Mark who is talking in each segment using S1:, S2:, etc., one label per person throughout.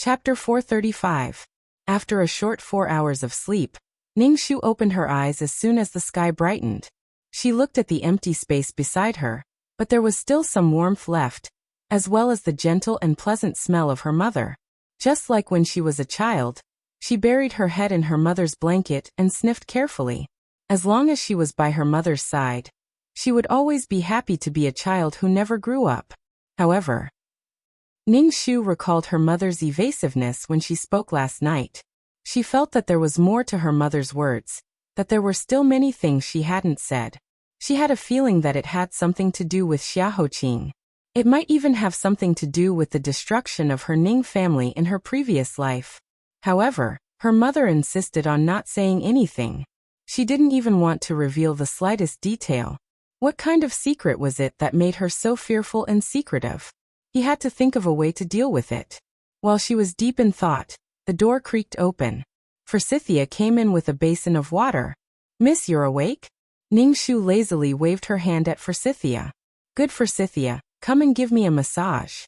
S1: Chapter 435. After a short 4 hours of sleep, Ningxu opened her eyes as soon as the sky brightened. She looked at the empty space beside her, but there was still some warmth left, as well as the gentle and pleasant smell of her mother. Just like when she was a child, she buried her head in her mother's blanket and sniffed carefully. As long as she was by her mother's side, she would always be happy to be a child who never grew up. However, Ningxu recalled her mother's evasiveness when she spoke last night. She felt that there was more to her mother's words, that there were still many things she hadn't said. She had a feeling that it had something to do with Xiaohoqing. It might even have something to do with the destruction of her Ning family in her previous life. However, her mother insisted on not saying anything. She didn't even want to reveal the slightest detail. What kind of secret was it that made her so fearful and secretive? He had to think of a way to deal with it. While she was deep in thought, the door creaked open. Forsythia came in with a basin of water. "Miss, you're awake?" Ningxu lazily waved her hand at Forsythia. "Good, Forsythia, come and give me a massage."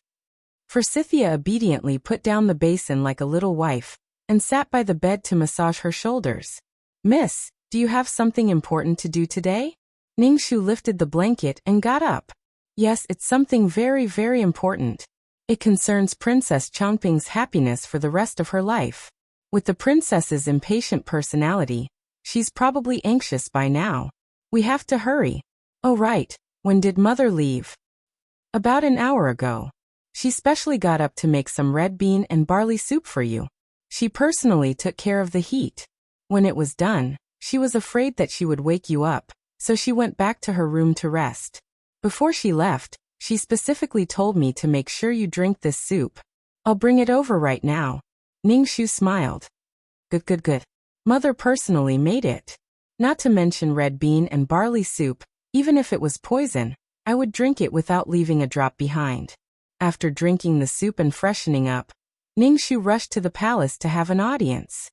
S1: Forsythia obediently put down the basin like a little wife, and sat by the bed to massage her shoulders. "Miss, do you have something important to do today?" Ningxu lifted the blanket and got up. "Yes, it's something very, very important. It concerns Princess Changping's happiness for the rest of her life. With the princess's impatient personality, she's probably anxious by now. We have to hurry." "Oh right, when did Mother leave?" "About an hour ago. She specially got up to make some red bean and barley soup for you. She personally took care of the heat. When it was done, she was afraid that she would wake you up, so she went back to her room to rest. Before she left, she specifically told me to make sure you drink this soup. I'll bring it over right now." Ningxu smiled. Good. Mother personally made it. Not to mention red bean and barley soup, even if it was poison, I would drink it without leaving a drop behind." After drinking the soup and freshening up, Ningxu rushed to the palace to have an audience.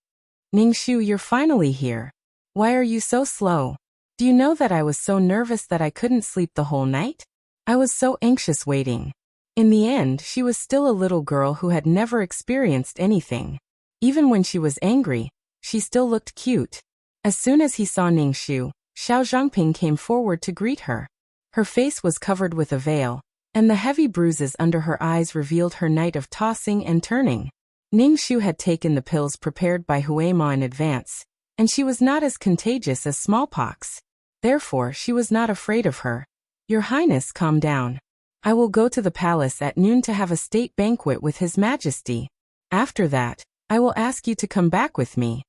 S1: "Ningxu, you're finally here. Why are you so slow? Do you know that I was so nervous that I couldn't sleep the whole night? I was so anxious waiting." In the end, she was still a little girl who had never experienced anything. Even when she was angry, she still looked cute. As soon as he saw Ningxu, Xiao Zhangping came forward to greet her. Her face was covered with a veil, and the heavy bruises under her eyes revealed her night of tossing and turning. Ningxu had taken the pills prepared by Huema in advance, and she was not as contagious as smallpox. Therefore, she was not afraid of her. "Your Highness, calm down. I will go to the palace at noon to have a state banquet with His Majesty. After that, I will ask you to come back with me."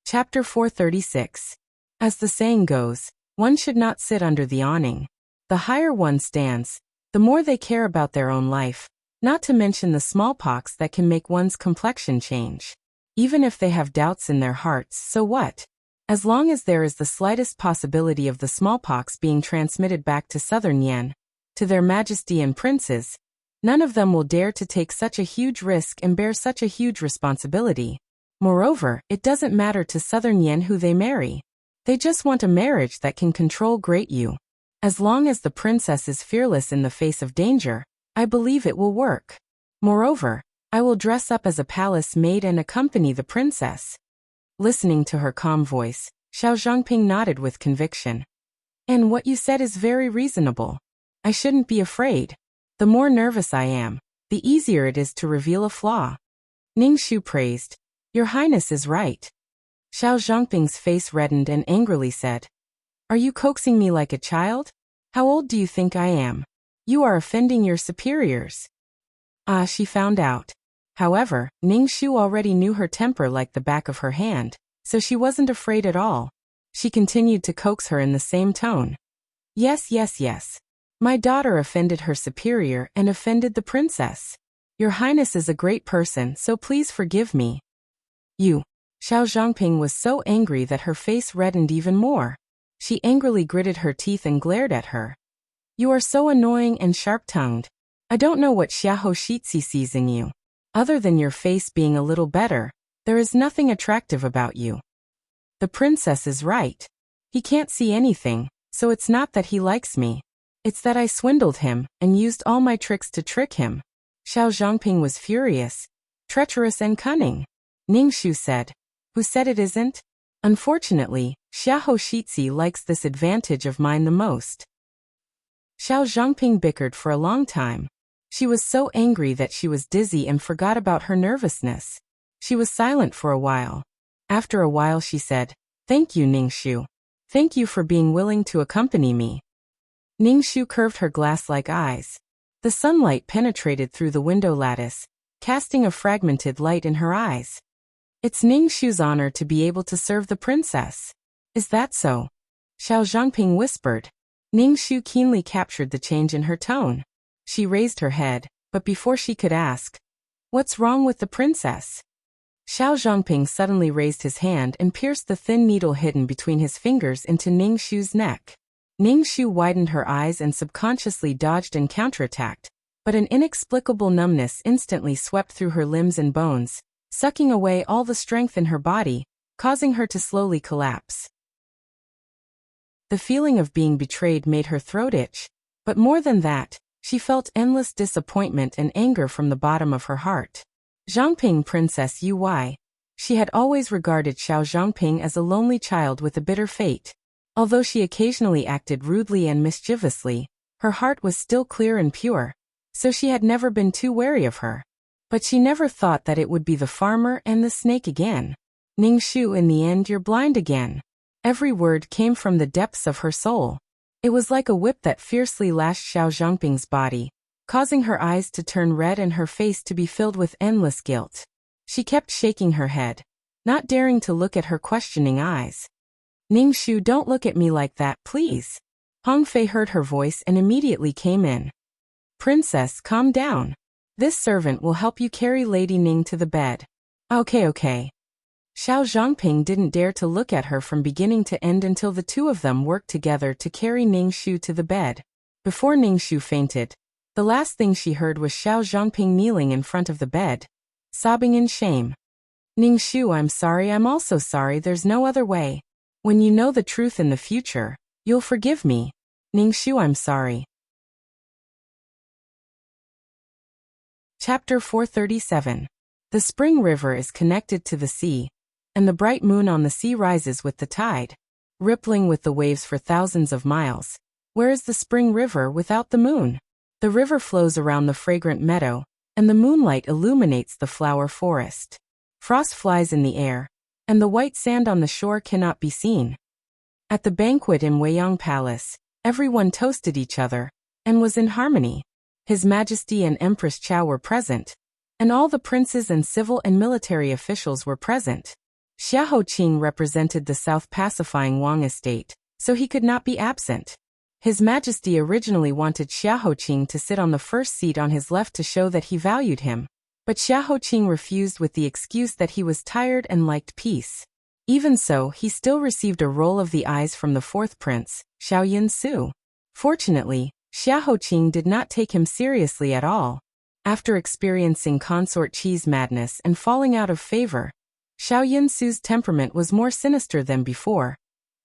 S1: Chapter 436. As the saying goes, one should not sit under the awning. The higher one stands, the more they care about their own life, not to mention the smallpox that can make one's complexion change. Even if they have doubts in their hearts, so what? As long as there is the slightest possibility of the smallpox being transmitted back to Southern Yan, to their Majesty and princes, none of them will dare to take such a huge risk and bear such a huge responsibility. Moreover, it doesn't matter to Southern Yan who they marry. They just want a marriage that can control Great Yu. As long as the princess is fearless in the face of danger, I believe it will work. Moreover, I will dress up as a palace maid and accompany the princess. Listening to her calm voice, Xiao Zhangping nodded with conviction. "And what you said is very reasonable. I shouldn't be afraid. The more nervous I am, the easier it is to reveal a flaw." Ningxu praised. "Your Highness is right." Xiao Zhangping's face reddened and angrily said, "Are you coaxing me like a child? How old do you think I am? You are offending your superiors." Ah, she found out. However, Ningxu already knew her temper like the back of her hand, so she wasn't afraid at all. She continued to coax her in the same tone. Yes. My daughter offended her superior and offended the princess. Your Highness is a great person, so please forgive me." "You." Xiao Zhangping was so angry that her face reddened even more. She angrily gritted her teeth and glared at her. "You are so annoying and sharp-tongued. I don't know what Xiaohoqi sees in you. Other than your face being a little better, there is nothing attractive about you." The princess is right. He can't see anything, so it's not that he likes me. It's that I swindled him and used all my tricks to trick him. Xiao Zhangping was furious, treacherous and cunning. Ningxu said. Who said it isn't? Unfortunately, Xiahou Shizhi likes this advantage of mine the most. Xiao Zhangping bickered for a long time. She was so angry that she was dizzy and forgot about her nervousness. She was silent for a while. After a while she said, "Thank you, Ningxu. Thank you for being willing to accompany me." Ningxu curved her glass-like eyes. The sunlight penetrated through the window lattice, casting a fragmented light in her eyes. It's Ningxu's honor to be able to serve the princess. Is that so? Xiao Zhangping whispered. Ningxu keenly captured the change in her tone. She raised her head, but before she could ask, "What's wrong with the princess?" Xiao Zhangping suddenly raised his hand and pierced the thin needle hidden between his fingers into Ningxu's neck. Ningxu widened her eyes and subconsciously dodged and counterattacked, but an inexplicable numbness instantly swept through her limbs and bones, sucking away all the strength in her body, causing her to slowly collapse. The feeling of being betrayed made her throat itch, but more than that, she felt endless disappointment and anger from the bottom of her heart. Zhangping Princess Uy. She had always regarded Xiao Zhangping as a lonely child with a bitter fate. Although she occasionally acted rudely and mischievously, her heart was still clear and pure, so she had never been too wary of her. But she never thought that it would be the farmer and the snake again. Ningxu, in the end you're blind again. Every word came from the depths of her soul. It was like a whip that fiercely lashed Xiao Zhangping's body, causing her eyes to turn red and her face to be filled with endless guilt. She kept shaking her head, not daring to look at her questioning eyes. Ningxu, don't look at me like that, please. Hong Fei heard her voice and immediately came in. Princess, calm down. This servant will help you carry Lady Ning to the bed. Okay. Xiao Zhangping didn't dare to look at her from beginning to end until the two of them worked together to carry Ningxu to the bed. Before Ningxu fainted, the last thing she heard was Xiao Zhangping kneeling in front of the bed, sobbing in shame. Ningxu, I'm sorry, I'm also sorry, there's no other way. When you know the truth in the future, you'll forgive me. Ningxu, I'm sorry. Chapter 437. The spring river is connected to the sea, and the bright moon on the sea rises with the tide, rippling with the waves for thousands of miles. Where is the spring river without the moon? The river flows around the fragrant meadow, and the moonlight illuminates the flower forest. Frost flies in the air, and the white sand on the shore cannot be seen. At the banquet in Weiyang Palace, everyone toasted each other, and was in harmony. His Majesty and Empress Chao were present, and all the princes and civil and military officials were present. Xiahou Qing represented the South Pacifying Wang estate, so he could not be absent. His Majesty originally wanted Xiahou Qing to sit on the first seat on his left to show that he valued him, but Xiahou Qing refused with the excuse that he was tired and liked peace. Even so, he still received a roll of the eyes from the fourth prince, Xiao Yunsu. Fortunately, Xiahou Qing did not take him seriously at all. After experiencing consort cheese madness and falling out of favor, Xiao Yunsu's temperament was more sinister than before,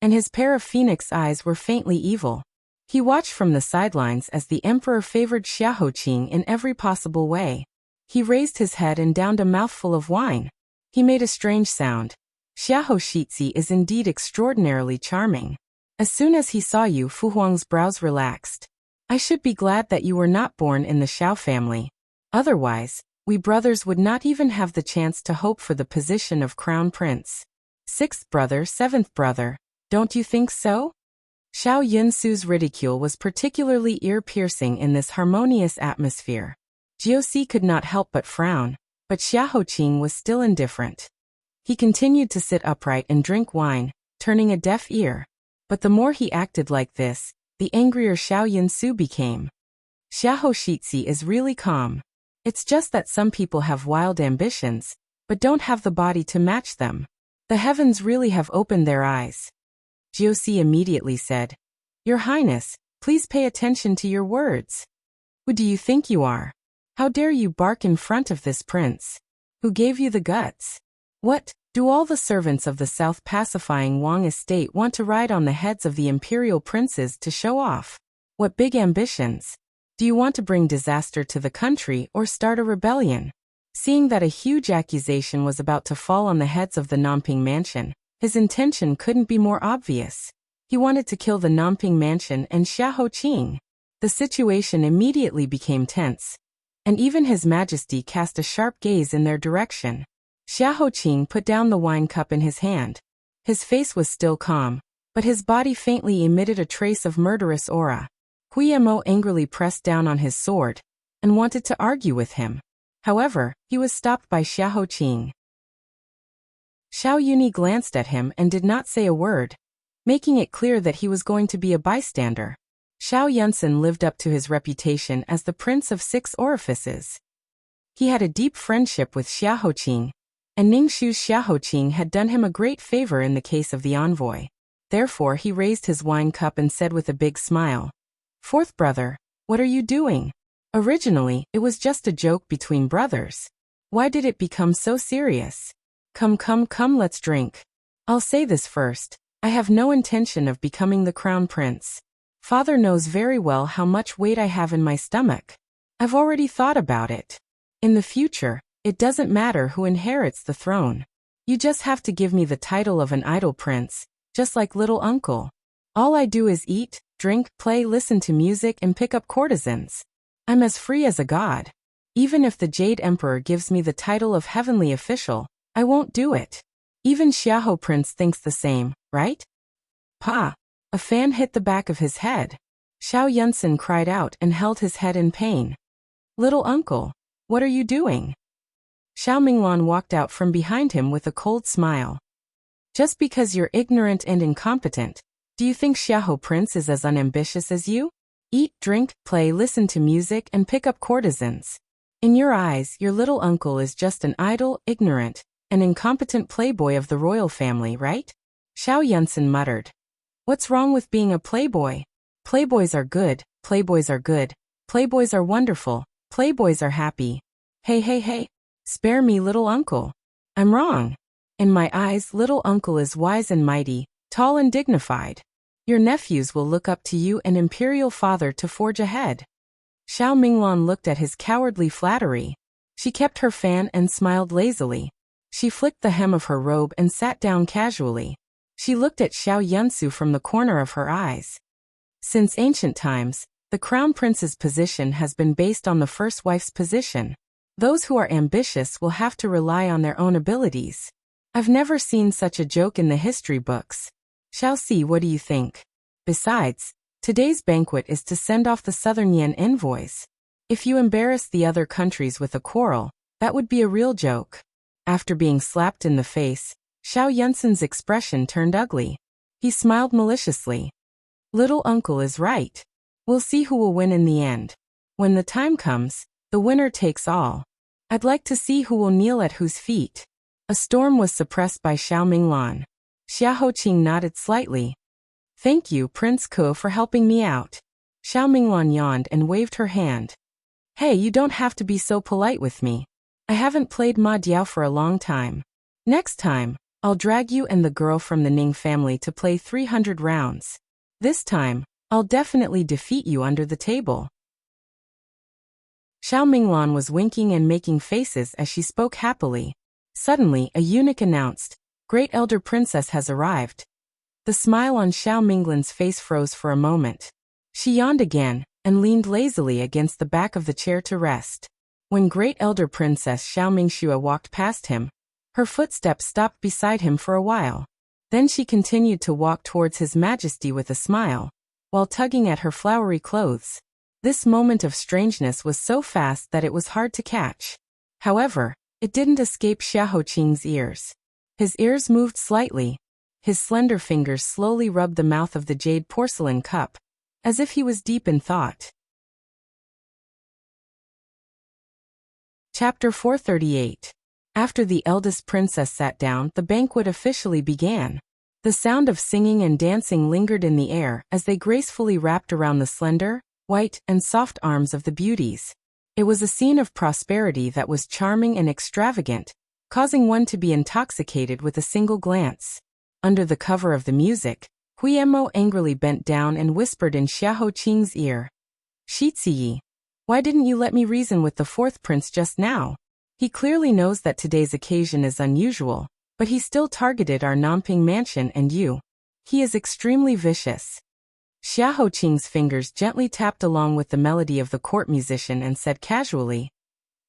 S1: and his pair of phoenix eyes were faintly evil. He watched from the sidelines as the emperor favored Xiahou Qing in every possible way. He raised his head and downed a mouthful of wine. He made a strange sound. Xiahou Shizhi is indeed extraordinarily charming. As soon as he saw you, Fu Huang's brows relaxed. I should be glad that you were not born in the Xiao family. Otherwise, we brothers would not even have the chance to hope for the position of crown prince. Sixth brother, seventh brother, don't you think so? Xiao Yunsu's ridicule was particularly ear-piercing in this harmonious atmosphere. Jiuxi could not help but frown, but Xiahou Qing was still indifferent. He continued to sit upright and drink wine, turning a deaf ear. But the more he acted like this, the angrier Xiao Yunsu became. Xiahou Shizhi is really calm. It's just that some people have wild ambitions, but don't have the body to match them. The heavens really have opened their eyes. Jiuxi immediately said, Your Highness, please pay attention to your words. Who do you think you are? How dare you bark in front of this prince? Who gave you the guts? What, do all the servants of the South Pacifying Wang estate want to ride on the heads of the imperial princes to show off? What big ambitions? Do you want to bring disaster to the country or start a rebellion? Seeing that a huge accusation was about to fall on the heads of the Nanping mansion, his intention couldn't be more obvious. He wanted to kill the Nanping mansion and Xiahou Qing. The situation immediately became tense, and even His Majesty cast a sharp gaze in their direction. Xiahou Qing put down the wine cup in his hand. His face was still calm, but his body faintly emitted a trace of murderous aura. Huiyemo angrily pressed down on his sword and wanted to argue with him. However, he was stopped by Xiahou Qing. Xiao Yuni glanced at him and did not say a word, making it clear that he was going to be a bystander. Xiao Yunsan lived up to his reputation as the Prince of Six Orifices. He had a deep friendship with Xiahou Qing, and Ningxu's Xiahou Qing had done him a great favor in the case of the envoy. Therefore he raised his wine cup and said with a big smile, "Fourth brother, what are you doing? Originally, it was just a joke between brothers. Why did it become so serious? Come, let's drink. I'll say this first, I have no intention of becoming the crown prince. Father knows very well how much weight I have in my stomach. I've already thought about it. In the future, it doesn't matter who inherits the throne. You just have to give me the title of an idol prince, just like little uncle. All I do is eat, drink, play, listen to music, and pick up courtesans. I'm as free as a god. Even if the Jade Emperor gives me the title of heavenly official, I won't do it. Even Xiahou Prince thinks the same, right?" "Pa!" A fan hit the back of his head. Xiao Yunsan cried out and held his head in pain. "Little uncle, what are you doing?" Xiao Minglan walked out from behind him with a cold smile. "Just because you're ignorant and incompetent, do you think Xiahou Prince is as unambitious as you? Eat, drink, play, listen to music, and pick up courtesans. In your eyes, your little uncle is just an idle, ignorant, and incompetent playboy of the royal family, right?" Xiao Yunsan muttered. "What's wrong with being a playboy? Playboys are good, playboys are good, playboys are wonderful, playboys are happy. Hey, spare me, little uncle. I'm wrong. In my eyes, little uncle is wise and mighty, tall and dignified. Your nephews will look up to you and imperial father to forge ahead." Xiao Minglan looked at his cowardly flattery. She kept her fan and smiled lazily. She flicked the hem of her robe and sat down casually. She looked at Xiao Yunsu from the corner of her eyes. Since ancient times, the crown prince's position has been based on the first wife's position. Those who are ambitious will have to rely on their own abilities. I've never seen such a joke in the history books. Shall see, what do you think? Besides, today's banquet is to send off the Southern Yan envoys. If you embarrass the other countries with a quarrel, that would be a real joke. After being slapped in the face, Xiao Yunsan's expression turned ugly. He smiled maliciously. "Little uncle is right. We'll see who will win in the end. When the time comes, the winner takes all. I'd like to see who will kneel at whose feet." A storm was suppressed by Xiao Minglan. Xiahou Qing nodded slightly. "Thank you, Prince Ke, for helping me out." Xiao Minglan yawned and waved her hand. "Hey, you don't have to be so polite with me. I haven't played Ma Diao for a long time. Next time, I'll drag you and the girl from the Ning family to play 300 rounds. This time, I'll definitely defeat you under the table." Xiao Minglan was winking and making faces as she spoke happily. Suddenly, a eunuch announced, "Great Elder Princess has arrived." The smile on Xiao Minglan's face froze for a moment. She yawned again and leaned lazily against the back of the chair to rest. When Great Elder Princess Xiao Mingxue walked past him, her footsteps stopped beside him for a while. Then she continued to walk towards His Majesty with a smile, while tugging at her flowery clothes. This moment of strangeness was so fast that it was hard to catch. However, it didn't escape Xiahou Qing's ears. His ears moved slightly. His slender fingers slowly rubbed the mouth of the jade porcelain cup, as if he was deep in thought. Chapter 438. After the eldest princess sat down, the banquet officially began. The sound of singing and dancing lingered in the air as they gracefully wrapped around the slender, white, and soft arms of the beauties. It was a scene of prosperity that was charming and extravagant, causing one to be intoxicated with a single glance. Under the cover of the music, Huimo angrily bent down and whispered in Xiahou Qing's ear. Shiziyi, why didn't you let me reason with the fourth prince just now? He clearly knows that today's occasion is unusual, but he still targeted our Nanping mansion and you. He is extremely vicious. Xiahou Qing's fingers gently tapped along with the melody of the court musician and said casually,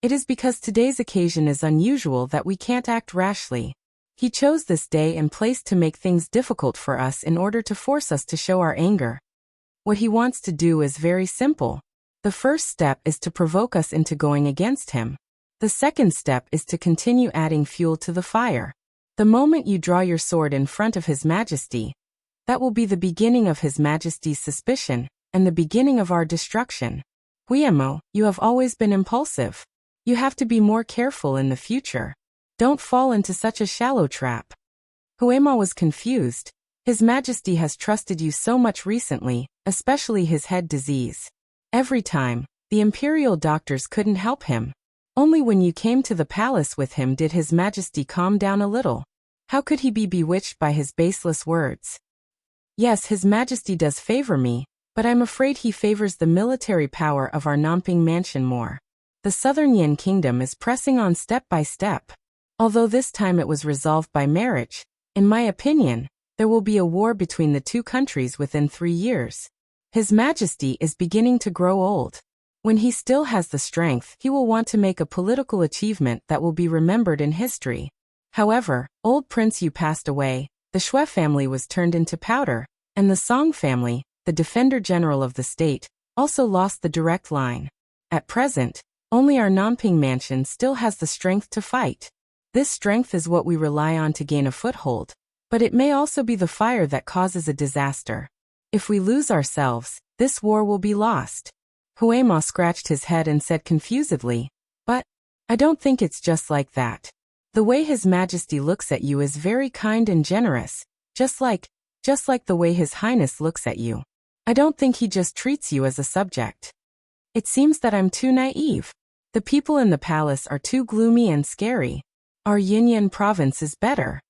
S1: "It is because today's occasion is unusual that we can't act rashly. He chose this day and place to make things difficult for us in order to force us to show our anger. What he wants to do is very simple. The first step is to provoke us into going against him. The second step is to continue adding fuel to the fire. The moment you draw your sword in front of His Majesty, that will be the beginning of His Majesty's suspicion, and the beginning of our destruction. Huimo, you have always been impulsive. You have to be more careful in the future. Don't fall into such a shallow trap." Huimo was confused. His Majesty has trusted you so much recently, especially his head disease. Every time, the imperial doctors couldn't help him. Only when you came to the palace with him did His Majesty calm down a little. How could he be bewitched by his baseless words? Yes, His Majesty does favor me, but I'm afraid he favors the military power of our Nanping mansion more. The southern Yin kingdom is pressing on step by step. Although this time it was resolved by marriage, in my opinion, there will be a war between the two countries within 3 years. His Majesty is beginning to grow old. When he still has the strength, he will want to make a political achievement that will be remembered in history. However, old Prince Yu passed away, the Shui family was turned into powder, and the Song family, the defender general of the state, also lost the direct line. At present, only our Nanping mansion still has the strength to fight. This strength is what we rely on to gain a foothold, but it may also be the fire that causes a disaster. If we lose ourselves, this war will be lost. Huimo scratched his head and said confusedly, "But I don't think it's just like that. The way His Majesty looks at you is very kind and generous, just like the way His Highness looks at you. I don't think he just treats you as a subject. It seems that I'm too naive. The people in the palace are too gloomy and scary. Our Yunyan province is better."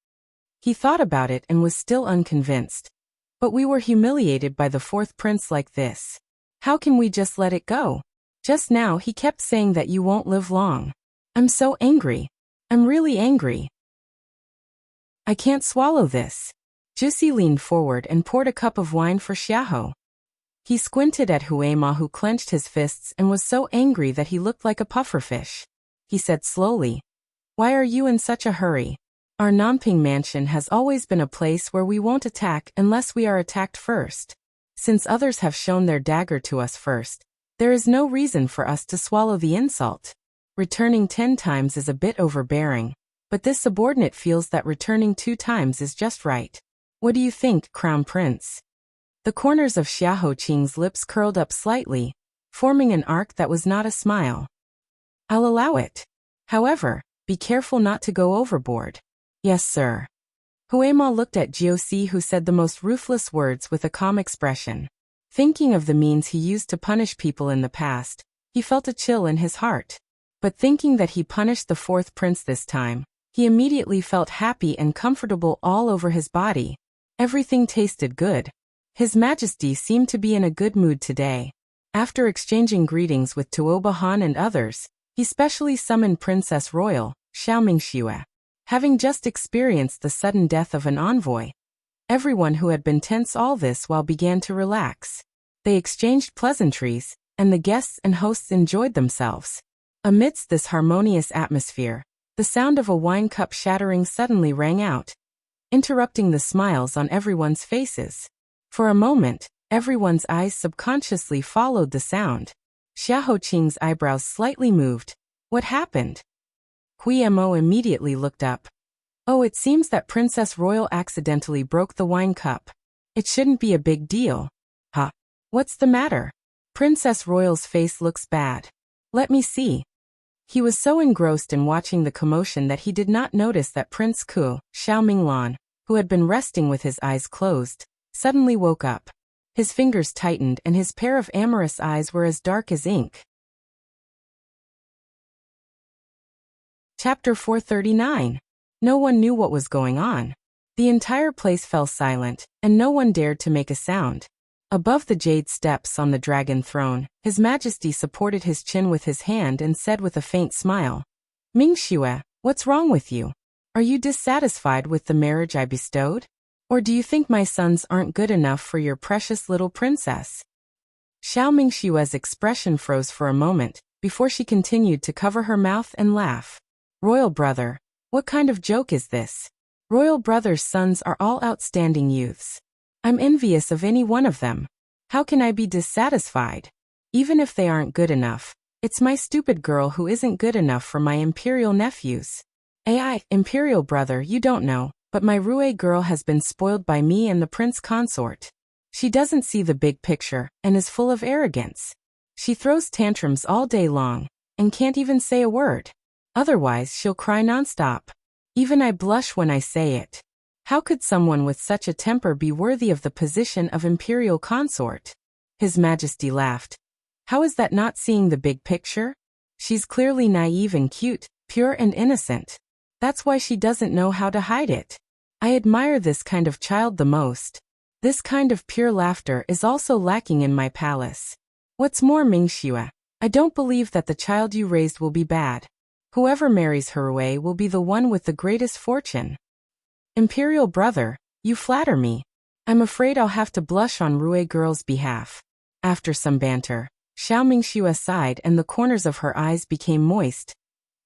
S1: He thought about it and was still unconvinced. "But we were humiliated by the fourth prince like this. How can we just let it go? Just now he kept saying that you won't live long. I'm so angry. I'm really angry. I can't swallow this." Juicy leaned forward and poured a cup of wine for Xiahou. He squinted at Huimo, who clenched his fists and was so angry that he looked like a pufferfish. He said slowly, "Why are you in such a hurry? Our Nanping mansion has always been a place where we won't attack unless we are attacked first. Since others have shown their dagger to us first, there is no reason for us to swallow the insult. Returning 10 times is a bit overbearing, but this subordinate feels that returning 2 times is just right. What do you think, Crown Prince?" The corners of Xiahou Qing's lips curled up slightly, forming an arc that was not a smile. "I'll allow it. However, be careful not to go overboard." "Yes, sir." Huimo looked at Jiuxi, who said the most ruthless words with a calm expression. Thinking of the means he used to punish people in the past, he felt a chill in his heart. But thinking that he punished the fourth prince this time, he immediately felt happy and comfortable all over his body. Everything tasted good. His Majesty seemed to be in a good mood today. After exchanging greetings with Tuoba Han and others, he specially summoned Princess Royal, Xiaoming Xue. Having just experienced the sudden death of an envoy, everyone who had been tense all this while began to relax. They exchanged pleasantries, and the guests and hosts enjoyed themselves. Amidst this harmonious atmosphere, the sound of a wine cup shattering suddenly rang out, interrupting the smiles on everyone's faces. For a moment, everyone's eyes subconsciously followed the sound. Xiahou Qing's eyebrows slightly moved. What happened? Huimo immediately looked up. "Oh, it seems that Princess Royal accidentally broke the wine cup. It shouldn't be a big deal." "Huh? What's the matter? Princess Royal's face looks bad. Let me see." He was so engrossed in watching the commotion that he did not notice that Prince Ku, Xiaominglan, who had been resting with his eyes closed, suddenly woke up. His fingers tightened and his pair of amorous eyes were as dark as ink. Chapter 439. No one knew what was going on. The entire place fell silent, and no one dared to make a sound. Above the jade steps on the dragon throne, His Majesty supported his chin with his hand and said with a faint smile, "Mingxue, what's wrong with you? Are you dissatisfied with the marriage I bestowed? Or do you think my sons aren't good enough for your precious little princess?" Xiao Mingxue's expression froze for a moment, before she continued to cover her mouth and laugh. "Royal brother, what kind of joke is this? Royal brother's sons are all outstanding youths. I'm envious of any one of them. How can I be dissatisfied? Even if they aren't good enough, it's my stupid girl who isn't good enough for my imperial nephews. Imperial brother, you don't know, but my Rue girl has been spoiled by me and the prince consort. She doesn't see the big picture, and is full of arrogance. She throws tantrums all day long, and can't even say a word. Otherwise she'll cry nonstop. Even I blush when I say it. How could someone with such a temper be worthy of the position of imperial consort?" His Majesty laughed. "How is that not seeing the big picture? She's clearly naive and cute, pure and innocent. That's why she doesn't know how to hide it. I admire this kind of child the most. This kind of pure laughter is also lacking in my palace. What's more, Mingxue, I don't believe that the child you raised will be bad. Whoever marries her Rue will be the one with the greatest fortune." "Imperial brother, you flatter me. I'm afraid I'll have to blush on Rue girl's behalf." After some banter, Xiao Mingxue sighed and the corners of her eyes became moist.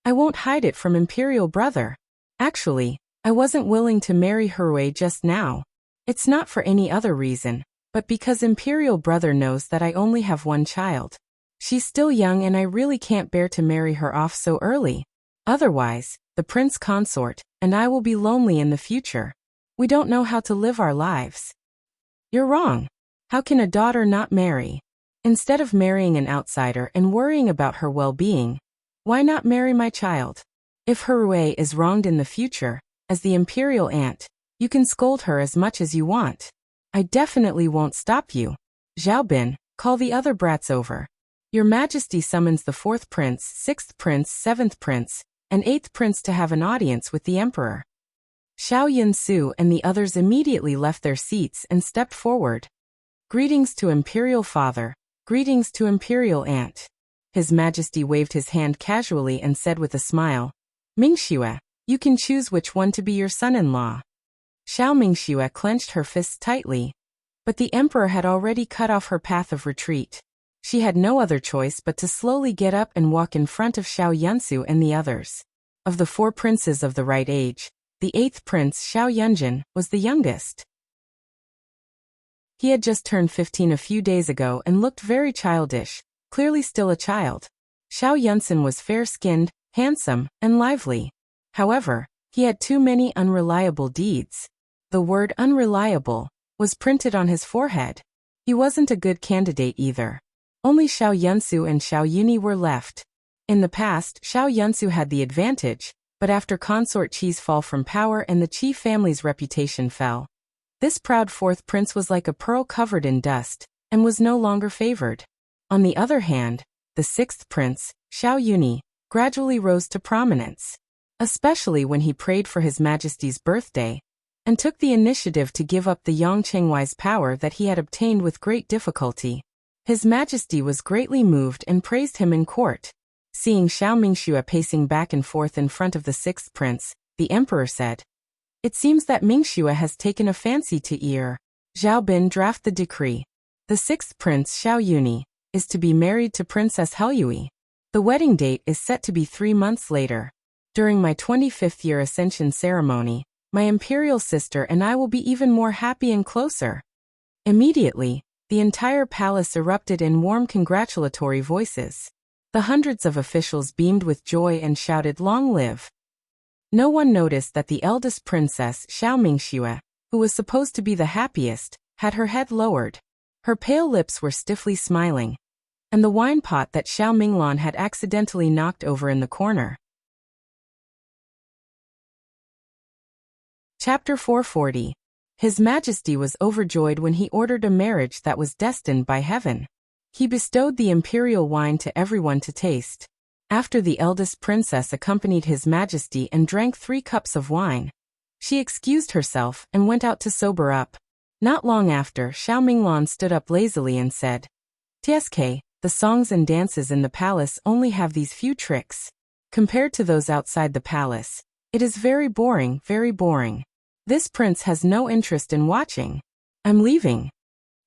S1: "I won't hide it from Imperial brother. Actually, I wasn't willing to marry her Rue just now. It's not for any other reason, but because Imperial brother knows that I only have one child. She's still young and I really can't bear to marry her off so early. Otherwise, the prince consort and I will be lonely in the future. We don't know how to live our lives." "You're wrong. How can a daughter not marry? Instead of marrying an outsider and worrying about her well-being, why not marry my child? If her Rue is wronged in the future, as the imperial aunt, you can scold her as much as you want. I definitely won't stop you. Xiaobin, call the other brats over. Your Majesty summons the 4th prince, 6th prince, 7th prince, and 8th prince to have an audience with the emperor." Xiao Yunsu and the others immediately left their seats and stepped forward. "Greetings to Imperial Father, greetings to Imperial Aunt." His Majesty waved his hand casually and said with a smile, "Mingxue, you can choose which one to be your son-in-law." Xiao Mingxue clenched her fists tightly, but the emperor had already cut off her path of retreat. She had no other choice but to slowly get up and walk in front of Xiao Yunsu and the others. Of the 4 princes of the right age, the 8th prince, Xiao Yunjin, was the youngest. He had just turned 15 a few days ago and looked very childish, clearly still a child. Xiao Yunsen was fair-skinned, handsome, and lively. However, he had too many unreliable deeds. The word unreliable was printed on his forehead. He wasn't a good candidate either. Only Xiao Yunsu and Xiao Yuni were left. In the past, Xiao Yunsu had the advantage, but after Consort Qi's fall from power and the Qi family's reputation fell, this proud 4th prince was like a pearl covered in dust, and was no longer favored. On the other hand, the 6th prince, Xiao Yuni, gradually rose to prominence, especially when he prayed for His Majesty's birthday, and took the initiative to give up the Yongqingwai's power that he had obtained with great difficulty. His Majesty was greatly moved and praised him in court. Seeing Xiao Mingxue pacing back and forth in front of the 6th prince, the emperor said, "It seems that Mingxue has taken a fancy to Xiaobin draft the decree. The 6th prince, Xiao Yuni, is to be married to Princess Helyui. The wedding date is set to be 3 months later. During my 25th year ascension ceremony, my imperial sister and I will be even more happy and closer." Immediately, the entire palace erupted in warm congratulatory voices. The hundreds of officials beamed with joy and shouted, "Long live!" No one noticed that the eldest princess, Xiao Mingxue, who was supposed to be the happiest, had her head lowered. Her pale lips were stiffly smiling, and the wine pot that Xiao Minglan had accidentally knocked over in the corner. Chapter 440. His Majesty was overjoyed when he ordered a marriage that was destined by heaven. He bestowed the imperial wine to everyone to taste. After the eldest princess accompanied His Majesty and drank 3 cups of wine, She excused herself and went out to sober up. Not long after, Xiao Minglan stood up lazily and said, "TSK, the songs and dances in the palace only have these few tricks. Compared to those outside the palace, it is very boring, very boring. This prince has no interest in watching. I'm leaving."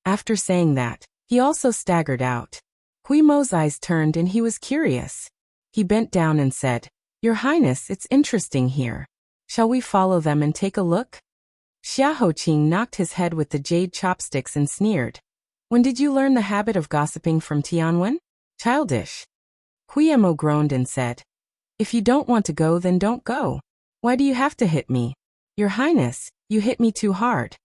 S1: After saying that, he also staggered out. Hui Mo's eyes turned and he was curious. He bent down and said, "Your Highness, it's interesting here. Shall we follow them and take a look?" Xia Hoqing knocked his head with the jade chopsticks and sneered. "When did you learn the habit of gossiping from Tianwen? Childish." Hui Mo groaned and said, "If you don't want to go, then don't go. Why do you have to hit me? Your Highness, you hit me too hard."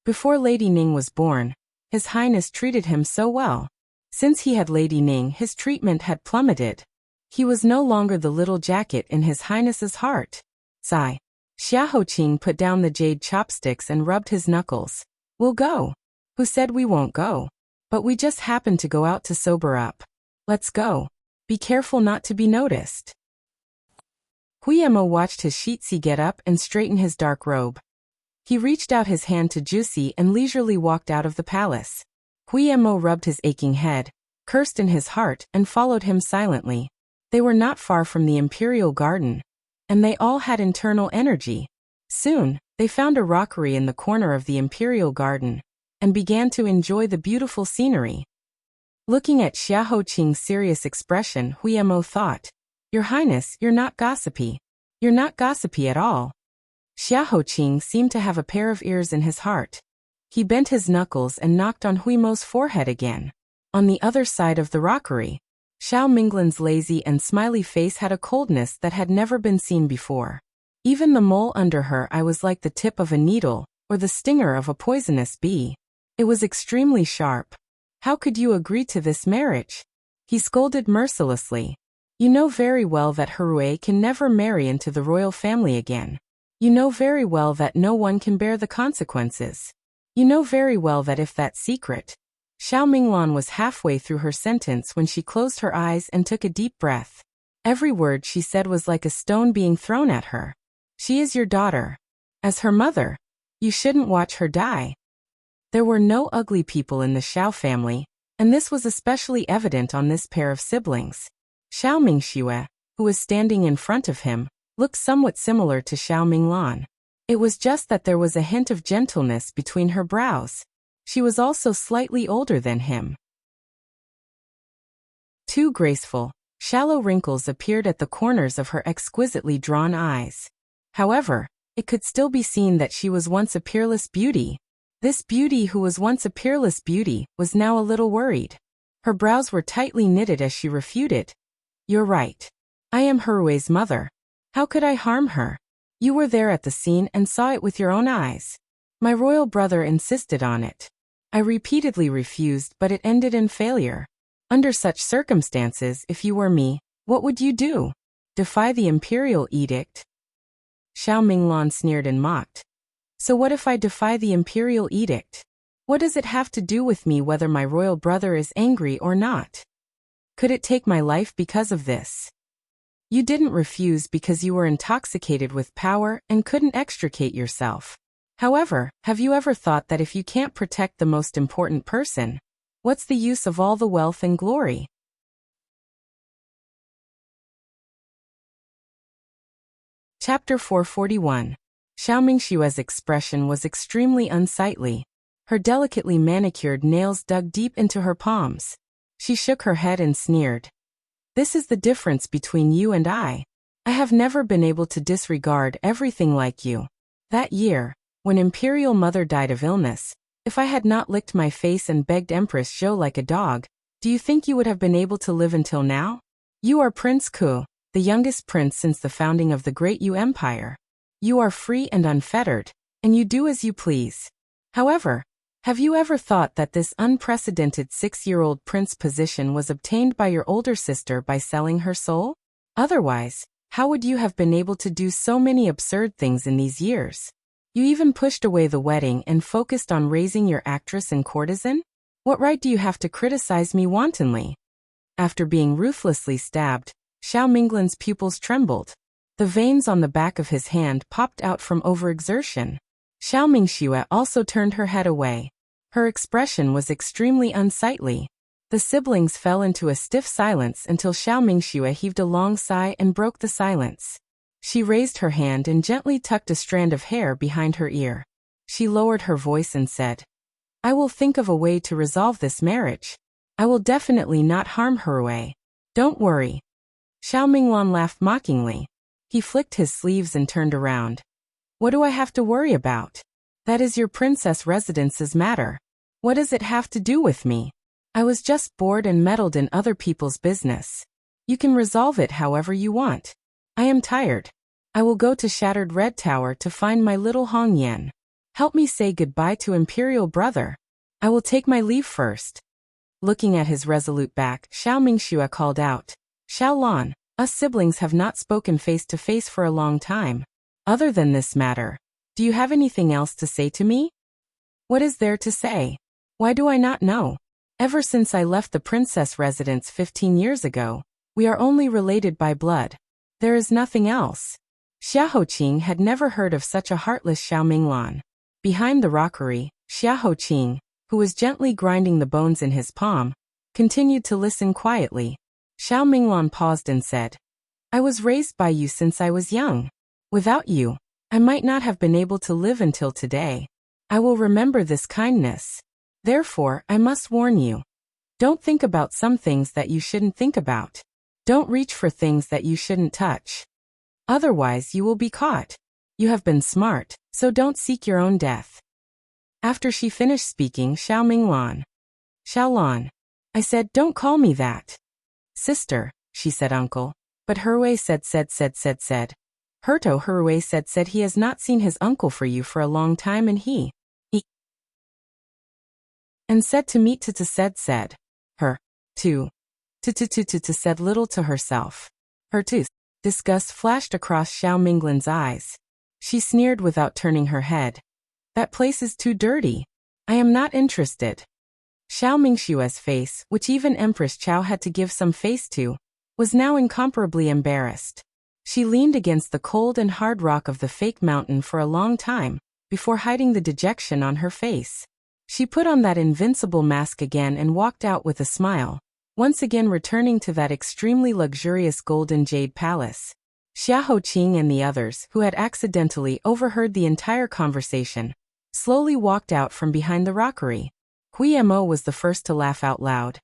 S1: Before Lady Ning was born, His Highness treated him so well. Since he had Lady Ning, his treatment had plummeted. He was no longer the little jacket in His Highness's heart. Sigh. Xia Hoqing put down the jade chopsticks and rubbed his knuckles. "We'll go." "Who said we won't go? But we just happened to go out to sober up. Let's go. Be careful not to be noticed." Hui Mo watched his Shitsi get up and straighten his dark robe. He reached out his hand to Juicy and leisurely walked out of the palace. Hui Mo rubbed his aching head, cursed in his heart, and followed him silently. They were not far from the imperial garden, and they all had internal energy. Soon, they found a rockery in the corner of the imperial garden, and began to enjoy the beautiful scenery. Looking at Xia Hoqing's serious expression, Hui Mo thought, "Your Highness, you're not gossipy. You're not gossipy at all." Xia Hoqing seemed to have a pair of ears in his heart. He bent his knuckles and knocked on Hui Mo's forehead again. On the other side of the rockery, Xiao Minglan's lazy and smiley face had a coldness that had never been seen before. Even the mole under her eye was like the tip of a needle, or the stinger of a poisonous bee. It was extremely sharp. "How could you agree to this marriage?" He scolded mercilessly. "You know very well that Herue can never marry into the royal family again. You know very well that no one can bear the consequences. You know very well that if that secret..." Xiao Minglan was halfway through her sentence when she closed her eyes and took a deep breath. Every word she said was like a stone being thrown at her. "She is your daughter. As her mother, you shouldn't watch her die." There were no ugly people in the Xiao family, and this was especially evident on this pair of siblings. Xiao Mingxue, who was standing in front of him, looked somewhat similar to Xiao Minglan. It was just that there was a hint of gentleness between her brows. She was also slightly older than him. Two graceful, shallow wrinkles appeared at the corners of her exquisitely drawn eyes. However, it could still be seen that she was once a peerless beauty. This beauty who was once a peerless beauty was now a little worried. Her brows were tightly knitted as she refuted. "You're right. I am Herue's mother. How could I harm her? You were there at the scene and saw it with your own eyes. My royal brother insisted on it. I repeatedly refused, but it ended in failure. Under such circumstances, if you were me, what would you do? Defy the imperial edict?" Xiao Minglan sneered and mocked. "So what if I defy the imperial edict? What does it have to do with me whether my royal brother is angry or not? Could it take my life because of this? You didn't refuse because you were intoxicated with power and couldn't extricate yourself. However, have you ever thought that if you can't protect the most important person, what's the use of all the wealth and glory?" Chapter 441. Xiao Mingshue's expression was extremely unsightly. Her delicately manicured nails dug deep into her palms. She shook her head and sneered. "This is the difference between you and I. I have never been able to disregard everything like you. That year, when Imperial Mother died of illness, if I had not licked my face and begged Empress Zhou like a dog, do you think you would have been able to live until now? You are Prince Ku, the youngest prince since the founding of the Great Yu Empire. You are free and unfettered, and you do as you please. However, have you ever thought that this unprecedented 6-year-old prince position was obtained by your older sister by selling her soul? Otherwise, how would you have been able to do so many absurd things in these years? You even pushed away the wedding and focused on raising your actress and courtesan? What right do you have to criticize me wantonly?" After being ruthlessly stabbed, Xiao Minglan's pupils trembled. The veins on the back of his hand popped out from overexertion. Xiao Mingxue also turned her head away. Her expression was extremely unsightly. The siblings fell into a stiff silence until Xiao Mingxue heaved a long sigh and broke the silence. She raised her hand and gently tucked a strand of hair behind her ear. She lowered her voice and said, "I will think of a way to resolve this marriage. I will definitely not harm Hui. Don't worry." Xiao Minglan laughed mockingly. He flicked his sleeves and turned around. "What do I have to worry about? That is your princess residence's matter. What does it have to do with me? I was just bored and meddled in other people's business. You can resolve it however you want. I am tired. I will go to Shattered Red Tower to find my little Hong Yan. Help me say goodbye to Imperial Brother. I will take my leave first." Looking at his resolute back, Xiao Mingxue called out, "Xiao Lan, us siblings have not spoken face to face for a long time. Other than this matter, do you have anything else to say to me?" "What is there to say? Why do I not know? Ever since I left the princess residence 15 years ago, we are only related by blood. There is nothing else." Xia Hoqing had never heard of such a heartless Xiao Minglan. Behind the rockery, Xia Hoqing, who was gently grinding the bones in his palm, continued to listen quietly. Xiao Minglan paused and said, "I was raised by you since I was young. Without you, I might not have been able to live until today. I will remember this kindness. Therefore, I must warn you. Don't think about some things that you shouldn't think about. Don't reach for things that you shouldn't touch. Otherwise you will be caught. You have been smart, so don't seek your own death." After she finished speaking, Xiao Minglan. "Xiao Lan. I said don't call me that." "Sister," she said uncle. But Hui said. Herto Hui said he has not seen his uncle for you for a long time and he and said to meet to said. Her, too. To said little to herself. Her too. Disgust flashed across Xiao Minglan's eyes. She sneered without turning her head. "That place is too dirty. I am not interested." Xiao Mingxue's face, which even Empress Chao had to give some face to, was now incomparably embarrassed. She leaned against the cold and hard rock of the fake mountain for a long time, before hiding the dejection on her face. She put on that invincible mask again and walked out with a smile, once again returning to that extremely luxurious golden jade palace. Xia Hoqing and the others, who had accidentally overheard the entire conversation, slowly walked out from behind the rockery. Hui Mo was the first to laugh out loud.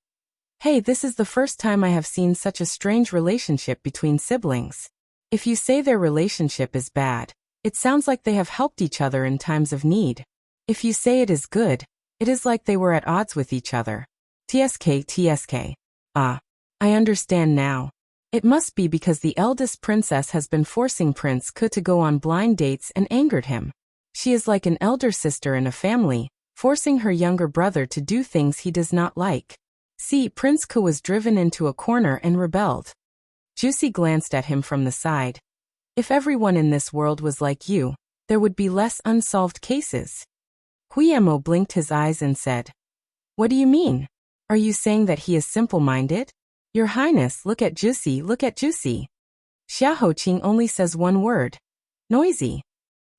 S1: "Hey, this is the first time I have seen such a strange relationship between siblings. If you say their relationship is bad, it sounds like they have helped each other in times of need. If you say it is good, it is like they were at odds with each other. TSK. Ah, I understand now. It must be because the eldest princess has been forcing Prince Ke to go on blind dates and angered him. She is like an elder sister in a family, forcing her younger brother to do things he does not like. See, Prince Ke was driven into a corner and rebelled." Juicy glanced at him from the side. "If everyone in this world was like you, there would be less unsolved cases." Hui Mo blinked his eyes and said, "What do you mean? Are you saying that he is simple-minded? Your Highness, look at Juicy, look at Juicy." Xia Hoqing only says one word. "Noisy."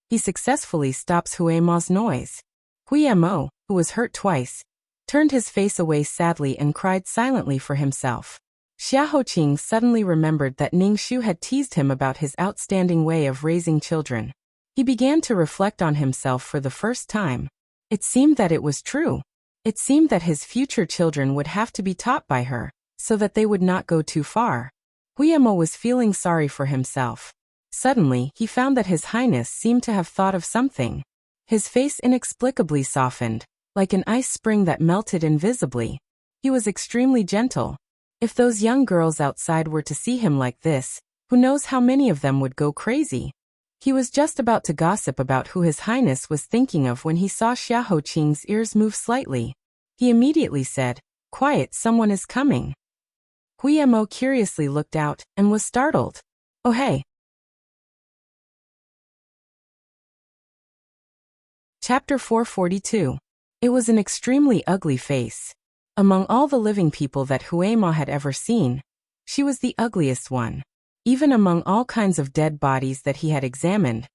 S1: He successfully stops Hui Mo's noise. Hui Mo, who was hurt twice, turned his face away sadly and cried silently for himself. Xia Hoqing suddenly remembered that Ning Shu had teased him about his outstanding way of raising children. He began to reflect on himself for the first time. It seemed that it was true. It seemed that his future children would have to be taught by her, so that they would not go too far. Hui Mo was feeling sorry for himself. Suddenly, he found that His Highness seemed to have thought of something. His face inexplicably softened, like an ice spring that melted invisibly. He was extremely gentle. If those young girls outside were to see him like this, who knows how many of them would go crazy? He was just about to gossip about who His Highness was thinking of when he saw Xia Hoqing's ears move slightly. He immediately said, "Quiet, someone is coming." Hui Mo curiously looked out, and was startled. "Oh hey." Chapter 442. It was an extremely ugly face. Among all the living people that Hui Mo had ever seen, she was the ugliest one. Even among all kinds of dead bodies that he had examined,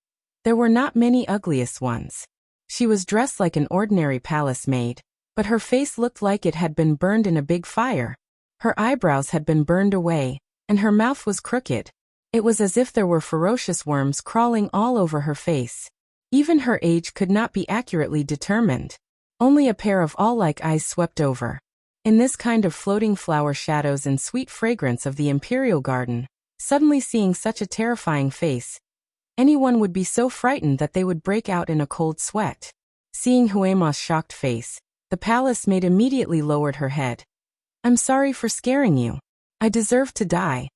S1: there were not many ugliest ones. She was dressed like an ordinary palace maid, but her face looked like it had been burned in a big fire. Her eyebrows had been burned away, and her mouth was crooked. It was as if there were ferocious worms crawling all over her face. Even her age could not be accurately determined. Only a pair of awl-like eyes swept over. In this kind of floating flower shadows and sweet fragrance of the imperial garden, suddenly seeing such a terrifying face, anyone would be so frightened that they would break out in a cold sweat. Seeing Huema's shocked face, the palace maid immediately lowered her head. "I'm sorry for scaring you. I deserve to die."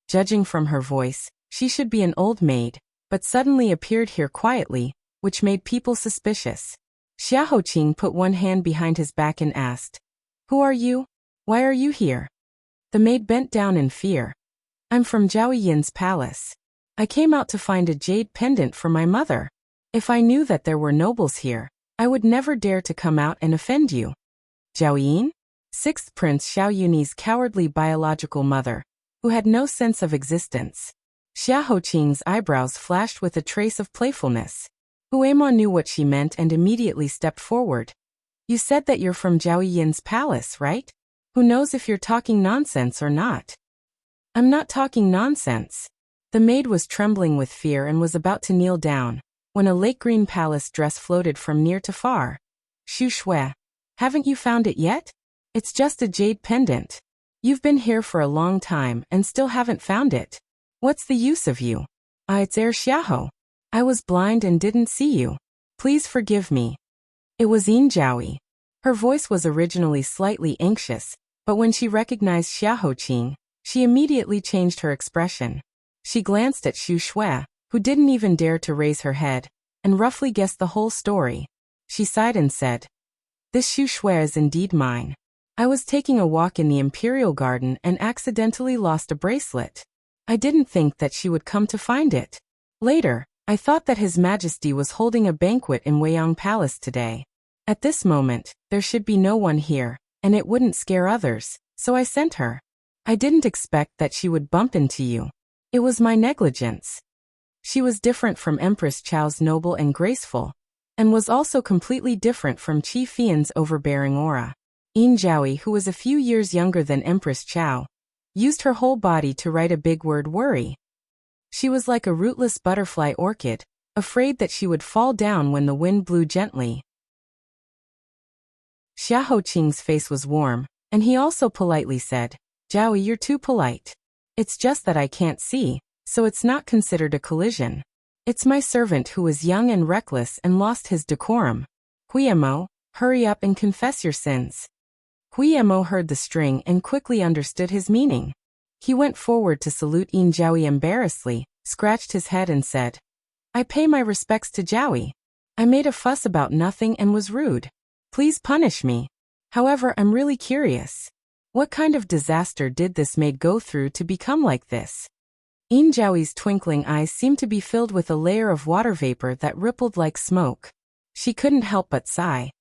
S1: Judging from her voice, she should be an old maid, but suddenly appeared here quietly, which made people suspicious. Xiaoqing put one hand behind his back and asked, "Who are you? Why are you here?" The maid bent down in fear. "I'm from Zhao Yin's palace. I came out to find a jade pendant for my mother. If I knew that there were nobles here, I would never dare to come out and offend you." Zhao Yin? Sixth Prince Xiao Yunyi's cowardly biological mother, who had no sense of existence. Xiaoqing's eyebrows flashed with a trace of playfulness. Huema knew what she meant and immediately stepped forward. "You said that you're from Zhao Yin's palace, right? Who knows if you're talking nonsense or not?" "I'm not talking nonsense." The maid was trembling with fear and was about to kneel down, when a lake green palace dress floated from near to far. "Xu Shui, haven't you found it yet? It's just a jade pendant. You've been here for a long time and still haven't found it. What's the use of you?" It's Xiao. I was blind and didn't see you. Please forgive me." It was Yin Zhaoyi. Her voice was originally slightly anxious, but when she recognized Xiaoqing, she immediately changed her expression. She glanced at Xu Shui, who didn't even dare to raise her head, and roughly guessed the whole story. She sighed and said, "This Xu Shui is indeed mine. I was taking a walk in the imperial garden and accidentally lost a bracelet. I didn't think that she would come to find it. Later, I thought that His Majesty was holding a banquet in Weiyang Palace today. At this moment, there should be no one here, and it wouldn't scare others, so I sent her. I didn't expect that she would bump into you. It was my negligence." She was different from Empress Chao's noble and graceful, and was also completely different from Qi Fian's overbearing aura. Yin Zhaoyi, who was a few years younger than Empress Chao, used her whole body to write a big word worry. She was like a rootless butterfly orchid, afraid that she would fall down when the wind blew gently. Xiaoqing's face was warm, and he also politely said, "Zhaoyi, you're too polite. It's just that I can't see, so it's not considered a collision. It's my servant who was young and reckless and lost his decorum. Huemo, hurry up and confess your sins." Huemo heard the string and quickly understood his meaning. He went forward to salute Yin Zhaoyi embarrassedly, scratched his head and said, "I pay my respects to Zhaoyi. I made a fuss about nothing and was rude. Please punish me. However, I'm really curious. What kind of disaster did this maid go through to become like this?" Yin Zhaoyi's twinkling eyes seemed to be filled with a layer of water vapor that rippled like smoke. She couldn't help but sigh.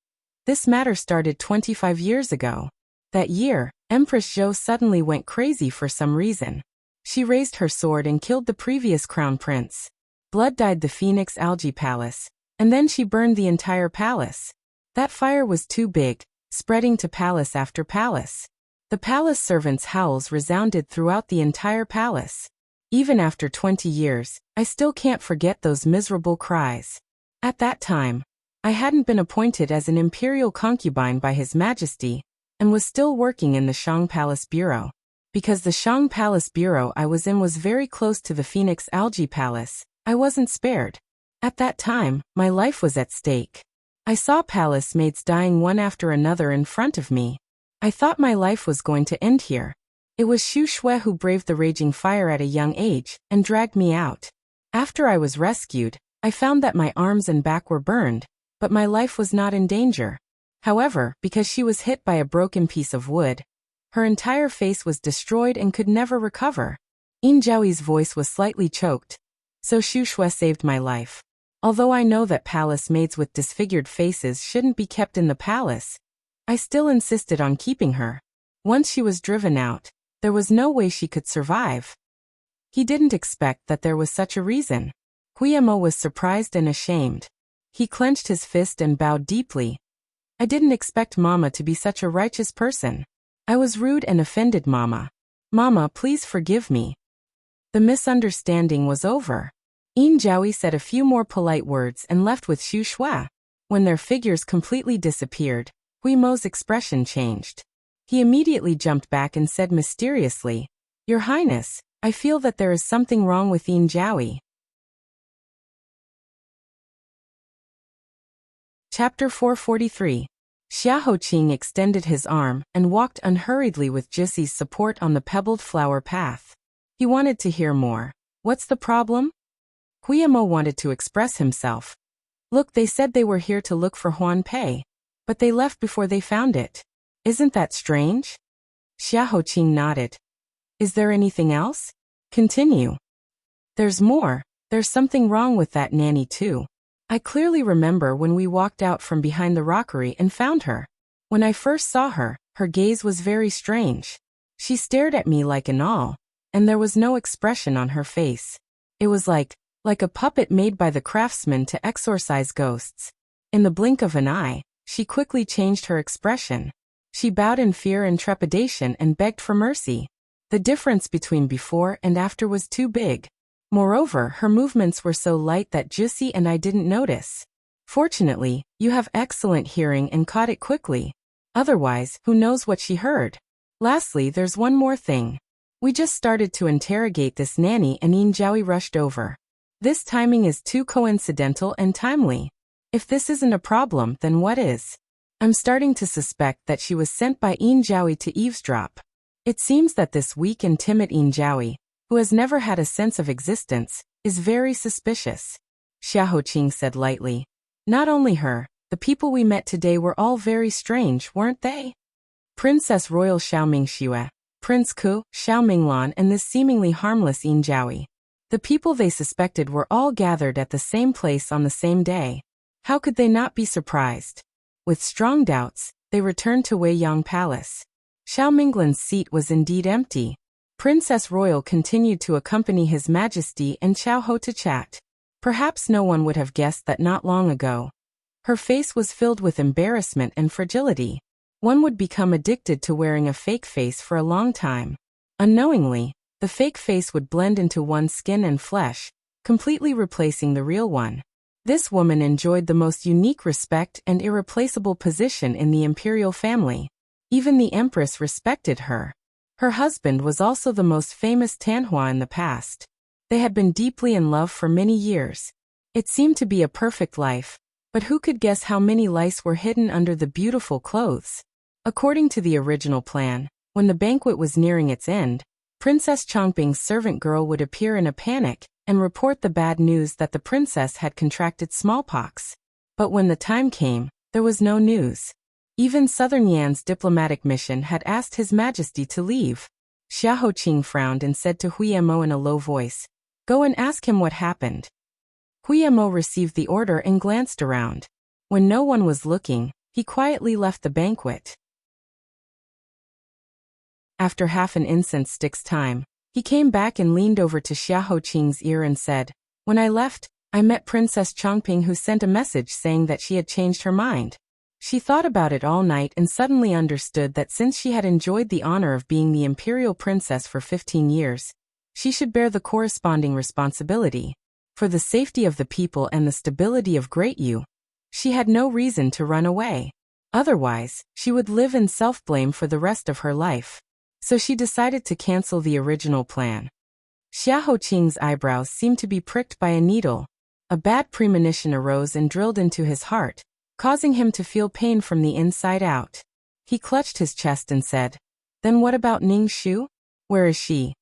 S1: This matter started 25 years ago. That year, Empress Zhou suddenly went crazy for some reason. She raised her sword and killed the previous crown prince. Blood dyed the Phoenix Algae Palace, and then she burned the entire palace. That fire was too big, spreading to palace after palace. The palace servants' howls resounded throughout the entire palace. Even after 20 years, I still can't forget those miserable cries. At that time, I hadn't been appointed as an imperial concubine by His Majesty, and was still working in the Shang Palace Bureau. Because the Shang Palace Bureau I was in was very close to the Phoenix Algae Palace, I wasn't spared. At that time, my life was at stake. I saw palace maids dying one after another in front of me. I thought my life was going to end here. It was Xu Shui who braved the raging fire at a young age and dragged me out. After I was rescued, I found that my arms and back were burned, but my life was not in danger. However, because she was hit by a broken piece of wood, her entire face was destroyed and could never recover. Yin Zhaoyi's voice was slightly choked. So Xu Shui saved my life. Although I know that palace maids with disfigured faces shouldn't be kept in the palace, I still insisted on keeping her. Once she was driven out, there was no way she could survive. He didn't expect that there was such a reason. Guillermo was surprised and ashamed. He clenched his fist and bowed deeply. I didn't expect Mama to be such a righteous person. I was rude and offended Mama. Mama, please forgive me. The misunderstanding was over. Yin Jiaoyi said a few more polite words and left with Xu Shuai. When their figures completely disappeared, Guillermo's expression changed. He immediately jumped back and said mysteriously, Your Highness, I feel that there is something wrong with Yin Jiaoyi. Chapter 443. Xiaoqing extended his arm and walked unhurriedly with Jixi's support on the pebbled flower path. He wanted to hear more. What's the problem? Guillermo wanted to express himself. Look, they said they were here to look for Huan Pei, but they left before they found it. Isn't that strange? Xiaoqing nodded. Is there anything else? Continue. There's more. There's something wrong with that nanny too. I clearly remember when we walked out from behind the rockery and found her. When I first saw her, her gaze was very strange. She stared at me like an owl, and there was no expression on her face. It was like a puppet made by the craftsman to exorcise ghosts. In the blink of an eye, she quickly changed her expression. She bowed in fear and trepidation and begged for mercy. The difference between before and after was too big. Moreover, her movements were so light that Jussi and I didn't notice. Fortunately, you have excellent hearing and caught it quickly. Otherwise, who knows what she heard? Lastly, there's one more thing. We just started to interrogate this nanny and Yin Jiaoyi rushed over. This timing is too coincidental and timely. If this isn't a problem, then what is? I'm starting to suspect that she was sent by Yin Jiaoyi to eavesdrop. It seems that this weak and timid Yin Jiaoyi, who has never had a sense of existence, is very suspicious. Xiaoqing said lightly. Not only her, the people we met today were all very strange, weren't they? Princess Royal Xiaoming Xue, Prince Ku, Xiaominglan and this seemingly harmless Yin Jiaoyi. The people they suspected were all gathered at the same place on the same day. How could they not be surprised? With strong doubts, they returned to Weiyang Palace. Xiaominglan's seat was indeed empty. Princess Royal continued to accompany His Majesty and Xiao Ho to chat. Perhaps no one would have guessed that not long ago. Her face was filled with embarrassment and fragility. One would become addicted to wearing a fake face for a long time. Unknowingly, the fake face would blend into one's skin and flesh, completely replacing the real one. This woman enjoyed the most unique respect and irreplaceable position in the imperial family. Even the empress respected her. Her husband was also the most famous Tanhua in the past. They had been deeply in love for many years. It seemed to be a perfect life, but who could guess how many lice were hidden under the beautiful clothes? According to the original plan, when the banquet was nearing its end, Princess Chongping's servant girl would appear in a panic and report the bad news that the princess had contracted smallpox. But when the time came, there was no news. Even Southern Yan's diplomatic mission had asked His Majesty to leave. Xiaoqing frowned and said to Guillermo in a low voice, Go and ask him what happened. Guillermo received the order and glanced around. When no one was looking, he quietly left the banquet. After half an incense stick's time, he came back and leaned over to Xiaoqing's ear and said, When I left, I met Princess Chongping who sent a message saying that she had changed her mind. She thought about it all night and suddenly understood that since she had enjoyed the honor of being the imperial princess for 15 years, she should bear the corresponding responsibility. For the safety of the people and the stability of Great Yu, she had no reason to run away. Otherwise, she would live in self-blame for the rest of her life. So she decided to cancel the original plan. Xiaoqing's eyebrows seemed to be pricked by a needle. A bad premonition arose and drilled into his heart, causing him to feel pain from the inside out. He clutched his chest and said, Then what about Ning Shu? Where is she?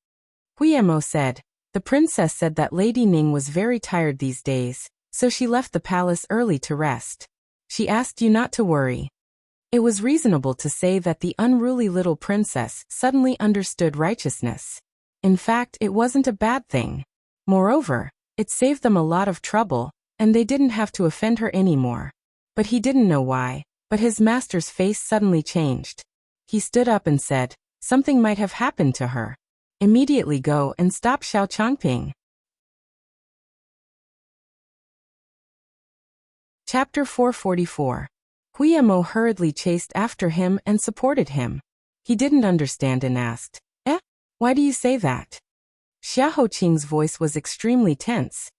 S1: Guillermo said, The princess said that Lady Ning was very tired these days, so she left the palace early to rest. She asked you not to worry. It was reasonable to say that the unruly little princess suddenly understood righteousness. In fact, it wasn't a bad thing. Moreover, it saved them a lot of trouble, and they didn't have to offend her anymore. But he didn't know why, but his master's face suddenly changed. He stood up and said, Something might have happened to her. Immediately go and stop Xiao Changping. Chapter 444. Huiyamo hurriedly chased after him and supported him. He didn't understand and asked, why do you say that? Xiao Qing's voice was extremely tense.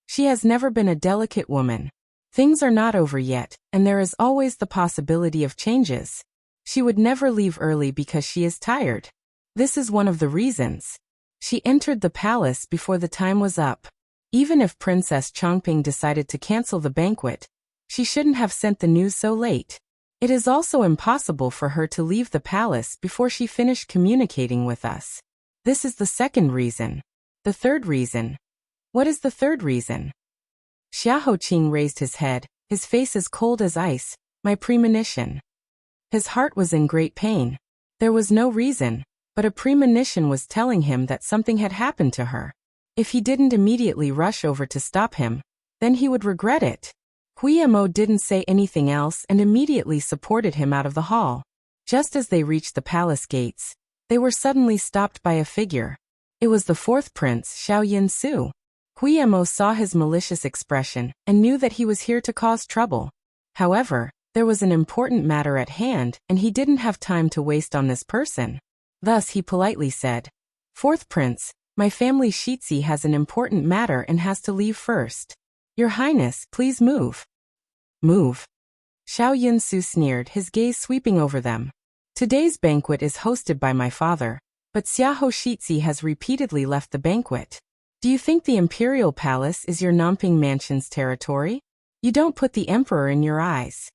S1: She has never been a delicate woman. Things are not over yet, and there is always the possibility of changes. She would never leave early because she is tired. This is one of the reasons. She entered the palace before the time was up. Even if Princess Changping decided to cancel the banquet, she shouldn't have sent the news so late. It is also impossible for her to leave the palace before she finished communicating with us. This is the second reason. The third reason. What is the third reason? Xiao Qing raised his head, his face as cold as ice. My premonition. His heart was in great pain. There was no reason, but a premonition was telling him that something had happened to her. If he didn't immediately rush over to stop him, then he would regret it. Huiyamo didn't say anything else and immediately supported him out of the hall. Just as they reached the palace gates, they were suddenly stopped by a figure. It was the fourth prince, Xiao Yinsu. Huiyamo saw his malicious expression and knew that he was here to cause trouble. However, there was an important matter at hand and he didn't have time to waste on this person. Thus he politely said, "Fourth prince, my family Shitzi has an important matter and has to leave first. Your Highness, please move." Move. Xiao Yinsu sneered, his gaze sweeping over them. Today's banquet is hosted by my father, but Xiao Shitzi has repeatedly left the banquet. Do you think the imperial palace is your Namping mansion's territory? You don't put the emperor in your eyes.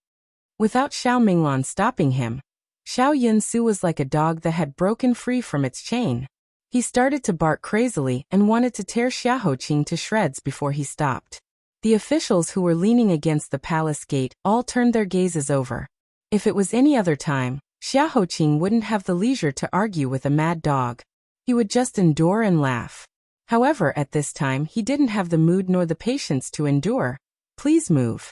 S1: Without Xiao Minglan stopping him, Xiao Yinsu was like a dog that had broken free from its chain. He started to bark crazily and wanted to tear Xiao Qing to shreds before he stopped. The officials who were leaning against the palace gate all turned their gazes over. If it was any other time, Xiao Qing wouldn't have the leisure to argue with a mad dog. He would just endure and laugh. However, at this time he didn't have the mood nor the patience to endure. Please move.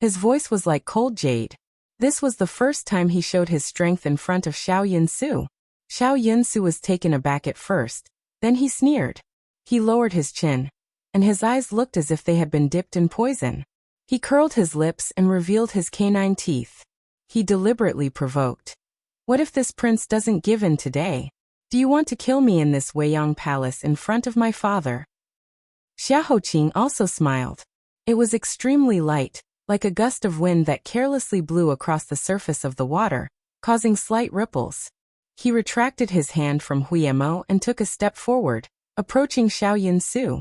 S1: His voice was like cold jade. This was the first time he showed his strength in front of Xiao Yinsu. Xiao Yinsu was taken aback at first, then he sneered. He lowered his chin, and his eyes looked as if they had been dipped in poison. He curled his lips and revealed his canine teeth. He deliberately provoked. What if this prince doesn't give in today? Do you want to kill me in this Weiyang palace in front of my father? Xiao Qing also smiled. It was extremely light, like a gust of wind that carelessly blew across the surface of the water, causing slight ripples. He retracted his hand from Huiyamo and took a step forward, approaching Xiao Yinsu.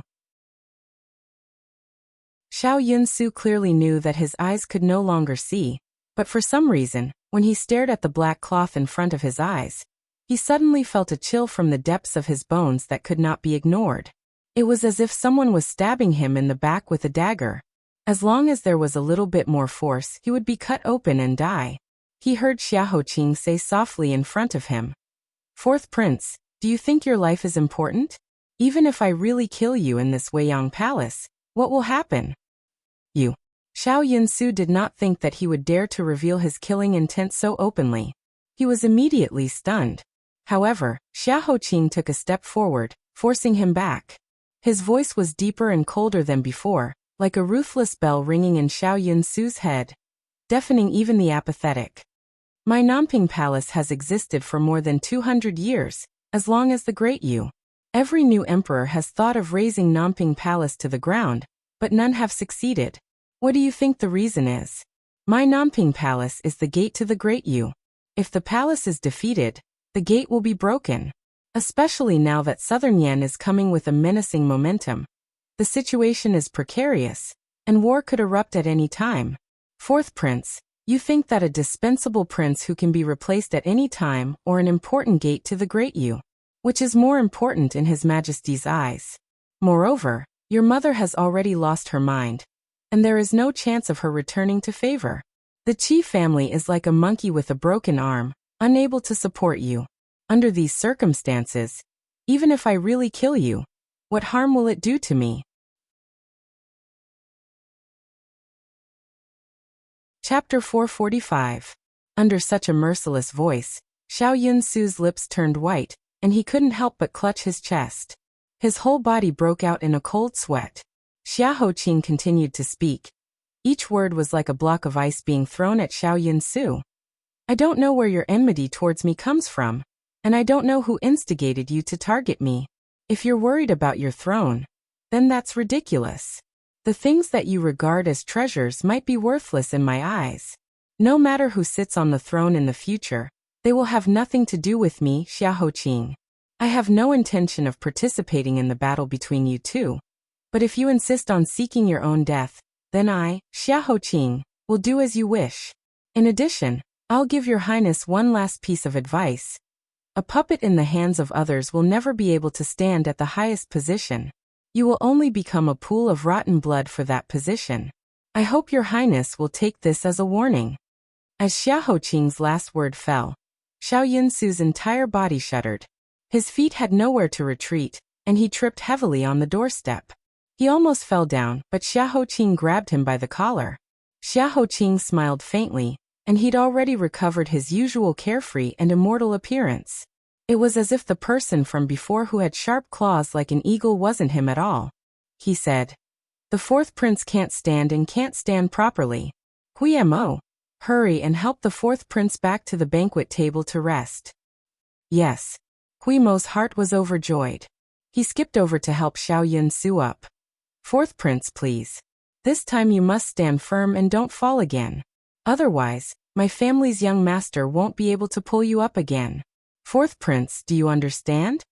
S1: Xiao Yinsu clearly knew that his eyes could no longer see, but for some reason, when he stared at the black cloth in front of his eyes, he suddenly felt a chill from the depths of his bones that could not be ignored. It was as if someone was stabbing him in the back with a dagger. As long as there was a little bit more force, he would be cut open and die. He heard Xiao Qing say softly in front of him, "Fourth prince, do you think your life is important? Even if I really kill you in this Weiyang palace, what will happen?" You. Xiao Yinsu did not think that he would dare to reveal his killing intent so openly. He was immediately stunned. However, Xiao Qing took a step forward, forcing him back. His voice was deeper and colder than before, like a ruthless bell ringing in Xiao Yinsu's head, deafening even the apathetic. My Namping Palace has existed for more than 200 years, as long as the Great Yu. Every new emperor has thought of razing Namping Palace to the ground, but none have succeeded. What do you think the reason is? My Namping Palace is the gate to the Great Yu. If the palace is defeated, the gate will be broken. Especially now that Southern Yan is coming with a menacing momentum. The situation is precarious, and war could erupt at any time. Fourth prince, you think that a dispensable prince who can be replaced at any time or an important gate to the Great Yu, which is more important in His Majesty's eyes. Moreover, your mother has already lost her mind, and there is no chance of her returning to favor. The Qi family is like a monkey with a broken arm, unable to support you. Under these circumstances, even if I really kill you, what harm will it do to me? Chapter 445. Under such a merciless voice, Xiao Yinsu's lips turned white, and he couldn't help but clutch his chest. His whole body broke out in a cold sweat. Xiaoqing continued to speak. Each word was like a block of ice being thrown at Xiao Yunsu. I don't know where your enmity towards me comes from, and I don't know who instigated you to target me. If you're worried about your throne, then that's ridiculous. The things that you regard as treasures might be worthless in my eyes. No matter who sits on the throne in the future, they will have nothing to do with me, Xiaoqing. I have no intention of participating in the battle between you two. But if you insist on seeking your own death, then I, Xiaoqing, will do as you wish. In addition, I'll give your highness one last piece of advice. A puppet in the hands of others will never be able to stand at the highest position. You will only become a pool of rotten blood for that position. I hope your highness will take this as a warning. As Xiaoqing's last word fell, Xiao Yunsu's entire body shuddered. His feet had nowhere to retreat, and he tripped heavily on the doorstep. He almost fell down, but Xiaoqing grabbed him by the collar. Xiaoqing smiled faintly, and he'd already recovered his usual carefree and immortal appearance. It was as if the person from before who had sharp claws like an eagle wasn't him at all. He said, "The fourth prince can't stand and can't stand properly. Huimo, hurry and help the fourth prince back to the banquet table to rest." Yes. Huimo's heart was overjoyed. He skipped over to help Xiao Yunsu up. "Fourth prince, please. This time you must stand firm and don't fall again. Otherwise, my family's young master won't be able to pull you up again. Fourth prince, do you understand?"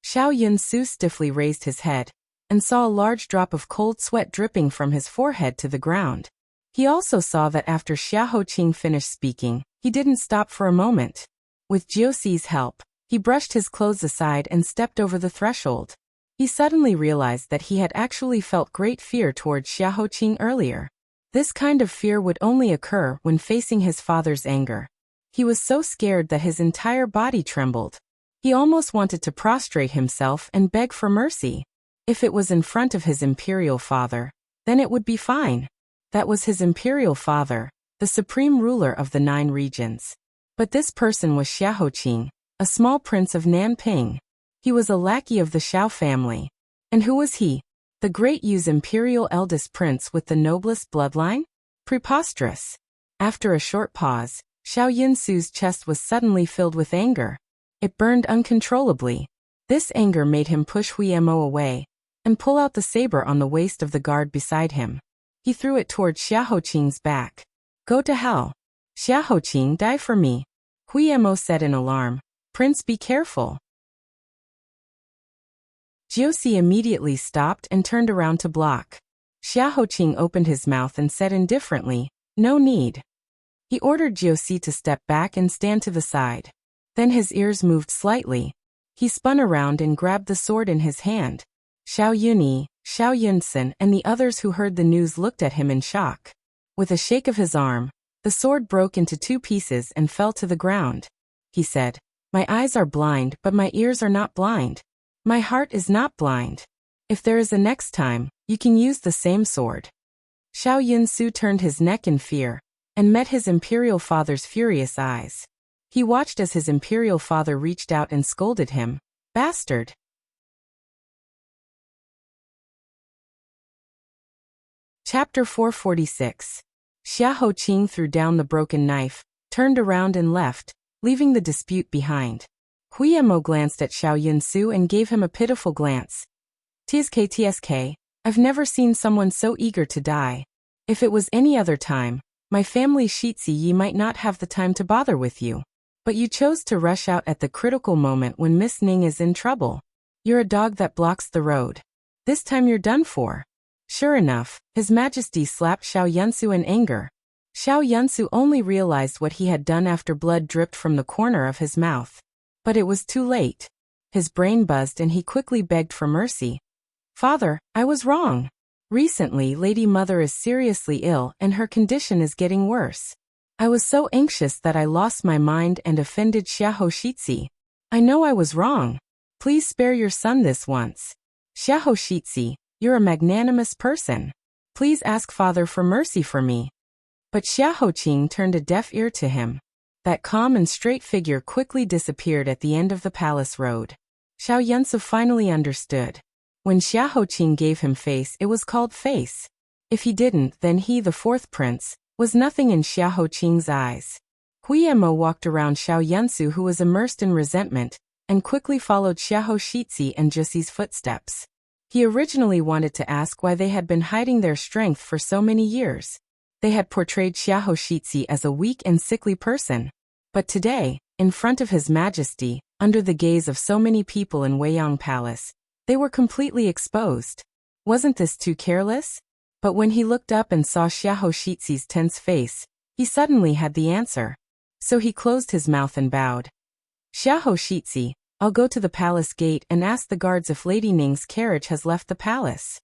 S1: Xiao Yunsu stiffly raised his head, and saw a large drop of cold sweat dripping from his forehead to the ground. He also saw that after Xiaoqing finished speaking, he didn't stop for a moment. With Jiuxi's help, he brushed his clothes aside and stepped over the threshold. He suddenly realized that he had actually felt great fear towards Xiaoqing earlier. This kind of fear would only occur when facing his father's anger. He was so scared that his entire body trembled. He almost wanted to prostrate himself and beg for mercy. If it was in front of his imperial father, then it would be fine. That was his imperial father, the supreme ruler of the 9 regions. But this person was Xiaoqing, a small prince of Nanping. He was a lackey of the Xiao family. And who was he? The Great Yu's imperial eldest prince with the noblest bloodline? Preposterous. After a short pause, Xiao Yunsu's chest was suddenly filled with anger. It burned uncontrollably. This anger made him push Huimo away, and pull out the saber on the waist of the guard beside him. He threw it toward Xiaoqing's back. "Go to hell. Xiaoqing, die for me," Huimo said in alarm. "Prince, be careful." Jiuxi immediately stopped and turned around to block. Xiaoqing opened his mouth and said indifferently, "No need." He ordered Jiuxi to step back and stand to the side. Then his ears moved slightly. He spun around and grabbed the sword in his hand. Xiao Yunyi, Xiao Yunsen and the others who heard the news looked at him in shock. With a shake of his arm, the sword broke into 2 pieces and fell to the ground. He said, "My eyes are blind, but my ears are not blind. My heart is not blind. If there is a next time, you can use the same sword." Xiao Yunsu turned his neck in fear, and met his imperial father's furious eyes. He watched as his imperial father reached out and scolded him, "Bastard." Chapter 446. Xiaoqing threw down the broken knife, turned around and left, leaving the dispute behind. Huimo glanced at Xiao Yunsu and gave him a pitiful glance. "Tsk, I've never seen someone so eager to die. If it was any other time, my family Shitsi Yi might not have the time to bother with you. But you chose to rush out at the critical moment when Miss Ning is in trouble. You're a dog that blocks the road. This time you're done for." Sure enough, His Majesty slapped Xiao Yunsu in anger. Xiao Yunsu only realized what he had done after blood dripped from the corner of his mouth. But it was too late. His brain buzzed and he quickly begged for mercy. "Father, I was wrong. Recently, Lady Mother is seriously ill and her condition is getting worse. I was so anxious that I lost my mind and offended Xiahou Shitzi. I know I was wrong. Please spare your son this once. Xiahou Shitzi, you're a magnanimous person. Please ask Father for mercy for me." But Xiaoqing turned a deaf ear to him. That calm and straight figure quickly disappeared at the end of the palace road. Xiao Yansu finally understood. When Xia Hoqing gave him face, it was called face. If he didn't, then he, the fourth prince, was nothing in Xia Hoqing's eyes. Huiyemo walked around Xiao Yansu, who was immersed in resentment, and quickly followed Xiahou Shizhi and Juxi's footsteps. He originally wanted to ask why they had been hiding their strength for so many years. They had portrayed Xiahou Shizhi as a weak and sickly person. But today, in front of His Majesty, under the gaze of so many people in Weiyang Palace, they were completely exposed. Wasn't this too careless? But when he looked up and saw Xiahou Shizhi's tense face, he suddenly had the answer. So he closed his mouth and bowed. Xiahou Shizhi, I'll go to the palace gate and ask the guards if Lady Ning's carriage has left the palace.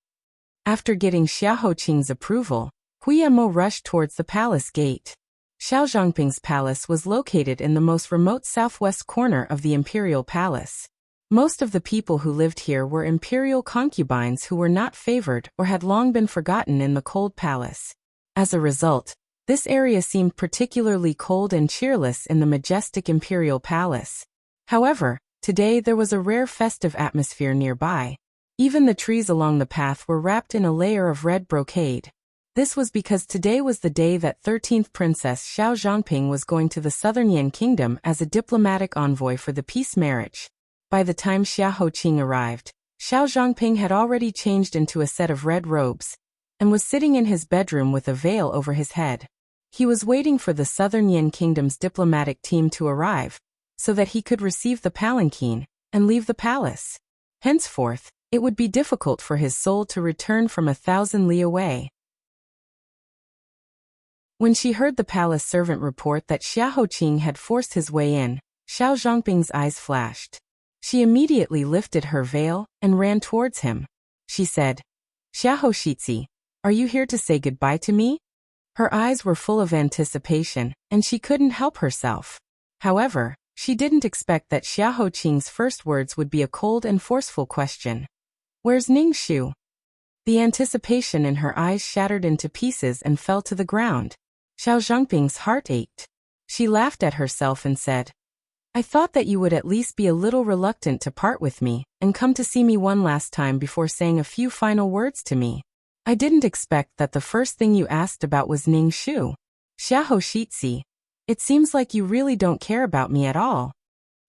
S1: After getting Xia Hoqing's approval, Huiyemo rushed towards the palace gate. Xiao Zhangping's palace was located in the most remote southwest corner of the imperial palace. Most of the people who lived here were imperial concubines who were not favored or had long been forgotten in the cold palace. As a result, this area seemed particularly cold and cheerless in the majestic imperial palace. However, today there was a rare festive atmosphere nearby. Even the trees along the path were wrapped in a layer of red brocade. This was because today was the day that 13th Princess Xiao Zhangping was going to the Southern Yan Kingdom as a diplomatic envoy for the peace marriage. By the time Xia Hoqing arrived, Xiao Zhangping had already changed into a set of red robes and was sitting in his bedroom with a veil over his head. He was waiting for the Southern Yan Kingdom's diplomatic team to arrive so that he could receive the palanquin and leave the palace. Henceforth, it would be difficult for his soul to return from 1,000 li away. When she heard the palace servant report that Xia Hoqing had forced his way in, Xiao Zhangping's eyes flashed. She immediately lifted her veil and ran towards him. She said, Xiahou Shizhi, are you here to say goodbye to me? Her eyes were full of anticipation, and she couldn't help herself. However, she didn't expect that Xia Hoqing's first words would be a cold and forceful question. Where's Ning Shu? The anticipation in her eyes shattered into pieces and fell to the ground. Xiao Zhangping's heart ached. She laughed at herself and said, I thought that you would at least be a little reluctant to part with me and come to see me one last time before saying a few final words to me. I didn't expect that the first thing you asked about was Ning Shu. Xiahou Shizhi, it seems like you really don't care about me at all.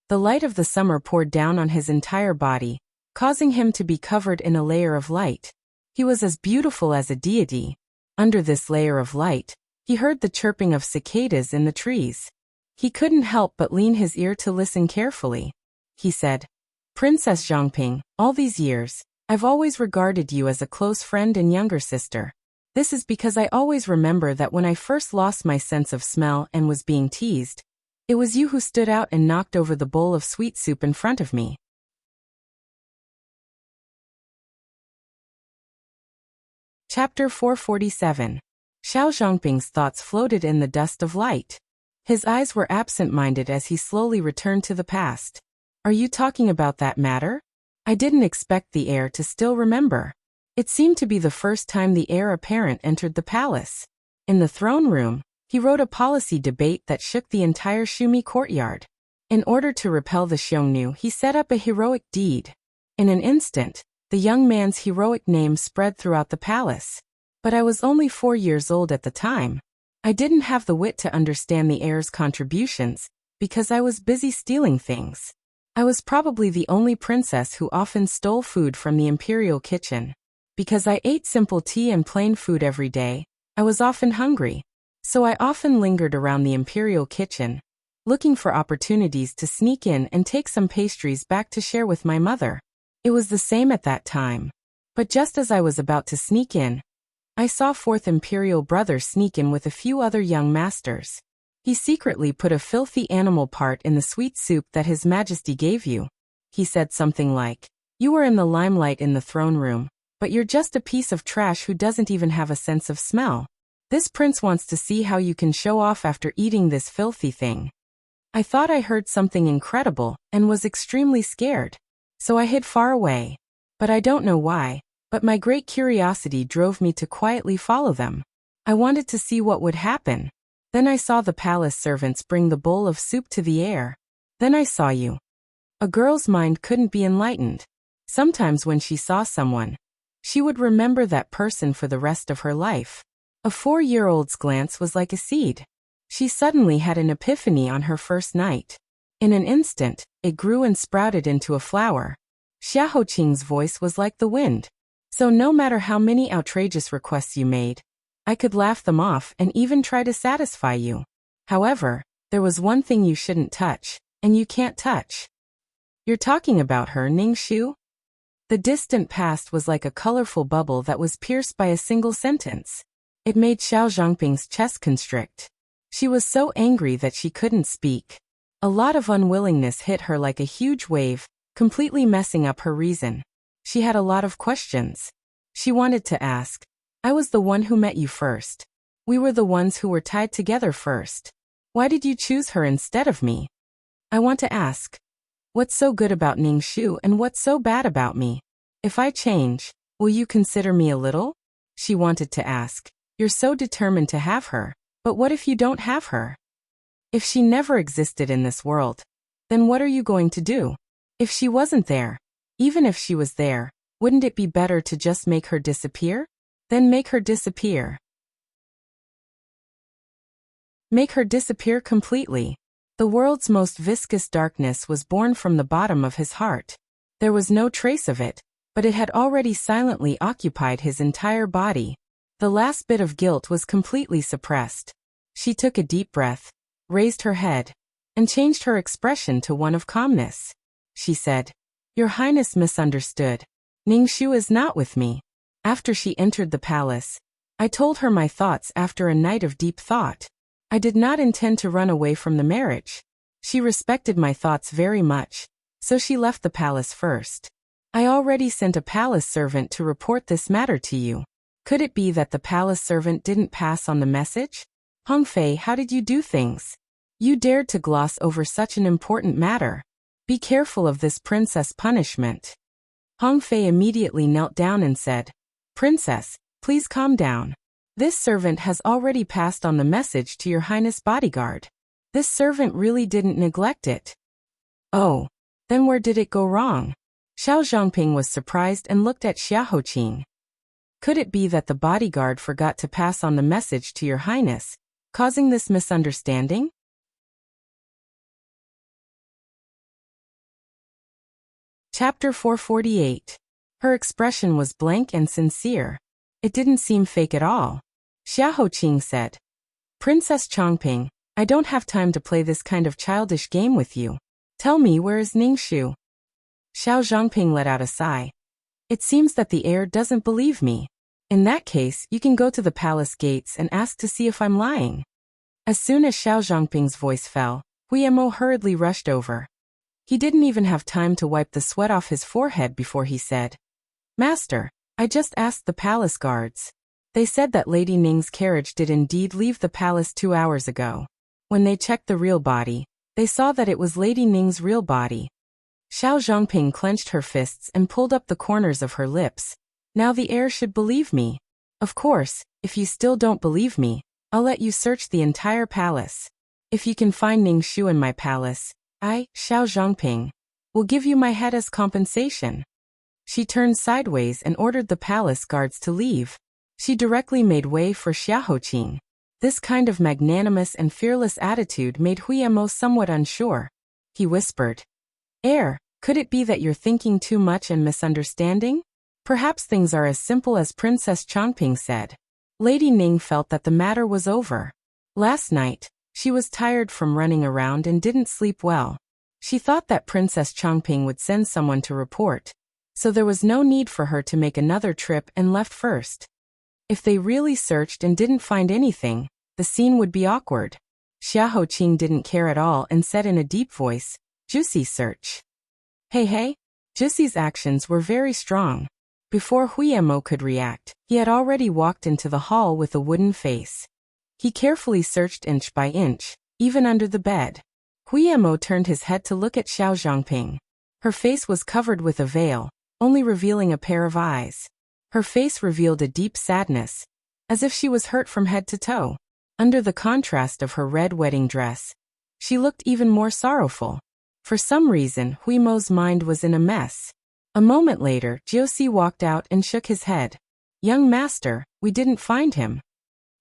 S1: The light of the summer poured down on his entire body, causing him to be covered in a layer of light. He was as beautiful as a deity. Under this layer of light, he heard the chirping of cicadas in the trees. He couldn't help but lean his ear to listen carefully. He said, Princess Zhangping, all these years, I've always regarded you as a close friend and younger sister. This is because I always remember that when I first lost my sense of smell and was being teased, it was you who stood out and knocked over the bowl of sweet soup in front of me. Chapter 447. Xiao Zhangping's thoughts floated in the dust of light. His eyes were absent-minded as he slowly returned to the past. Are you talking about that matter? I didn't expect the heir to still remember. It seemed to be the first time the heir apparent entered the palace. In the throne room, he wrote a policy debate that shook the entire Shumi courtyard. In order to repel the Xiongnu, he set up a heroic deed. In an instant, the young man's heroic name spread throughout the palace. But I was only 4 years old at the time. I didn't have the wit to understand the heir's contributions, because I was busy stealing things. I was probably the only princess who often stole food from the imperial kitchen. Because I ate simple tea and plain food every day, I was often hungry. So I often lingered around the imperial kitchen, looking for opportunities to sneak in and take some pastries back to share with my mother. It was the same at that time. But just as I was about to sneak in, I saw fourth imperial brother sneak in with a few other young masters. He secretly put a filthy animal part in the sweet soup that His Majesty gave you. He said something like, you were in the limelight in the throne room, but you're just a piece of trash who doesn't even have a sense of smell. This prince wants to see how you can show off after eating this filthy thing. I thought I heard something incredible and was extremely scared. So I hid far away. But I don't know why, but my great curiosity drove me to quietly follow them. I wanted to see what would happen. Then I saw the palace servants bring the bowl of soup to the heir. Then I saw you. A girl's mind couldn't be enlightened. Sometimes when she saw someone, she would remember that person for the rest of her life. A 4-year-old's glance was like a seed. She suddenly had an epiphany on her first night. In an instant, it grew and sprouted into a flower. Xiaoqing's voice was like the wind. So no matter how many outrageous requests you made, I could laugh them off and even try to satisfy you. However, there was one thing you shouldn't touch, and you can't touch. You're talking about her, Ningxu? The distant past was like a colorful bubble that was pierced by a single sentence. It made Xiao Zhangping's chest constrict. She was so angry that she couldn't speak. A lot of unwillingness hit her like a huge wave, completely messing up her reason. She had a lot of questions. She wanted to ask. I was the one who met you first. We were the ones who were tied together first. Why did you choose her instead of me? I want to ask. What's so good about Ningxu and what's so bad about me? If I change, will you consider me a little? She wanted to ask. You're so determined to have her, but what if you don't have her? If she never existed in this world, then what are you going to do? If she wasn't there, even if she was there, wouldn't it be better to just make her disappear? Then make her disappear. Make her disappear completely. The world's most viscous darkness was born from the bottom of his heart. There was no trace of it, but it had already silently occupied his entire body. The last bit of guilt was completely suppressed. She took a deep breath, raised her head, and changed her expression to one of calmness. She said, Your Highness misunderstood. Ningxu is not with me. After she entered the palace, I told her my thoughts after a night of deep thought. I did not intend to run away from the marriage. She respected my thoughts very much, so she left the palace first. I already sent a palace servant to report this matter to you. Could it be that the palace servant didn't pass on the message? Hong Fei, how did you do things? You dared to gloss over such an important matter. Be careful of this princess punishment. Hong Fei immediately knelt down and said, Princess, please calm down. This servant has already passed on the message to your Highness bodyguard. This servant really didn't neglect it. Oh, then where did it go wrong? Xiao Zhangping was surprised and looked at Xiaoqing. Could it be that the bodyguard forgot to pass on the message to your Highness, causing this misunderstanding? Chapter 448. Her expression was blank and sincere. It didn't seem fake at all. Xiaoqing said, Princess Chongping, I don't have time to play this kind of childish game with you. Tell me, where is Ningxu? Xiao Zhangping let out a sigh. It seems that the heir doesn't believe me. In that case, you can go to the palace gates and ask to see if I'm lying. As soon as Xiao Zhangping's voice fell, Huiyamo hurriedly rushed over. He didn't even have time to wipe the sweat off his forehead before he said, Master, I just asked the palace guards. They said that Lady Ning's carriage did indeed leave the palace 2 hours ago. When they checked the real body, they saw that it was Lady Ning's real body. Xiao Zhangping clenched her fists and pulled up the corners of her lips. Now the heir should believe me. Of course, if you still don't believe me, I'll let you search the entire palace. If you can find Ningxu in my palace, I, Xiao Zhangping, will give you my head as compensation. She turned sideways and ordered the palace guards to leave. She directly made way for Xiaoqing. This kind of magnanimous and fearless attitude made Huiyamo somewhat unsure. He whispered, Heir, could it be that you're thinking too much and misunderstanding? Perhaps things are as simple as Princess Chongping said. Lady Ning felt that the matter was over. Last night, she was tired from running around and didn't sleep well. She thought that Princess Chongping would send someone to report, so there was no need for her to make another trip and left first. If they really searched and didn't find anything, the scene would be awkward. Xiaoqing didn't care at all and said in a deep voice, Juicy search. Hey. Juicy's actions were very strong. Before Huiyamo could react, he had already walked into the hall with a wooden face. He carefully searched inch by inch, even under the bed. Huiyamo turned his head to look at Xiao Zhangping. Her face was covered with a veil, only revealing a pair of eyes. Her face revealed a deep sadness, as if she was hurt from head to toe. Under the contrast of her red wedding dress, she looked even more sorrowful. For some reason, Huimo's mind was in a mess. A moment later, Jiuxi walked out and shook his head. "Young master, we didn't find him."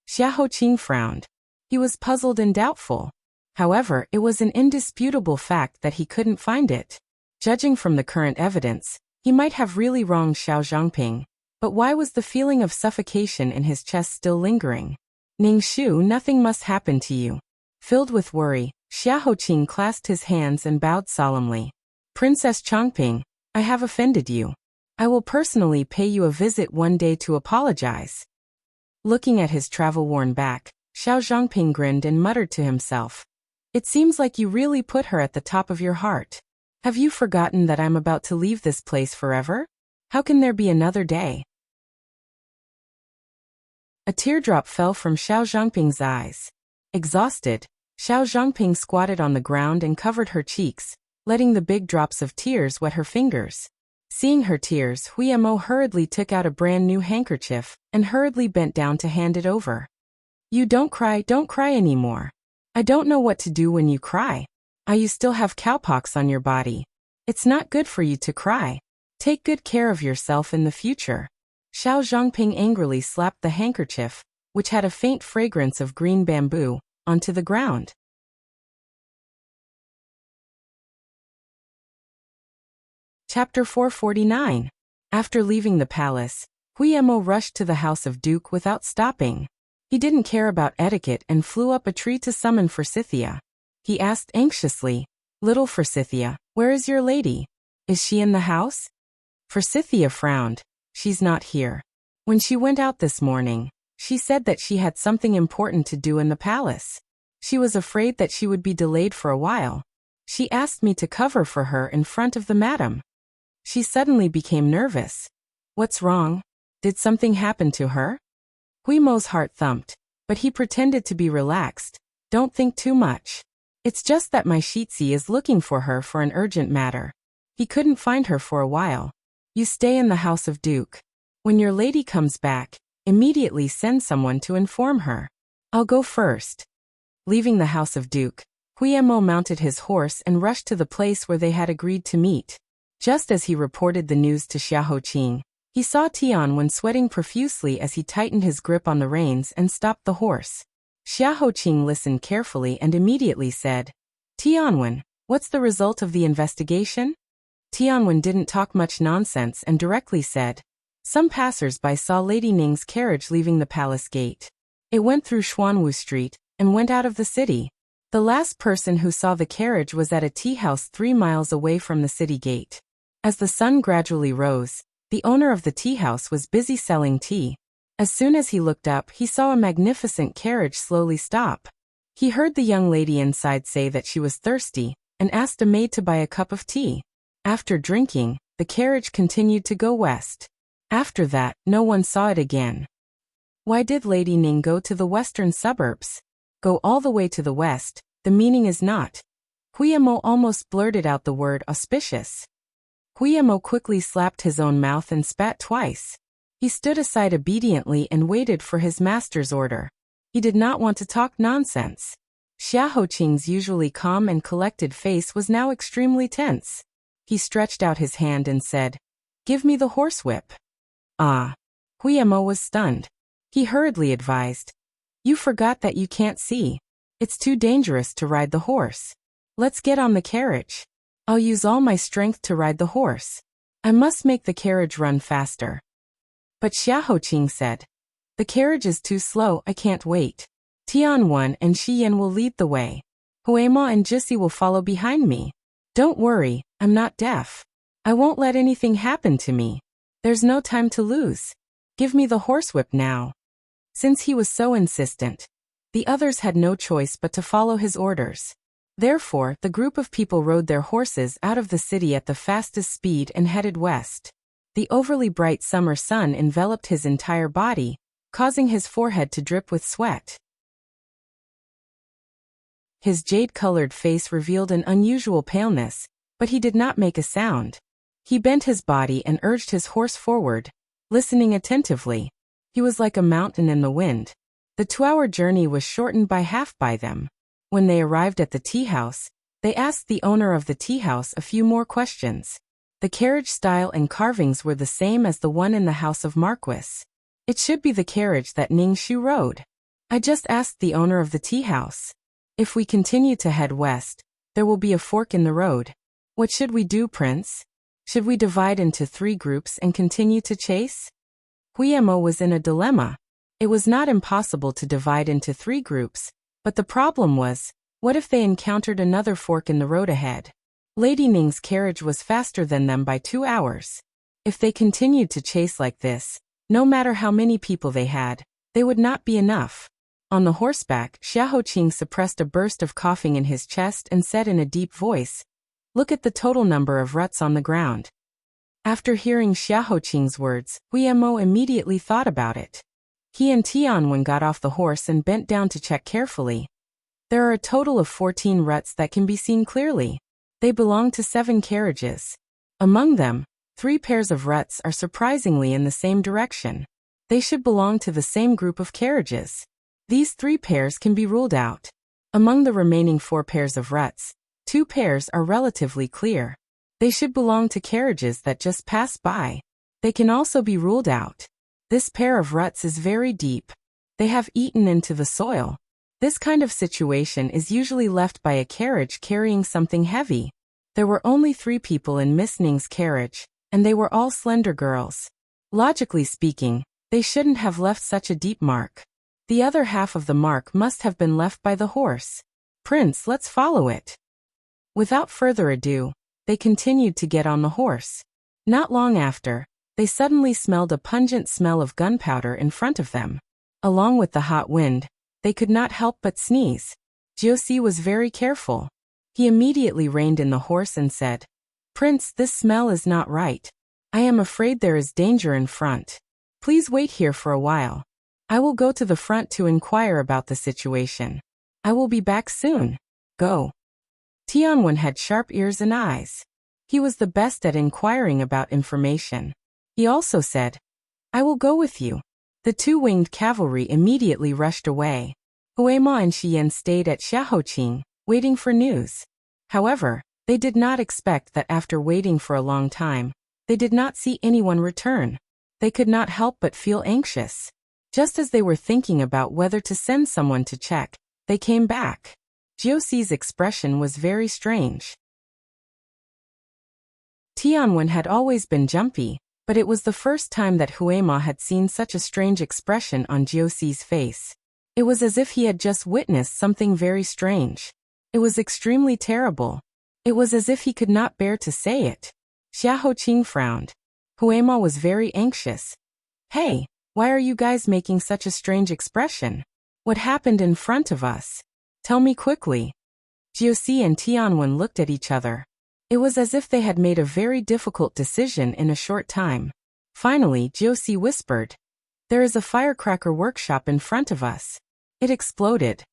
S1: Xiaoqing frowned. He was puzzled and doubtful. However, it was an indisputable fact that he couldn't find it. Judging from the current evidence, he might have really wronged Xiao Zhangping. But why was the feeling of suffocation in his chest still lingering? "Ningshu, nothing must happen to you." Filled with worry, Xiaoqing clasped his hands and bowed solemnly. "Princess Changping, I have offended you. I will personally pay you a visit one day to apologize." Looking at his travel-worn back, Xiao Zhangping grinned and muttered to himself. "It seems like you really put her at the top of your heart. Have you forgotten that I'm about to leave this place forever? How can there be another day?" A teardrop fell from Xiao Zhangping's eyes. Exhausted, Xiao Zhangping squatted on the ground and covered her cheeks, letting the big drops of tears wet her fingers. Seeing her tears, Huimo hurriedly took out a brand new handkerchief and hurriedly bent down to hand it over. "You don't cry anymore. I don't know what to do when you cry. You still have cowpox on your body. It's not good for you to cry. Take good care of yourself in the future." Xiao Zhangping angrily slapped the handkerchief, which had a faint fragrance of green bamboo, onto the ground. Chapter 449. After leaving the palace, Huimo rushed to the house of Duke without stopping. He didn't care about etiquette and flew up a tree to summon Forsythia. He asked anxiously, "Little Forsythia, where is your lady? Is she in the house?" Forsythia frowned. "She's not here. When she went out this morning, she said that she had something important to do in the palace. She was afraid that she would be delayed for a while. She asked me to cover for her in front of the madam." She suddenly became nervous. "What's wrong? Did something happen to her?" Huimo's heart thumped, but he pretended to be relaxed. "Don't think too much. It's just that my Shitzi is looking for her for an urgent matter. He couldn't find her for a while. You stay in the house of Duke. When your lady comes back, immediately send someone to inform her. I'll go first." Leaving the house of Duke, Huimo mounted his horse and rushed to the place where they had agreed to meet. Just as he reported the news to Xiaoqing, he saw Tianwen sweating profusely as he tightened his grip on the reins and stopped the horse. Xiaoqing listened carefully and immediately said, "Tianwen, what's the result of the investigation?" Tianwen didn't talk much nonsense and directly said, "Some passers-by saw Lady Ning's carriage leaving the palace gate. It went through Xuanwu Street and went out of the city. The last person who saw the carriage was at a tea house 3 miles away from the city gate. As the sun gradually rose, the owner of the tea house was busy selling tea. As soon as he looked up, he saw a magnificent carriage slowly stop. He heard the young lady inside say that she was thirsty and asked a maid to buy a cup of tea. After drinking, the carriage continued to go west. After that, no one saw it again." Why did Lady Ning go to the western suburbs? Go all the way to the west, the meaning is not. Huimo almost blurted out the word auspicious. Huimo quickly slapped his own mouth and spat twice. He stood aside obediently and waited for his master's order. He did not want to talk nonsense. Xiaoqing's usually calm and collected face was now extremely tense. He stretched out his hand and said, "Give me the horsewhip." "Ah." Huimo was stunned. He hurriedly advised, "You forgot that you can't see. It's too dangerous to ride the horse. Let's get on the carriage. I'll use all my strength to ride the horse. I must make the carriage run faster." But Xiaoqing said, "The carriage is too slow, I can't wait. Tianwen and Shiyan will lead the way. Huema and Jissi will follow behind me. Don't worry, I'm not deaf. I won't let anything happen to me. There's no time to lose. Give me the horsewhip now." Since he was so insistent, the others had no choice but to follow his orders. Therefore, the group of people rode their horses out of the city at the fastest speed and headed west. The overly bright summer sun enveloped his entire body, causing his forehead to drip with sweat. His jade-colored face revealed an unusual paleness, but he did not make a sound. He bent his body and urged his horse forward, listening attentively. He was like a mountain in the wind. The 2-hour journey was shortened by half by them. When they arrived at the tea house, they asked the owner of the tea house a few more questions. The carriage style and carvings were the same as the one in the house of Marquis. It should be the carriage that Ning Shu rode. I just asked the owner of the tea house. If we continue to head west, there will be a fork in the road. What should we do, Prince? Should we divide into 3 groups and continue to chase? Huiyemo was in a dilemma. It was not impossible to divide into 3 groups, but the problem was, what if they encountered another fork in the road ahead? Lady Ning's carriage was faster than them by 2 hours. If they continued to chase like this, no matter how many people they had, they would not be enough. On the horseback, Xiaoqing suppressed a burst of coughing in his chest and said in a deep voice, "Look at the total number of ruts on the ground." After hearing Xiaoqing's words, Huiyemo immediately thought about it. He and Tianwen got off the horse and bent down to check carefully. There are a total of 14 ruts that can be seen clearly. They belong to 7 carriages. Among them, 3 pairs of ruts are surprisingly in the same direction. They should belong to the same group of carriages. These 3 pairs can be ruled out. Among the remaining 4 pairs of ruts, 2 pairs are relatively clear. They should belong to carriages that just pass by. They can also be ruled out. This pair of ruts is very deep. They have eaten into the soil. This kind of situation is usually left by a carriage carrying something heavy. There were only 3 people in Miss Ning's carriage, and they were all slender girls. Logically speaking, they shouldn't have left such a deep mark. The other half of the mark must have been left by the horse. Prince, let's follow it. Without further ado, they continued to get on the horse. Not long after, they suddenly smelled a pungent smell of gunpowder in front of them. Along with the hot wind, they could not help but sneeze. Jiuxi was very careful. He immediately reined in the horse and said, "Prince, this smell is not right. I am afraid there is danger in front. Please wait here for a while. I will go to the front to inquire about the situation. I will be back soon. Go." Tianwen had sharp ears and eyes. He was the best at inquiring about information. He also said, "I will go with you." The 2-winged cavalry immediately rushed away. Huema and Xian stayed at Xiaoqing, waiting for news. However, they did not expect that after waiting for a long time, they did not see anyone return. They could not help but feel anxious. Just as they were thinking about whether to send someone to check, they came back. Jiuxi's expression was very strange. Tianwen had always been jumpy, but it was the first time that Huema had seen such a strange expression on Jiuxi's face. It was as if he had just witnessed something very strange. It was extremely terrible. It was as if he could not bear to say it. Xiaoqing frowned. Huema was very anxious. "Hey, why are you guys making such a strange expression? What happened in front of us? Tell me quickly." Jiuxi and Tianwen looked at each other. It was as if they had made a very difficult decision in a short time. Finally, Jiuxi whispered, "There is a firecracker workshop in front of us. It exploded."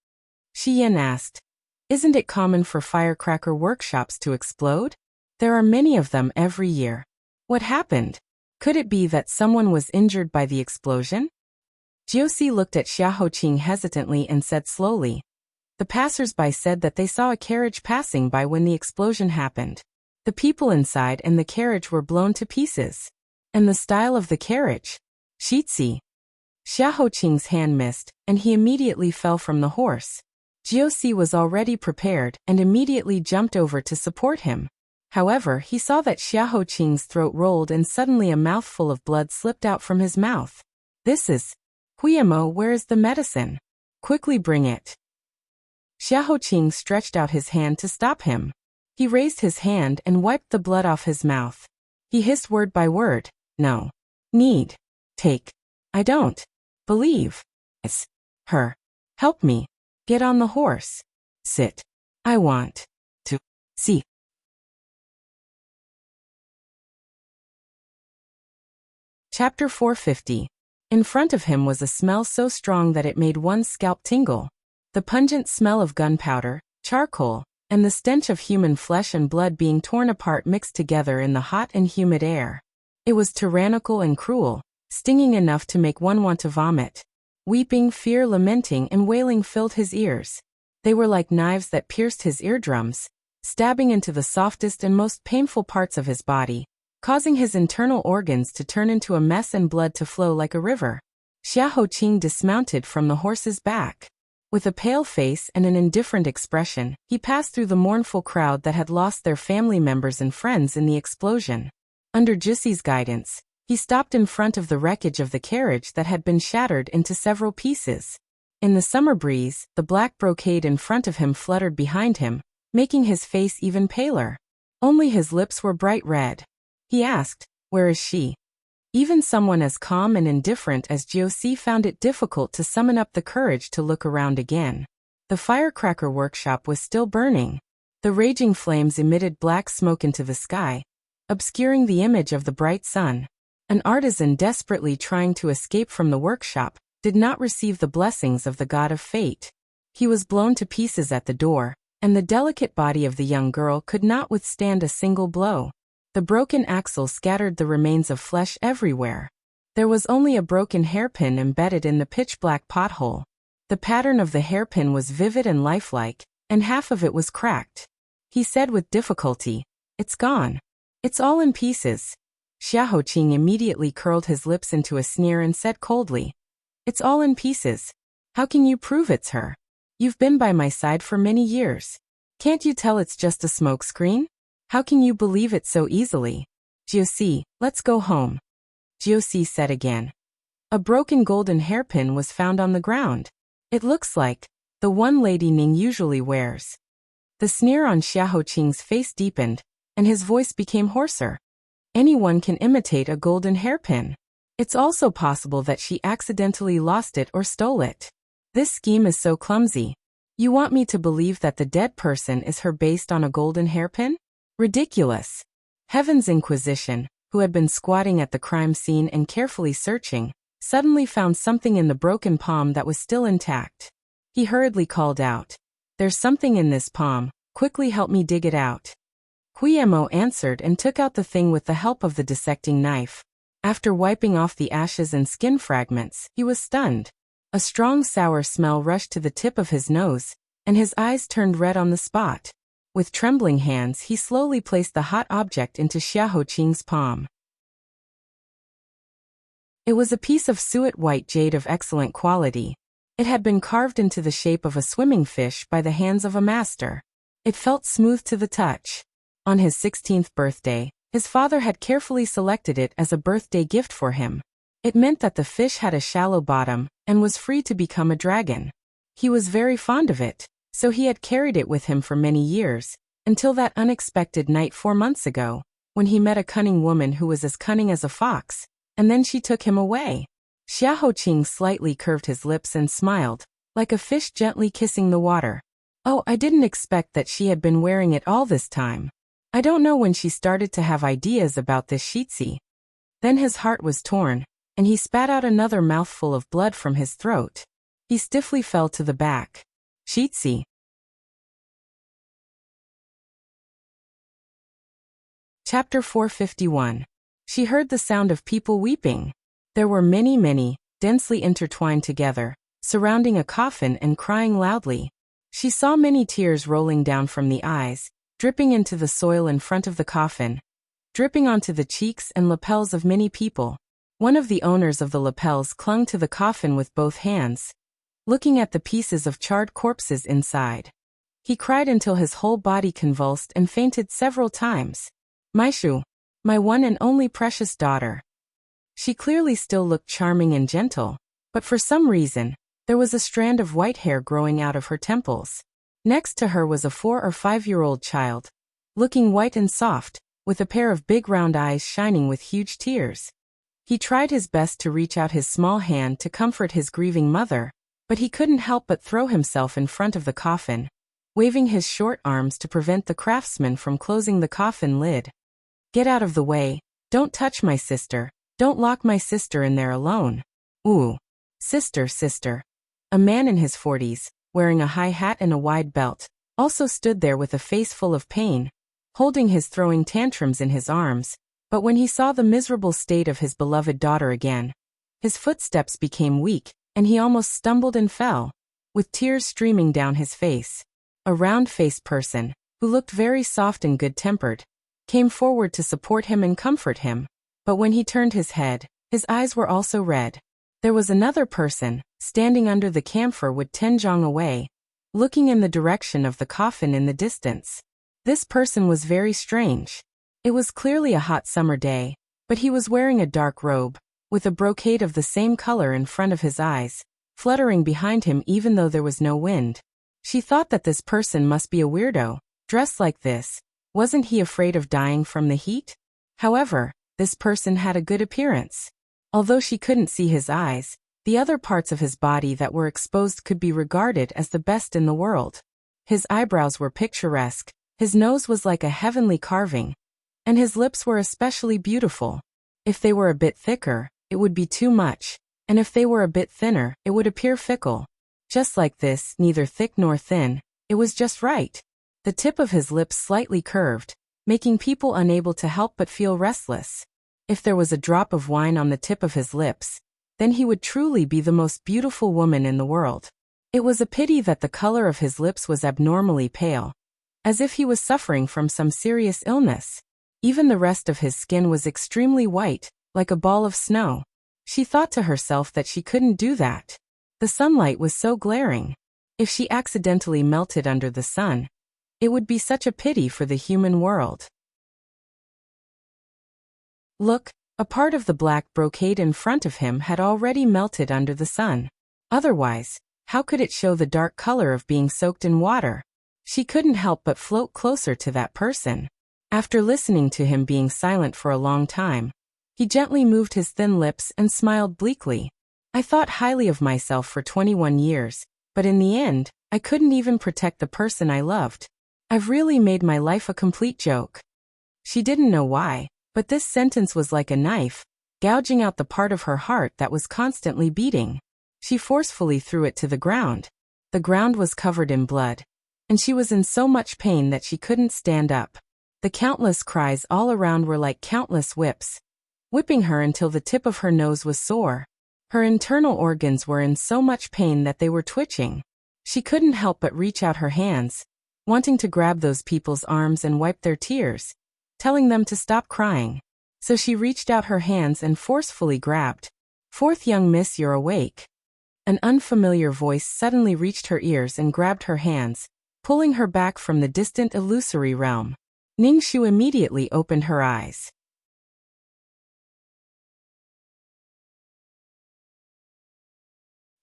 S1: Xian asked, "Isn't it common for firecracker workshops to explode? There are many of them every year. What happened? Could it be that someone was injured by the explosion?" Jiuxi looked at Xiaoqing hesitantly and said slowly, "The passers-by said that they saw a carriage passing by when the explosion happened. The people inside and the carriage were blown to pieces. And the style of the carriage? Shitsi." Xiaoqing's hand missed, and he immediately fell from the horse. Jiuxi was already prepared and immediately jumped over to support him. However, he saw that Xiaoqing's throat rolled and suddenly a mouthful of blood slipped out from his mouth. "This is... Huiyemo, where is the medicine? Quickly bring it." Xiaoqing stretched out his hand to stop him. He raised his hand and wiped the blood off his mouth. He hissed word by word, "No. Need. Take. I don't. Believe. It's her. Help me. Get on the horse. Sit. I want to see." Chapter 450. In front of him was a smell so strong that it made one's scalp tingle. The pungent smell of gunpowder, charcoal, and the stench of human flesh and blood being torn apart mixed together in the hot and humid air. It was tyrannical and cruel, stinging enough to make one want to vomit. Weeping, fear, lamenting, and wailing filled his ears. They were like knives that pierced his eardrums, stabbing into the softest and most painful parts of his body, causing his internal organs to turn into a mess and blood to flow like a river. Xiaoqing dismounted from the horse's back. With a pale face and an indifferent expression, he passed through the mournful crowd that had lost their family members and friends in the explosion. Under Jussi's guidance, he stopped in front of the wreckage of the carriage that had been shattered into several pieces. In the summer breeze, the black brocade in front of him fluttered behind him, making his face even paler. Only his lips were bright red. He asked, "Where is she?" Even someone as calm and indifferent as Jiusi found it difficult to summon up the courage to look around again. The firecracker workshop was still burning. The raging flames emitted black smoke into the sky, obscuring the image of the bright sun. An artisan desperately trying to escape from the workshop did not receive the blessings of the god of fate. He was blown to pieces at the door, and the delicate body of the young girl could not withstand a single blow. The broken axle scattered the remains of flesh everywhere. There was only a broken hairpin embedded in the pitch-black pothole. The pattern of the hairpin was vivid and lifelike, and half of it was cracked. He said with difficulty, "It's gone. It's all in pieces." Xiaoqing immediately curled his lips into a sneer and said coldly, "It's all in pieces. How can you prove it's her? You've been by my side for many years. Can't you tell it's just a smokescreen? How can you believe it so easily? Jiusi, let's go home." Jiusi said again. A broken golden hairpin was found on the ground. "It looks like the one Lady Ning usually wears." The sneer on Xiaoqing's face deepened, and his voice became hoarser. "Anyone can imitate a golden hairpin. It's also possible that she accidentally lost it or stole it. This scheme is so clumsy. You want me to believe that the dead person is her based on a golden hairpin? Ridiculous." Heaven's Inquisition, who had been squatting at the crime scene and carefully searching, suddenly found something in the broken palm that was still intact. He hurriedly called out, "There's something in this palm, quickly help me dig it out." Guillermo answered and took out the thing with the help of the dissecting knife. After wiping off the ashes and skin fragments, he was stunned. A strong sour smell rushed to the tip of his nose, and his eyes turned red on the spot. With trembling hands, he slowly placed the hot object into Xiaoqing's palm. It was a piece of suet white jade of excellent quality. It had been carved into the shape of a swimming fish by the hands of a master. It felt smooth to the touch. On his 16th birthday, his father had carefully selected it as a birthday gift for him. It meant that the fish had a shallow bottom and was free to become a dragon. He was very fond of it, so he had carried it with him for many years, until that unexpected night 4 months ago, when he met a cunning woman who was as cunning as a fox, and then she took him away. Xiaoqing slightly curved his lips and smiled, like a fish gently kissing the water. "Oh, I didn't expect that she had been wearing it all this time. I don't know when she started to have ideas about this shitsi." Then his heart was torn, and he spat out another mouthful of blood from his throat. He stiffly fell to the back. Shitsi. Chapter 451. She heard the sound of people weeping. There were many, densely intertwined together, surrounding a coffin and crying loudly. She saw many tears rolling down from the eyes, dripping into the soil in front of the coffin, dripping onto the cheeks and lapels of many people. One of the owners of the lapels clung to the coffin with both hands, looking at the pieces of charred corpses inside. He cried until his whole body convulsed and fainted several times. "Maishu, my one and only precious daughter." She clearly still looked charming and gentle, but for some reason, there was a strand of white hair growing out of her temples. Next to her was a 4 or 5-year-old child, looking white and soft, with a pair of big round eyes shining with huge tears. He tried his best to reach out his small hand to comfort his grieving mother, but he couldn't help but throw himself in front of the coffin, waving his short arms to prevent the craftsman from closing the coffin lid. "Get out of the way, don't touch my sister, don't lock my sister in there alone. Ooh. Sister. A man in his 40s, wearing a high hat and a wide belt, also stood there with a face full of pain, holding his throwing tantrums in his arms, but when he saw the miserable state of his beloved daughter again, his footsteps became weak, and he almost stumbled and fell, with tears streaming down his face. A round-faced person, who looked very soft and good-tempered, came forward to support him and comfort him, but when he turned his head, his eyes were also red. There was another person, standing under the camphor with Tenjong away, looking in the direction of the coffin in the distance. This person was very strange. It was clearly a hot summer day, but he was wearing a dark robe, with a brocade of the same color in front of his eyes, fluttering behind him even though there was no wind. She thought that this person must be a weirdo, dressed like this. Wasn't he afraid of dying from the heat? However, this person had a good appearance. Although she couldn't see his eyes, the other parts of his body that were exposed could be regarded as the best in the world. His eyebrows were picturesque, his nose was like a heavenly carving, and his lips were especially beautiful. If they were a bit thicker, it would be too much, and if they were a bit thinner, it would appear fickle. Just like this, neither thick nor thin, it was just right. The tip of his lips slightly curved, making people unable to help but feel restless. If there was a drop of wine on the tip of his lips, then he would truly be the most beautiful woman in the world. It was a pity that the color of his lips was abnormally pale, as if he was suffering from some serious illness. Even the rest of his skin was extremely white, like a ball of snow. She thought to herself that she couldn't do that. The sunlight was so glaring. If she accidentally melted under the sun, it would be such a pity for the human world. Look, a part of the black brocade in front of him had already melted under the sun. Otherwise, how could it show the dark color of being soaked in water? She couldn't help but float closer to that person. After listening to him being silent for a long time, he gently moved his thin lips and smiled bleakly. I thought highly of myself for 21 years, but in the end, I couldn't even protect the person I loved. I've really made my life a complete joke. She didn't know why, but this sentence was like a knife, gouging out the part of her heart that was constantly beating. She forcefully threw it to the ground. The ground was covered in blood, and she was in so much pain that she couldn't stand up. The countless cries all around were like countless whips, whipping her until the tip of her nose was sore. Her internal organs were in so much pain that they were twitching. She couldn't help but reach out her hands, wanting to grab those people's arms and wipe their tears, telling them to stop crying. So she reached out her hands and forcefully grabbed. "Fourth young miss, you're awake." An unfamiliar voice suddenly reached her ears and grabbed her hands, pulling her back from the distant illusory realm. Ningxu immediately opened her eyes.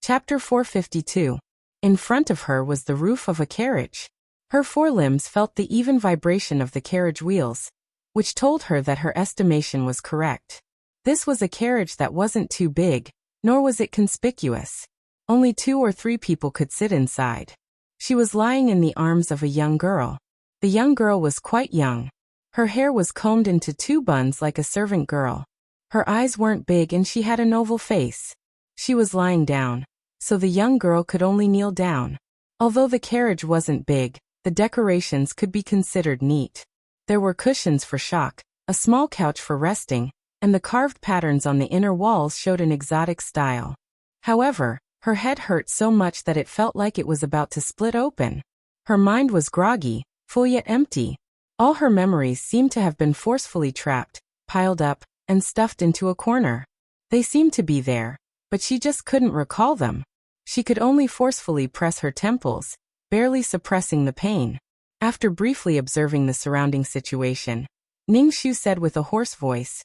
S1: Chapter 452. In front of her was the roof of a carriage. Her forelimbs felt the even vibration of the carriage wheels, which told her that her estimation was correct. This was a carriage that wasn't too big, nor was it conspicuous. Only 2 or 3 people could sit inside. She was lying in the arms of a young girl. The young girl was quite young. Her hair was combed into 2 buns like a servant girl. Her eyes weren't big and she had an oval face. She was lying down, so the young girl could only kneel down. Although the carriage wasn't big, the decorations could be considered neat. There were cushions for shock, a small couch for resting, and the carved patterns on the inner walls showed an exotic style. However, her head hurt so much that it felt like it was about to split open. Her mind was groggy, full yet empty. All her memories seemed to have been forcefully trapped, piled up, and stuffed into a corner. They seemed to be there, but she just couldn't recall them. She could only forcefully press her temples, barely suppressing the pain. After briefly observing the surrounding situation, Ningxu said with a hoarse voice,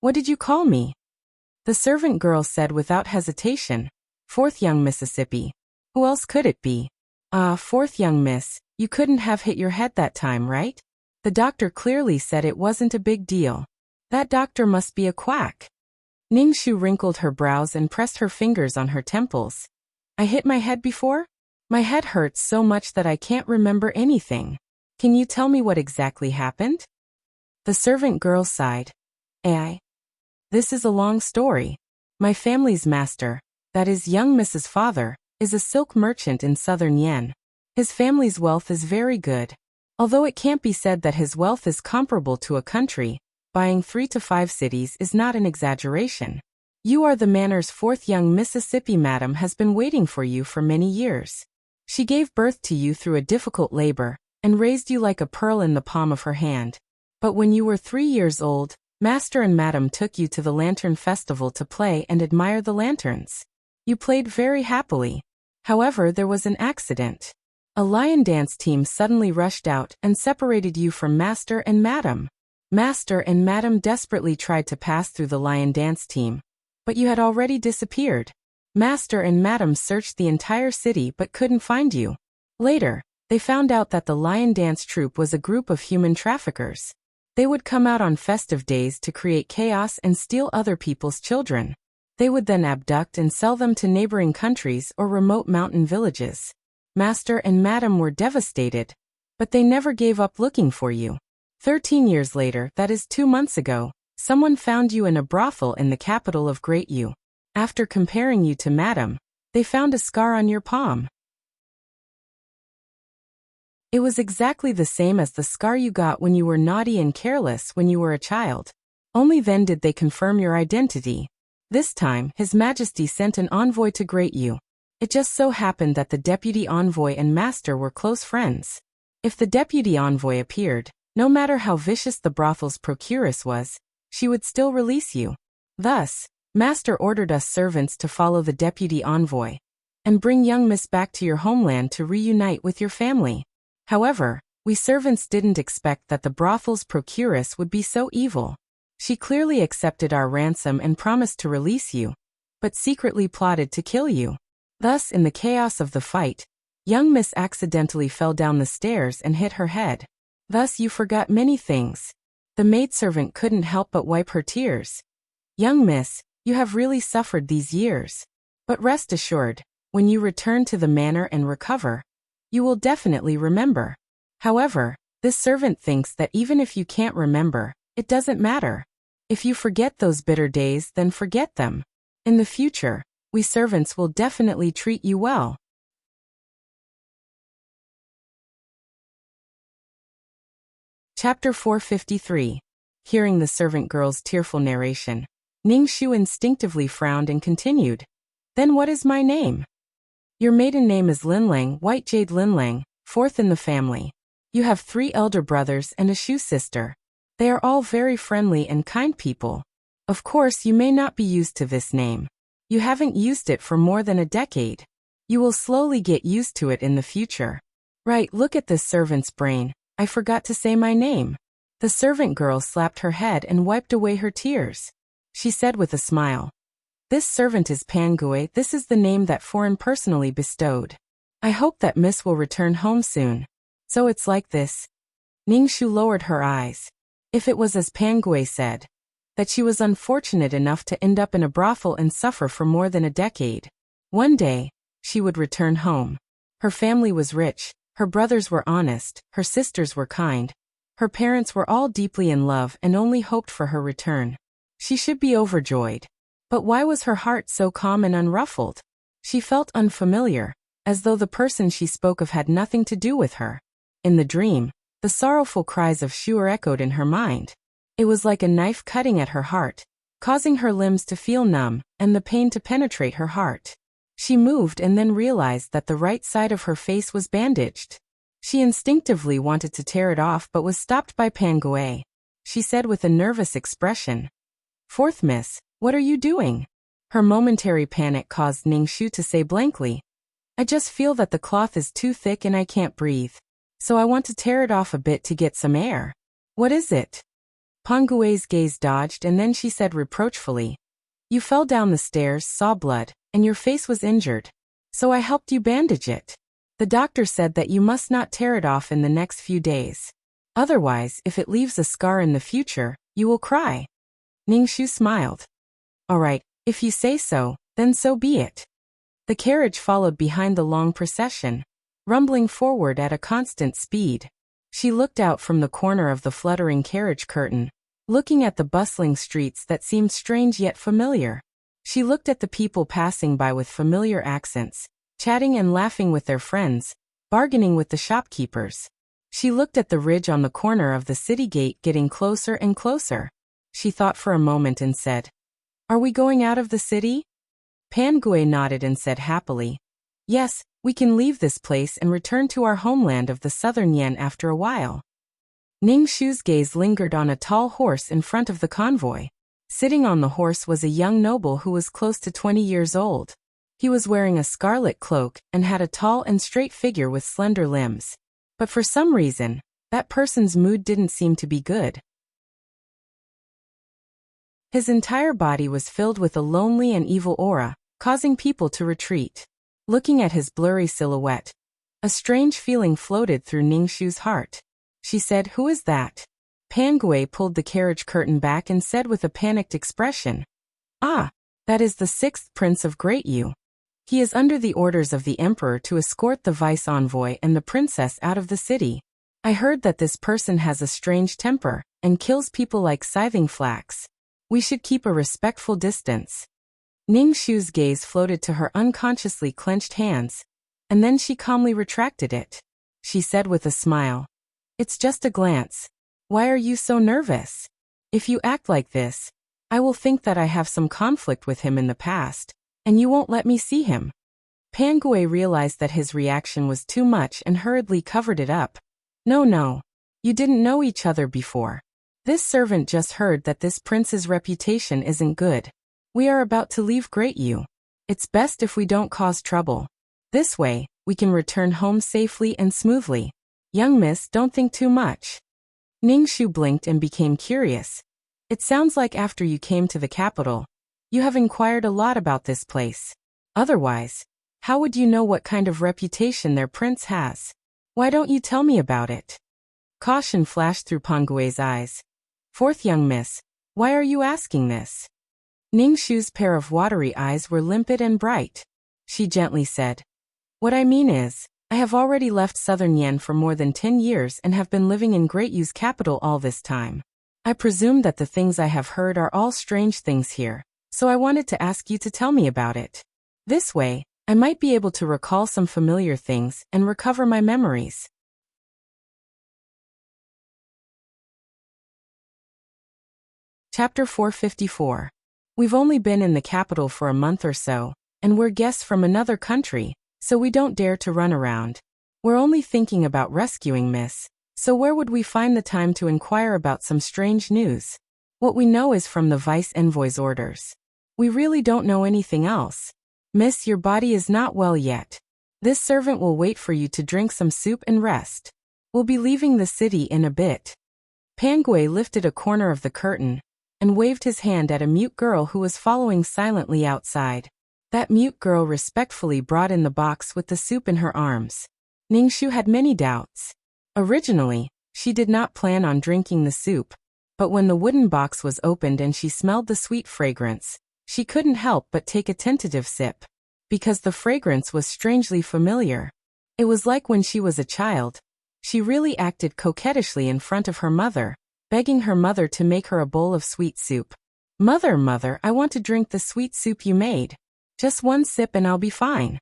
S1: "What did you call me?" The servant girl said without hesitation, "Fourth young Mississippi." Who else could it be? Fourth young miss, you couldn't have hit your head that time, right? The doctor clearly said it wasn't a big deal. That doctor must be a quack. Ningxu wrinkled her brows and pressed her fingers on her temples. I hit my head before? My head hurts so much that I can't remember anything. Can you tell me what exactly happened? The servant girl sighed. This is a long story. My family's master, that is young Mrs. Father, is a silk merchant in southern Yen. His family's wealth is very good. Although it can't be said that his wealth is comparable to a country, buying 3 to 5 cities is not an exaggeration. You are the manor's fourth young Mississippi madam has been waiting for you for many years. She gave birth to you through a difficult labor, and raised you like a pearl in the palm of her hand. But when you were 3 years old, Master and Madam took you to the Lantern Festival to play and admire the lanterns. You played very happily. However, there was an accident. A lion dance team suddenly rushed out and separated you from Master and Madam. Master and Madam desperately tried to pass through the lion dance team, but you had already disappeared. Master and Madam searched the entire city but couldn't find you. Later, they found out that the lion dance troupe was a group of human traffickers. They would come out on festive days to create chaos and steal other people's children. They would then abduct and sell them to neighboring countries or remote mountain villages. Master and Madam were devastated, but they never gave up looking for you. 13 years later, that is 2 months ago, someone found you in a brothel in the capital of Great U. After comparing you to Madam, they found a scar on your palm. It was exactly the same as the scar you got when you were naughty and careless when you were a child. Only then did they confirm your identity. This time, His Majesty sent an envoy to Great U. It just so happened that the deputy envoy and Master were close friends. If the deputy envoy appeared, no matter how vicious the brothel's procuress was, she would still release you. Thus, Master ordered us servants to follow the deputy envoy and bring young Miss back to your homeland to reunite with your family. However, we servants didn't expect that the brothel's procuress would be so evil. She clearly accepted our ransom and promised to release you, but secretly plotted to kill you. Thus, in the chaos of the fight, young Miss accidentally fell down the stairs and hit her head. Thus you forgot many things. The maidservant couldn't help but wipe her tears. Young Miss, you have really suffered these years. But rest assured, when you return to the manor and recover, you will definitely remember. However, this servant thinks that even if you can't remember, it doesn't matter. If you forget those bitter days, then forget them. In the future, we servants will definitely treat you well. Chapter 453. Hearing the servant girl's tearful narration, Ningxu instinctively frowned and continued. Then what is my name? Your maiden name is Linlang, White Jade Linlang, fourth in the family. You have 3 elder brothers and a shoe sister. They are all very friendly and kind people. Of course, you may not be used to this name. You haven't used it for more than a decade. You will slowly get used to it in the future. Right, look at this servant's brain. I forgot to say my name. The servant girl slapped her head and wiped away her tears. She said with a smile. This servant is Pangui. This is the name that Foreign personally bestowed. I hope that Miss will return home soon. So it's like this. Ningxu lowered her eyes. If it was as Pangui said, that she was unfortunate enough to end up in a brothel and suffer for more than a decade. One day, she would return home. Her family was rich, her brothers were honest, her sisters were kind. Her parents were all deeply in love and only hoped for her return. She should be overjoyed. But why was her heart so calm and unruffled? She felt unfamiliar, as though the person she spoke of had nothing to do with her. In the dream, the sorrowful cries of Shuer echoed in her mind. It was like a knife cutting at her heart, causing her limbs to feel numb and the pain to penetrate her heart. She moved and then realized that the right side of her face was bandaged. She instinctively wanted to tear it off but was stopped by Pangui. She said with a nervous expression, Fourth Miss, what are you doing? Her momentary panic caused Ningxu to say blankly, I just feel that the cloth is too thick and I can't breathe. So I want to tear it off a bit to get some air. What is it? Pangui's gaze dodged and then she said reproachfully, You fell down the stairs, saw blood, and your face was injured. So I helped you bandage it. The doctor said that you must not tear it off in the next few days. Otherwise, if it leaves a scar in the future, you will cry. Ningxu smiled. All right, if you say so, then so be it. The carriage followed behind the long procession, rumbling forward at a constant speed. She looked out from the corner of the fluttering carriage curtain, looking at the bustling streets that seemed strange yet familiar. She looked at the people passing by with familiar accents, chatting and laughing with their friends, bargaining with the shopkeepers. She looked at the ridge on the corner of the city gate getting closer and closer. She thought for a moment and said, Are we going out of the city? Pangue nodded and said happily, yes, we can leave this place and return to our homeland of the southern Yan after a while. Ningshu's gaze lingered on a tall horse in front of the convoy. Sitting on the horse was a young noble who was close to 20 years old. He was wearing a scarlet cloak and had a tall and straight figure with slender limbs. But for some reason, that person's mood didn't seem to be good. His entire body was filled with a lonely and evil aura, causing people to retreat. Looking at his blurry silhouette, a strange feeling floated through Ningshu's heart. She said, "Who is that?" Pangue pulled the carriage curtain back and said with a panicked expression, "Ah, that is the 6th Prince of Great Yu. He is under the orders of the Emperor to escort the vice envoy and the princess out of the city. I heard that this person has a strange temper and kills people like scything flax. We should keep a respectful distance." Ningshu's gaze floated to her unconsciously clenched hands, and then she calmly retracted it. She said with a smile, "It's just a glance. Why are you so nervous? If you act like this, I will think that I have some conflict with him in the past, and you won't let me see him." Pangue realized that his reaction was too much and hurriedly covered it up. No, you didn't know each other before. This servant just heard that this prince's reputation isn't good. We are about to leave Great Yu. It's best if we don't cause trouble. This way, we can return home safely and smoothly. Young miss, don't think too much. Ningshu blinked and became curious. It sounds like after you came to the capital, you have inquired a lot about this place. Otherwise, how would you know what kind of reputation their prince has? Why don't you tell me about it? Caution flashed through Pangue's eyes. "Fourth young miss, why are you asking this?" Ningshu's pair of watery eyes were limpid and bright. She gently said, "What I mean is, I have already left Southern Yan for more than 10 years and have been living in Great Yu's capital all this time. I presume that the things I have heard are all strange things here, so I wanted to ask you to tell me about it. This way, I might be able to recall some familiar things and recover my memories." Chapter 454. We've only been in the capital for a month or so, and we're guests from another country, so we don't dare to run around. We're only thinking about rescuing Miss, so where would we find the time to inquire about some strange news? What we know is from the vice envoy's orders. We really don't know anything else. Miss, your body is not well yet. This servant will wait for you to drink some soup and rest. We'll be leaving the city in a bit. Pangue lifted a corner of the curtain and waved his hand at a mute girl who was following silently outside. That mute girl respectfully brought in the box with the soup in her arms. Ningshu had many doubts. Originally, she did not plan on drinking the soup, but when the wooden box was opened and she smelled the sweet fragrance, she couldn't help but take a tentative sip. Because the fragrance was strangely familiar. It was like when she was a child. She really acted coquettishly in front of her mother, begging her mother to make her a bowl of sweet soup. Mother, I want to drink the sweet soup you made. Just one sip and I'll be fine."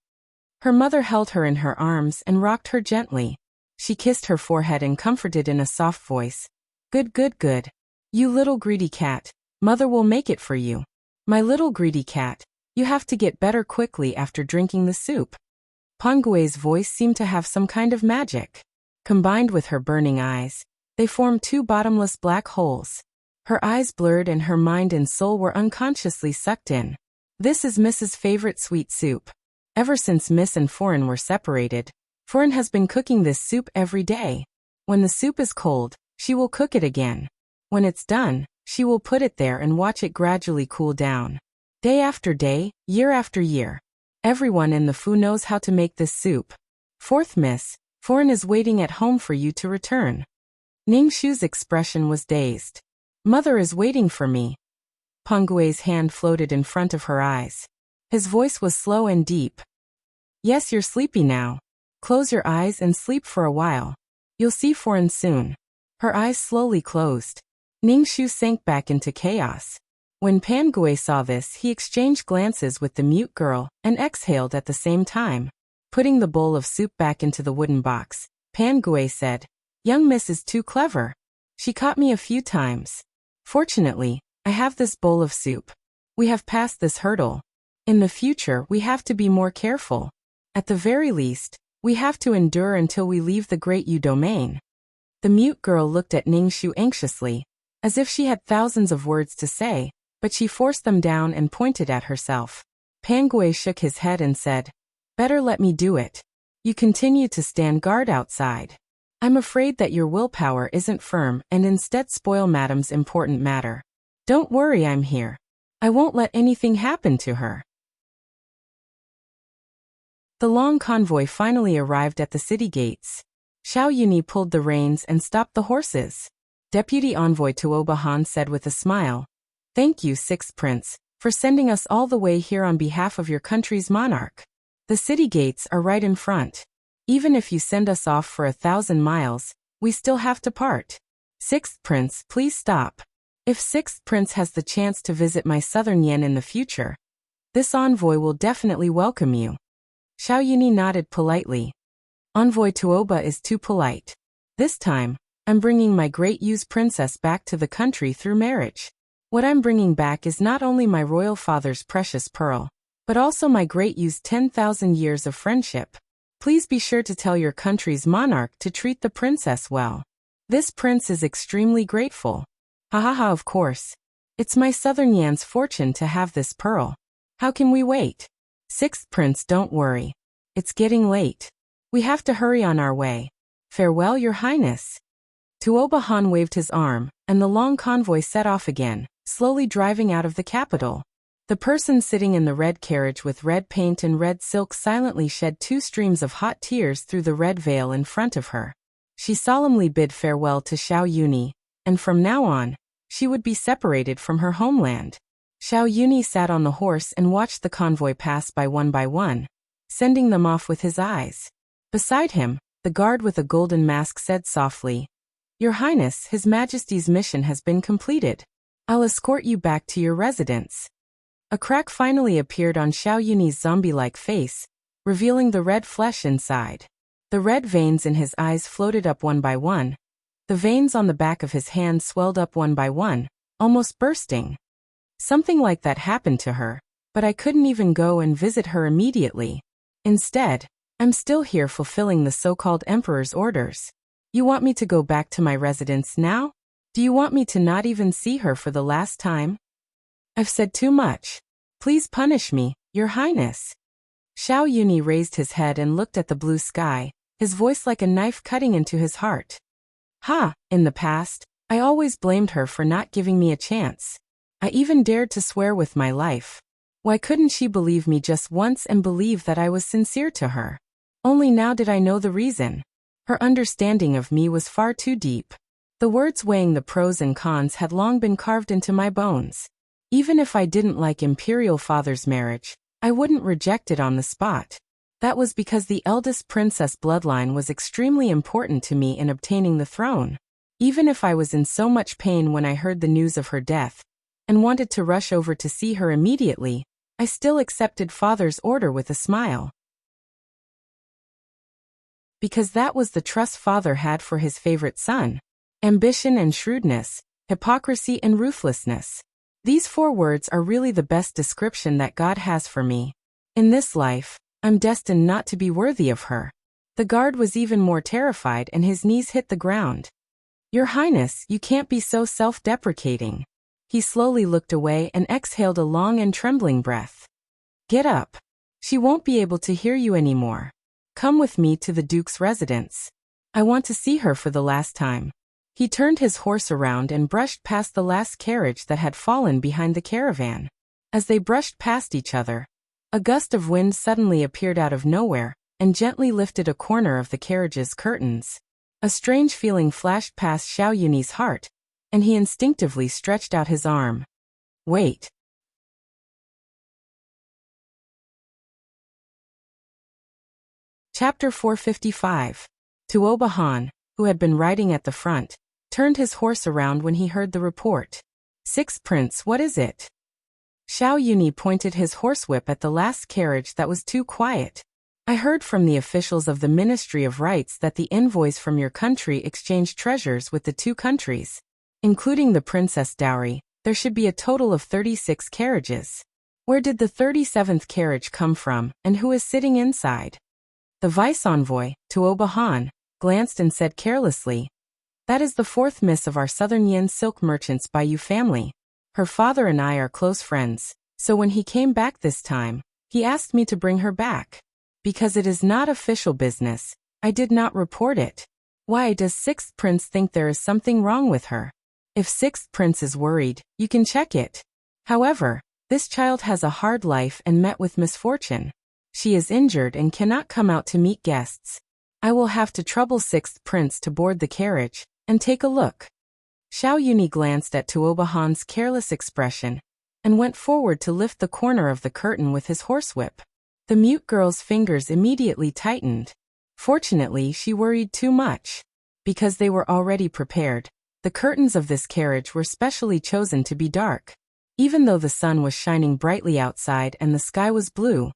S1: Her mother held her in her arms and rocked her gently. She kissed her forehead and comforted in a soft voice. Good. You little greedy cat, mother will make it for you. My little greedy cat, you have to get better quickly after drinking the soup." Pangue's voice seemed to have some kind of magic. Combined with her burning eyes, they formed 2 bottomless black holes. Her eyes blurred and her mind and soul were unconsciously sucked in. This is Mrs. favorite sweet soup. Ever since Miss and Foreign were separated, Foreign has been cooking this soup every day. When the soup is cold, she will cook it again. When it's done, she will put it there and watch it gradually cool down. Day after day, year after year. Everyone in the Fu knows how to make this soup. Fourth Miss, Foreign is waiting at home for you to return. Ningshu's expression was dazed. Mother is waiting for me. Pangue's hand floated in front of her eyes. His voice was slow and deep. Yes, you're sleepy now. Close your eyes and sleep for a while. You'll see Foreign soon. Her eyes slowly closed. Ningshu sank back into chaos. When Pangue saw this, he exchanged glances with the mute girl and exhaled at the same time. Putting the bowl of soup back into the wooden box, Pangue said, "Young Miss is too clever. She caught me a few times. Fortunately, I have this bowl of soup. We have passed this hurdle. In the future, we have to be more careful. At the very least, we have to endure until we leave the Great Yu domain. The mute girl looked at Ningxu anxiously, as if she had thousands of words to say, but she forced them down and pointed at herself. Pangui shook his head and said, "Better let me do it. You continue to stand guard outside. I'm afraid that your willpower isn't firm and instead spoil Madam's important matter. Don't worry, I'm here. I won't let anything happen to her." The long convoy finally arrived at the city gates. Xiao Yuni pulled the reins and stopped the horses. Deputy Envoy Tuoba Han said with a smile, "Thank you, Sixth Prince, for sending us all the way here on behalf of your country's monarch. The city gates are right in front. Even if you send us off for 1,000 miles, we still have to part. Sixth Prince, please stop. If Sixth Prince has the chance to visit my southern Yen in the future, this envoy will definitely welcome you." Xiao Yuni nodded politely. Envoy Tuoba is too polite. This time, I'm bringing my Great Yu's princess back to the country through marriage. What I'm bringing back is not only my royal father's precious pearl, but also my Great Yu's 10,000 years of friendship. Please be sure to tell your country's monarch to treat the princess well. This prince is extremely grateful. Ha ha ha, of course. It's my southern Yan's fortune to have this pearl. How can we wait? Sixth Prince, don't worry. It's getting late. We have to hurry on our way. Farewell, Your Highness. Tuoba Han waved his arm, and the long convoy set off again, slowly driving out of the capital. The person sitting in the red carriage with red paint and red silk silently shed 2 streams of hot tears through the red veil in front of her. She solemnly bid farewell to Xiao Yuni, and from now on, she would be separated from her homeland. Xiao Yuni sat on the horse and watched the convoy pass by one, sending them off with his eyes. Beside him, the guard with a golden mask said softly, "Your Highness, His Majesty's mission has been completed. I'll escort you back to your residence." A crack finally appeared on Xiao Yuni's zombie-like face, revealing the red flesh inside. The red veins in his eyes floated up one by one. The veins on the back of his hands swelled up one by one, almost bursting. Something like that happened to her, but I couldn't even go and visit her immediately. Instead, I'm still here fulfilling the so-called Emperor's orders. You want me to go back to my residence now? Do you want me to not even see her for the last time? I've said too much. Please punish me, Your Highness." Xiao Yuni raised his head and looked at the blue sky, his voice like a knife cutting into his heart. In the past, I always blamed her for not giving me a chance. I even dared to swear with my life. Why couldn't she believe me just once and believe that I was sincere to her? Only now did I know the reason. Her understanding of me was far too deep. The words weighing the pros and cons had long been carved into my bones. Even if I didn't like Imperial Father's marriage, I wouldn't reject it on the spot. That was because the eldest princess bloodline was extremely important to me in obtaining the throne. Even if I was in so much pain when I heard the news of her death, and wanted to rush over to see her immediately, I still accepted Father's order with a smile. Because that was the trust Father had for his favorite son. Ambition and shrewdness, hypocrisy and ruthlessness. These 4 words are really the best description that God has for me. In this life, I'm destined not to be worthy of her. The guard was even more terrified and his knees hit the ground. Your Highness, you can't be so self-deprecating. He slowly looked away and exhaled a long and trembling breath. Get up. She won't be able to hear you anymore. Come with me to the Duke's residence. I want to see her for the last time. He turned his horse around and brushed past the last carriage that had fallen behind the caravan. As they brushed past each other, a gust of wind suddenly appeared out of nowhere and gently lifted a corner of the carriage's curtains. A strange feeling flashed past Xiao Yuni's heart, and he instinctively stretched out his arm. Wait. Chapter 455. Tuoba Han, who had been riding at the front, turned his horse around when he heard the report. Sixth Prince, what is it? Xiao Yuni pointed his horsewhip at the last carriage that was too quiet. I heard from the officials of the Ministry of Rights that the envoys from your country exchanged treasures with the 2 countries, including the princess dowry, There should be a total of 36 carriages. Where did the 37th carriage come from, and who is sitting inside? The vice-envoy, Tuoba Han, glanced and said carelessly, "That is the fourth miss of our Southern Yin silk merchants Bayou family. Her father and I are close friends, so when he came back this time, he asked me to bring her back. Because it is not official business, I did not report it. Why does Sixth Prince think there is something wrong with her? If Sixth Prince is worried, you can check it. However, this child has a hard life and met with misfortune. She is injured and cannot come out to meet guests. I will have to trouble Sixth Prince to board the carriage and take a look." Xiao Yuni glanced at Tuoba Han's careless expression and went forward to lift the corner of the curtain with his horsewhip. The mute girl's fingers immediately tightened. Fortunately, she worried too much. Because they were already prepared, the curtains of this carriage were specially chosen to be dark. Even though the sun was shining brightly outside and the sky was blue,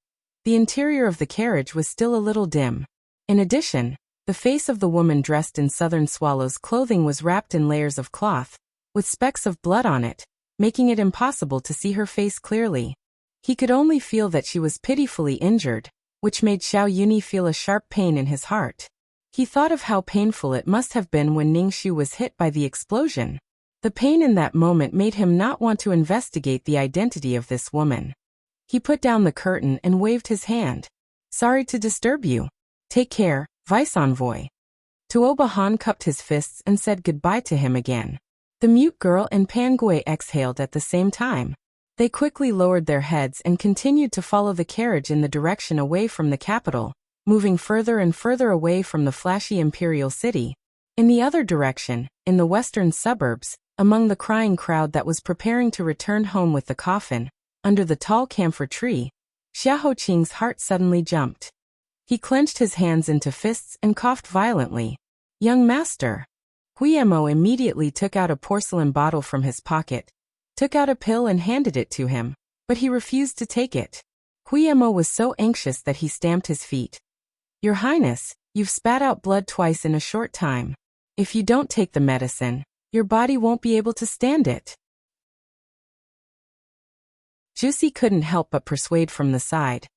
S1: the interior of the carriage was still a little dim. In addition, the face of the woman dressed in Southern Swallow's clothing was wrapped in layers of cloth, with specks of blood on it, making it impossible to see her face clearly. He could only feel that she was pitifully injured, which made Xiao Yuni feel a sharp pain in his heart. He thought of how painful it must have been when Ningxu was hit by the explosion. The pain in that moment made him not want to investigate the identity of this woman. He put down the curtain and waved his hand. "Sorry to disturb you. Take care, Vice-Envoy." Tuoba Han cupped his fists and said goodbye to him again. The mute girl and Pangui exhaled at the same time. They quickly lowered their heads and continued to follow the carriage in the direction away from the capital, moving further and further away from the flashy imperial city. In the other direction, in the western suburbs, among the crying crowd that was preparing to return home with the coffin, under the tall camphor tree, Xiahou Qing's heart suddenly jumped. He clenched his hands into fists and coughed violently. "Young master." Guillermo immediately took out a porcelain bottle from his pocket, took out a pill and handed it to him, but he refused to take it. Guillermo was so anxious that he stamped his feet. "Your Highness, you've spat out blood twice in a short time. If you don't take the medicine, your body won't be able to stand it." Juicy couldn't help but persuade from the side.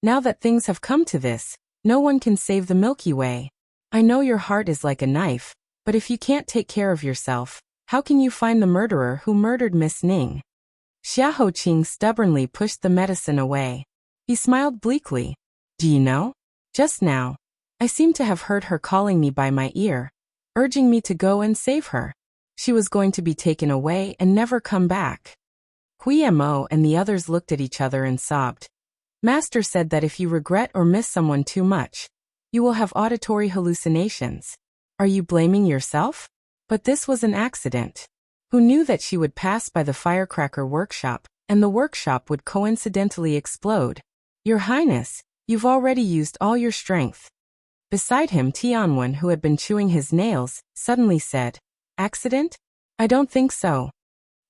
S1: "Now that things have come to this, no one can save the Milky Way. I know your heart is like a knife, but if you can't take care of yourself, how can you find the murderer who murdered Miss Ning?" Xiahou Qing stubbornly pushed the medicine away. He smiled bleakly. "Do you know? Just now, I seem to have heard her calling me by my ear, urging me to go and save her. She was going to be taken away and never come back." Guillermo and the others looked at each other and sobbed. "Master said that if you regret or miss someone too much, you will have auditory hallucinations. Are you blaming yourself? But this was an accident. Who knew that she would pass by the firecracker workshop, and the workshop would coincidentally explode? Your Highness, you've already used all your strength." Beside him, Tianwen, who had been chewing his nails, suddenly said, "Accident? I don't think so."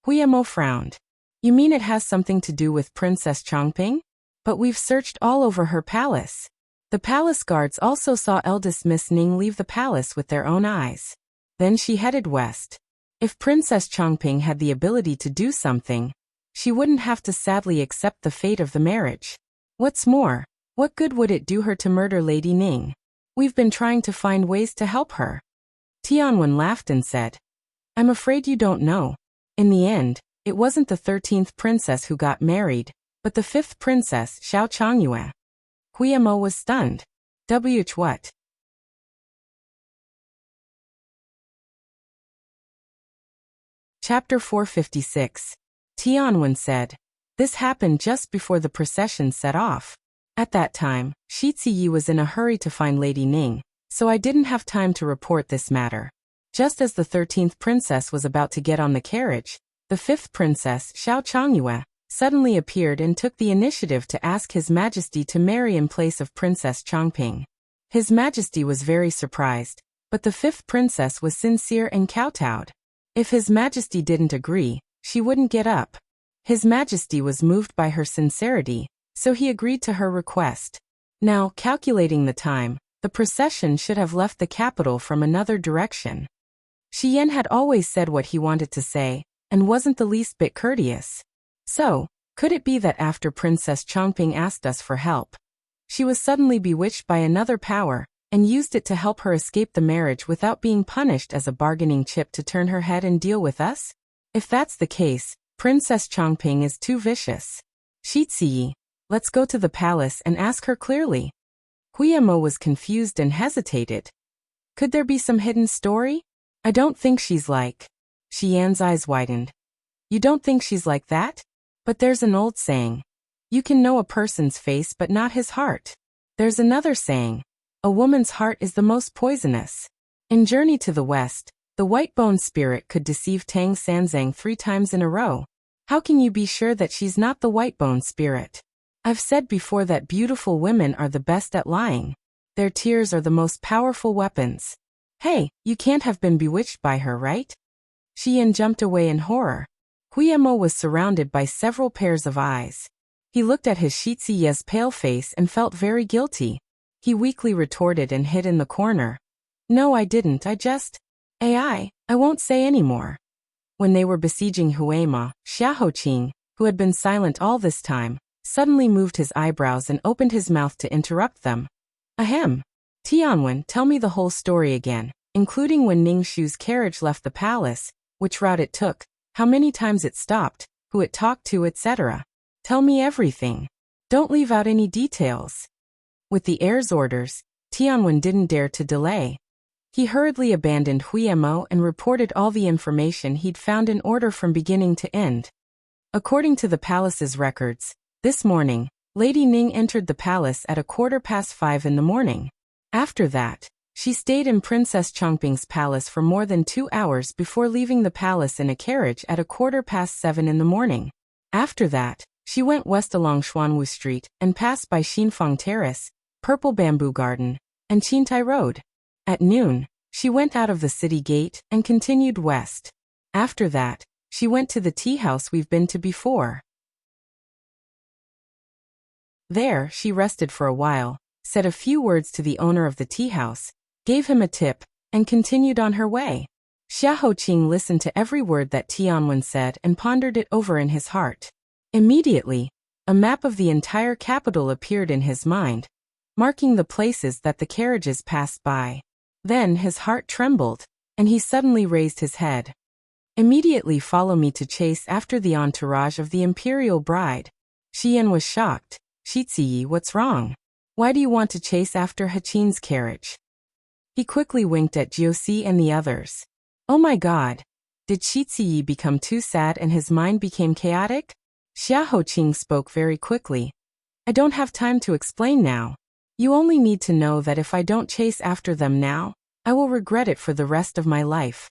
S1: Guillermo frowned. "You mean it has something to do with Princess Chongping? But we've searched all over her palace. The palace guards also saw eldest Miss Ning leave the palace with their own eyes. Then she headed west. If Princess Chongping had the ability to do something, she wouldn't have to sadly accept the fate of the marriage. What's more, what good would it do her to murder Lady Ning? We've been trying to find ways to help her." Tianwen laughed and said, "I'm afraid you don't know. In the end, it wasn't the 13th princess who got married, but the 5th princess, Xiao Changyue." Guillermo was stunned. What? Chapter 456. Tianwen said, "This happened just before the procession set off. At that time, Shi Ziyi was in a hurry to find Lady Ning, so I didn't have time to report this matter. Just as the 13th princess was about to get on the carriage, the 5th princess, Xiao Changyue, suddenly appeared and took the initiative to ask His Majesty to marry in place of Princess Chongping. His Majesty was very surprised, but the 5th princess was sincere and kowtowed. If His Majesty didn't agree, she wouldn't get up. His Majesty was moved by her sincerity, so he agreed to her request. Now, calculating the time, the procession should have left the capital from another direction. Shi Yan had always said what he wanted to say, and wasn't the least bit courteous. So, could it be that after Princess Chongping asked us for help, she was suddenly bewitched by another power, and used it to help her escape the marriage without being punished as a bargaining chip to turn her head and deal with us? If that's the case, Princess Chongping is too vicious. Shiziyi, let's go to the palace and ask her clearly. Huiyamo was confused and hesitated. Could there be some hidden story? I don't think she's like. Xian's eyes widened. You don't think she's like that? But there's an old saying. You can know a person's face but not his heart. There's another saying. A woman's heart is the most poisonous. In Journey to the West, the white-boned spirit could deceive Tang Sanzang 3 times in a row. How can you be sure that she's not the white-boned spirit? I've said before that beautiful women are the best at lying. Their tears are the most powerful weapons. Hey, you can't have been bewitched by her, right? Xian jumped away in horror. Huiyamo was surrounded by several pairs of eyes. He looked at his Shiziye's pale face and felt very guilty. He weakly retorted and hid in the corner. No, I didn't, I won't say any more. When they were besieging Huema, Xiaoqing, who had been silent all this time, suddenly moved his eyebrows and opened his mouth to interrupt them. Ahem. Tianwen, tell me the whole story again, including when Ning Shu's carriage left the palace, which route it took, how many times it stopped, who it talked to, etc. Tell me everything. Don't leave out any details. With the heir's orders, Tianwen didn't dare to delay. He hurriedly abandoned Huiyamo and reported all the information he'd found in order from beginning to end. According to the palace's records, this morning, Lady Ning entered the palace at 5:15 in the morning. After that, she stayed in Princess Chongping's palace for more than 2 hours before leaving the palace in a carriage at 7:15 in the morning. After that, she went west along Xuanwu Street and passed by Xinfang Terrace, Purple Bamboo Garden, and Qintai Road. At noon, she went out of the city gate and continued west. After that, she went to the tea house we've been to before. There, she rested for a while, said a few words to the owner of the tea house, gave him a tip, and continued on her way. Xiaoqing listened to every word that Tianwen said and pondered it over in his heart. Immediately, a map of the entire capital appeared in his mind, marking the places that the carriages passed by. Then his heart trembled, and he suddenly raised his head. Immediately follow me to chase after the entourage of the imperial bride. Xian was shocked. Shiziyi, what's wrong? Why do you want to chase after Haqin's carriage? He quickly winked at Jiuxi and the others. Oh my god! Did Shiziyi become too sad and his mind became chaotic? Xiaoqing spoke very quickly. I don't have time to explain now. You only need to know that if I don't chase after them now, I will regret it for the rest of my life.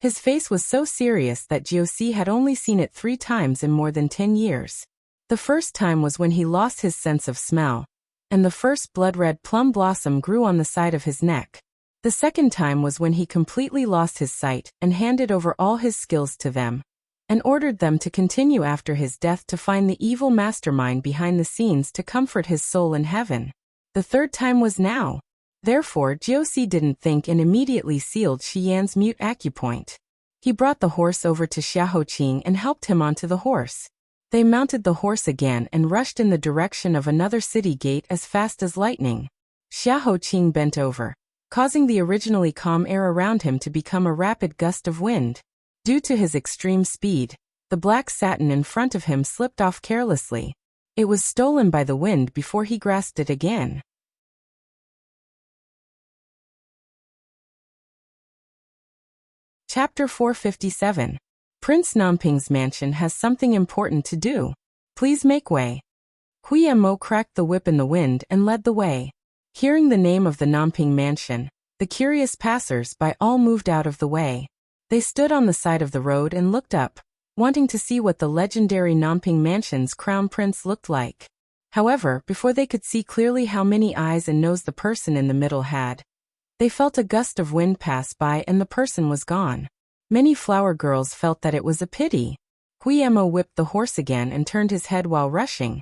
S1: His face was so serious that Jiuxi had only seen it 3 times in more than 10 years. The first time was when he lost his sense of smell, and the first blood-red plum blossom grew on the side of his neck. The second time was when he completely lost his sight and handed over all his skills to them, and ordered them to continue after his death to find the evil mastermind behind the scenes to comfort his soul in heaven. The third time was now. Therefore, Jiuxi didn't think and immediately sealed Xian's mute acupoint. He brought the horse over to Xiaoqing and helped him onto the horse. They mounted the horse again and rushed in the direction of another city gate as fast as lightning. Xiaoqing bent over, causing the originally calm air around him to become a rapid gust of wind. Due to his extreme speed, the black satin in front of him slipped off carelessly. It was stolen by the wind before he grasped it again. Chapter 457. Prince Namping's mansion has something important to do. Please make way. Huiyamo cracked the whip in the wind and led the way. Hearing the name of the Namping mansion, the curious passers-by all moved out of the way. They stood on the side of the road and looked up, wanting to see what the legendary Namping mansion's crown prince looked like. However, before they could see clearly how many eyes and nose the person in the middle had, they felt a gust of wind pass by and the person was gone. Many flower girls felt that it was a pity. Huiyamo whipped the horse again and turned his head while rushing.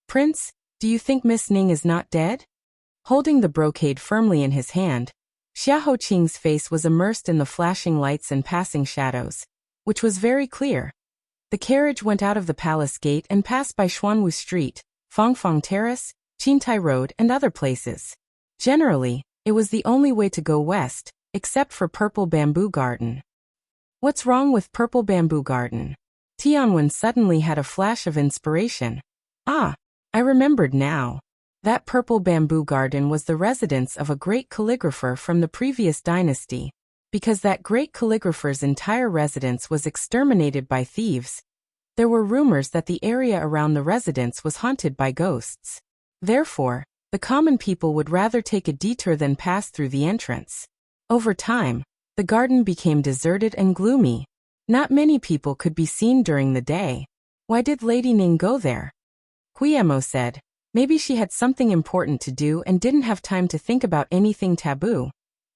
S1: Prince, do you think Miss Ning is not dead? Holding the brocade firmly in his hand, Xiaoqing's face was immersed in the flashing lights and passing shadows. which was very clear. The carriage went out of the palace gate and passed by Xuanwu Street, Fangfang Terrace, Qintai Road and other places. Generally, it was the only way to go west, except for Purple Bamboo Garden. What's wrong with Purple Bamboo Garden? Tianwen suddenly had a flash of inspiration. Ah, I remembered now. That Purple Bamboo Garden was the residence of a great calligrapher from the previous dynasty. Because that great calligrapher's entire residence was exterminated by thieves, there were rumors that the area around the residence was haunted by ghosts. Therefore, the common people would rather take a detour than pass through the entrance. Over time, the garden became deserted and gloomy. Not many people could be seen during the day. Why did Lady Ning go there? Guillermo said, maybe she had something important to do and didn't have time to think about anything taboo.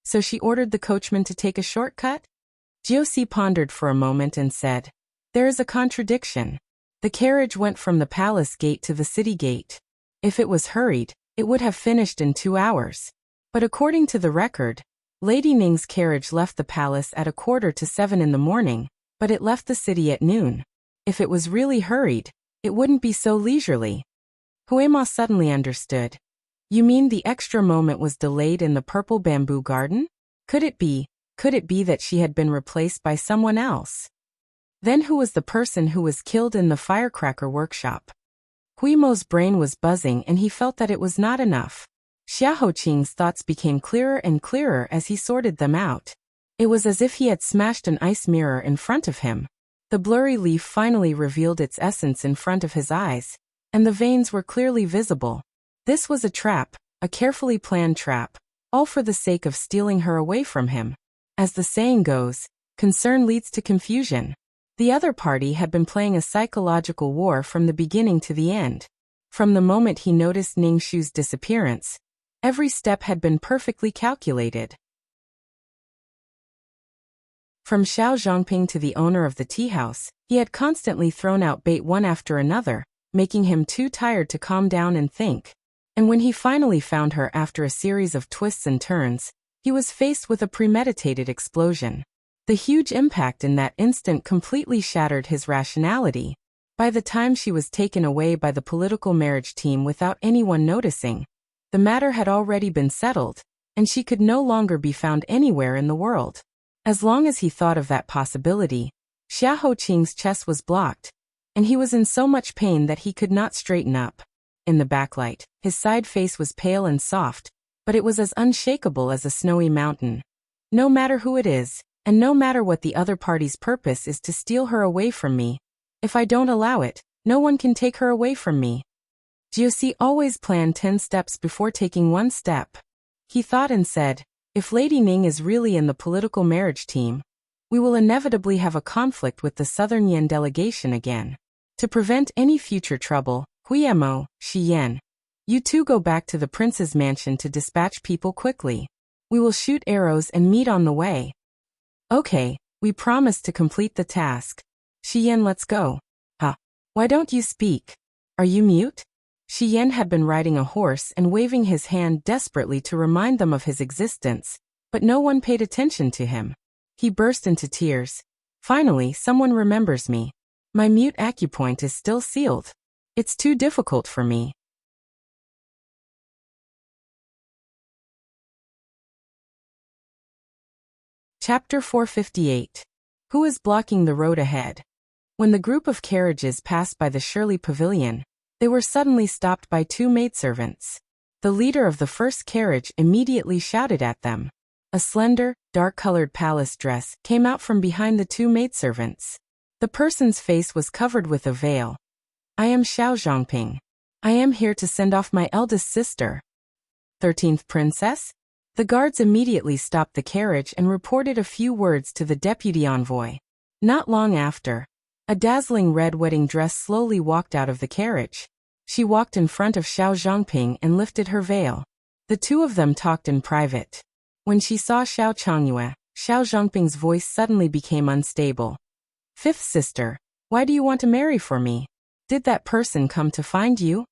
S1: So she ordered the coachman to take a shortcut? Jiusi pondered for a moment and said, there is a contradiction. The carriage went from the palace gate to the city gate. If it was hurried, it would have finished in 2 hours. But according to the record, Lady Ning's carriage left the palace at 6:45 in the morning, but it left the city at noon. If it was really hurried, it wouldn't be so leisurely. Huema suddenly understood. You mean the extra moment was delayed in the Purple Bamboo Garden? Could it be that she had been replaced by someone else? Then who was the person who was killed in the firecracker workshop? Huimo's brain was buzzing and he felt that it was not enough. Xiaoqing's thoughts became clearer and clearer as he sorted them out. It was as if he had smashed an ice mirror in front of him. The blurry leaf finally revealed its essence in front of his eyes, and the veins were clearly visible. This was a trap, a carefully planned trap, all for the sake of stealing her away from him. As the saying goes, concern leads to confusion. The other party had been playing a psychological war from the beginning to the end. From the moment he noticed Ning Shu's disappearance, every step had been perfectly calculated. From Xiao Zhongping to the owner of the tea house, he had constantly thrown out bait one after another, making him too tired to calm down and think. And when he finally found her after a series of twists and turns, he was faced with a premeditated explosion. The huge impact in that instant completely shattered his rationality. By the time she was taken away by the political marriage team without anyone noticing, the matter had already been settled, and she could no longer be found anywhere in the world. As long as he thought of that possibility, Xiaoqing's chest was blocked, and he was in so much pain that he could not straighten up. In the backlight, his side face was pale and soft, but it was as unshakable as a snowy mountain. No matter who it is, and no matter what the other party's purpose is to steal her away from me, if I don't allow it, no one can take her away from me. Jiusi always planned 10 steps before taking one step. He thought and said, if Lady Ning is really in the political marriage team, we will inevitably have a conflict with the Southern Yan delegation again. To prevent any future trouble, Guillermo, Shiyan, you two go back to the prince's mansion to dispatch people quickly. We will shoot arrows and meet on the way. Okay, we promise to complete the task. Shiyan, let's go. Huh? Why don't you speak? Are you mute? Shiyan had been riding a horse and waving his hand desperately to remind them of his existence, but no one paid attention to him. He burst into tears. Finally, someone remembers me. My mute acupoint is still sealed. It's too difficult for me. Chapter 458. Who is blocking the road ahead? When the group of carriages passed by the Shirley Pavilion, they were suddenly stopped by 2 maidservants. The leader of the first carriage immediately shouted at them. A slender, dark-colored palace dress came out from behind the 2 maidservants. The person's face was covered with a veil. I am Xiao Zhongping. I am here to send off my eldest sister. 13th Princess? The guards immediately stopped the carriage and reported a few words to the deputy envoy. Not long after, a dazzling red wedding dress slowly walked out of the carriage. She walked in front of Xiao Zhongping and lifted her veil. The two of them talked in private. When she saw Xiao Changyue, Xiao Zhongping's voice suddenly became unstable. 5th sister, why do you want to marry for me? Did that person come to find you?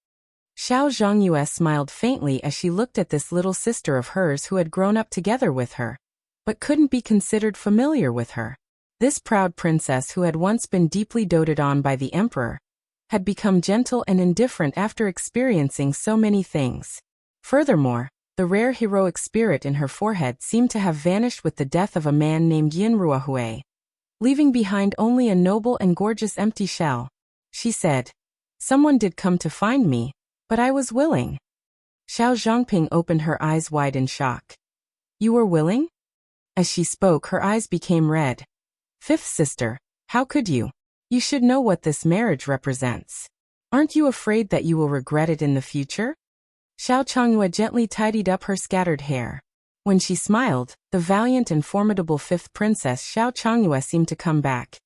S1: Xiao Zhongyue smiled faintly as she looked at this little sister of hers who had grown up together with her, but couldn't be considered familiar with her. This proud princess who had once been deeply doted on by the emperor had become gentle and indifferent after experiencing so many things. Furthermore, the rare heroic spirit in her forehead seemed to have vanished with the death of a man named Yin Ruohui, leaving behind only a noble and gorgeous empty shell. She said, "Someone did come to find me, but I was willing." Xiao Zhangping opened her eyes wide in shock. "You were willing?" As she spoke, her eyes became red. "Fifth sister, how could you? You should know what this marriage represents. Aren't you afraid that you will regret it in the future?" Xiao Changyue gently tidied up her scattered hair. When she smiled, the valiant and formidable fifth princess Xiao Changyue seemed to come back.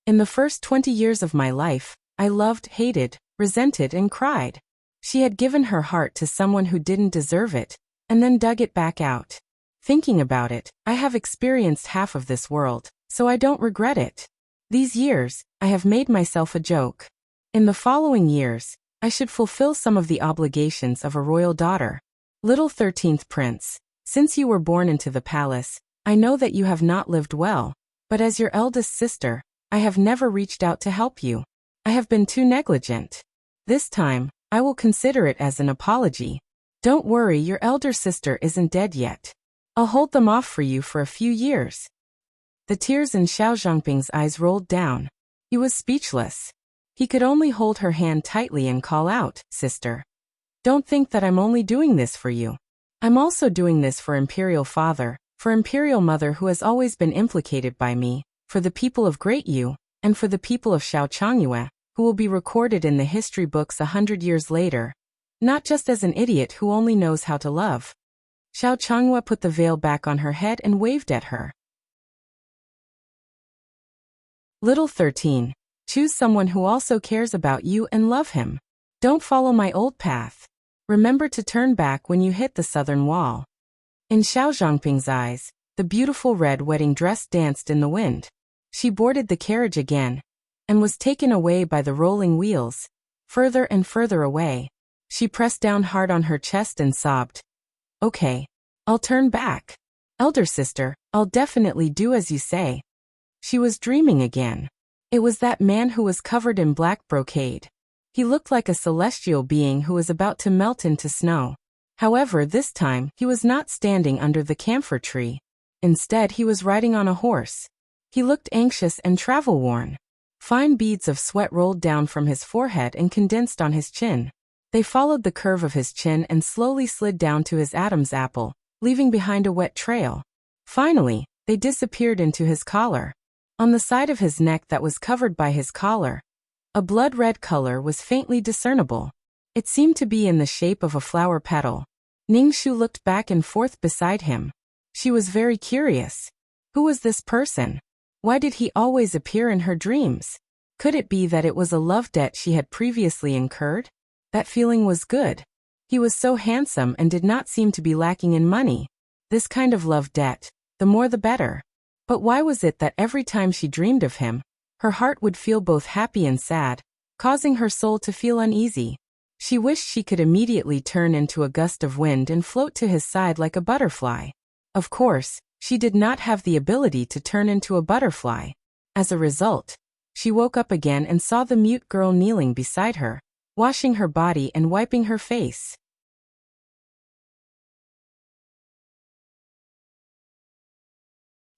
S1: "In the first 20 years of my life, I loved, hated, resented and cried. She had given her heart to someone who didn't deserve it, and then dug it back out. Thinking about it, I have experienced half of this world, so I don't regret it. These years, I have made myself a joke. In the following years, I should fulfill some of the obligations of a royal daughter. Little 13th prince, since you were born into the palace, I know that you have not lived well, but as your eldest sister, I have never reached out to help you. I have been too negligent. This time, I will consider it as an apology. Don't worry, your elder sister isn't dead yet. I'll hold them off for you for a few years." The tears in Xiao Zhangping's eyes rolled down. He was speechless. He could only hold her hand tightly and call out, "Sister, don't think that I'm only doing this for you. I'm also doing this for Imperial Father, for Imperial Mother who has always been implicated by me, for the people of Great Yu, and for the people of Xiao Changyue, who will be recorded in the history books 100 years later, not just as an idiot who only knows how to love." Xiao Changyue put the veil back on her head and waved at her. "Little 13, choose someone who also cares about you and love him. Don't follow my old path. Remember to turn back when you hit the southern wall." In Xiao Zhangping's eyes, the beautiful red wedding dress danced in the wind. She boarded the carriage again, and was taken away by the rolling wheels, further and further away. She pressed down hard on her chest and sobbed, "Okay, I'll turn back. Elder sister, I'll definitely do as you say." She was dreaming again. It was that man who was covered in black brocade. He looked like a celestial being who was about to melt into snow. However, this time, he was not standing under the camphor tree. Instead, he was riding on a horse. He looked anxious and travel-worn. Fine beads of sweat rolled down from his forehead and condensed on his chin. They followed the curve of his chin and slowly slid down to his Adam's apple, leaving behind a wet trail. Finally, they disappeared into his collar. On the side of his neck that was covered by his collar, a blood-red color was faintly discernible. It seemed to be in the shape of a flower petal. Ningxu looked back and forth beside him. She was very curious. Who was this person? Why did he always appear in her dreams? Could it be that it was a love debt she had previously incurred? That feeling was good. He was so handsome and did not seem to be lacking in money. This kind of love debt, the more the better. But why was it that every time she dreamed of him, her heart would feel both happy and sad, causing her soul to feel uneasy? She wished she could immediately turn into a gust of wind and float to his side like a butterfly. Of course, she did not have the ability to turn into a butterfly. As a result, she woke up again and saw the mute girl kneeling beside her, washing her body and wiping her face.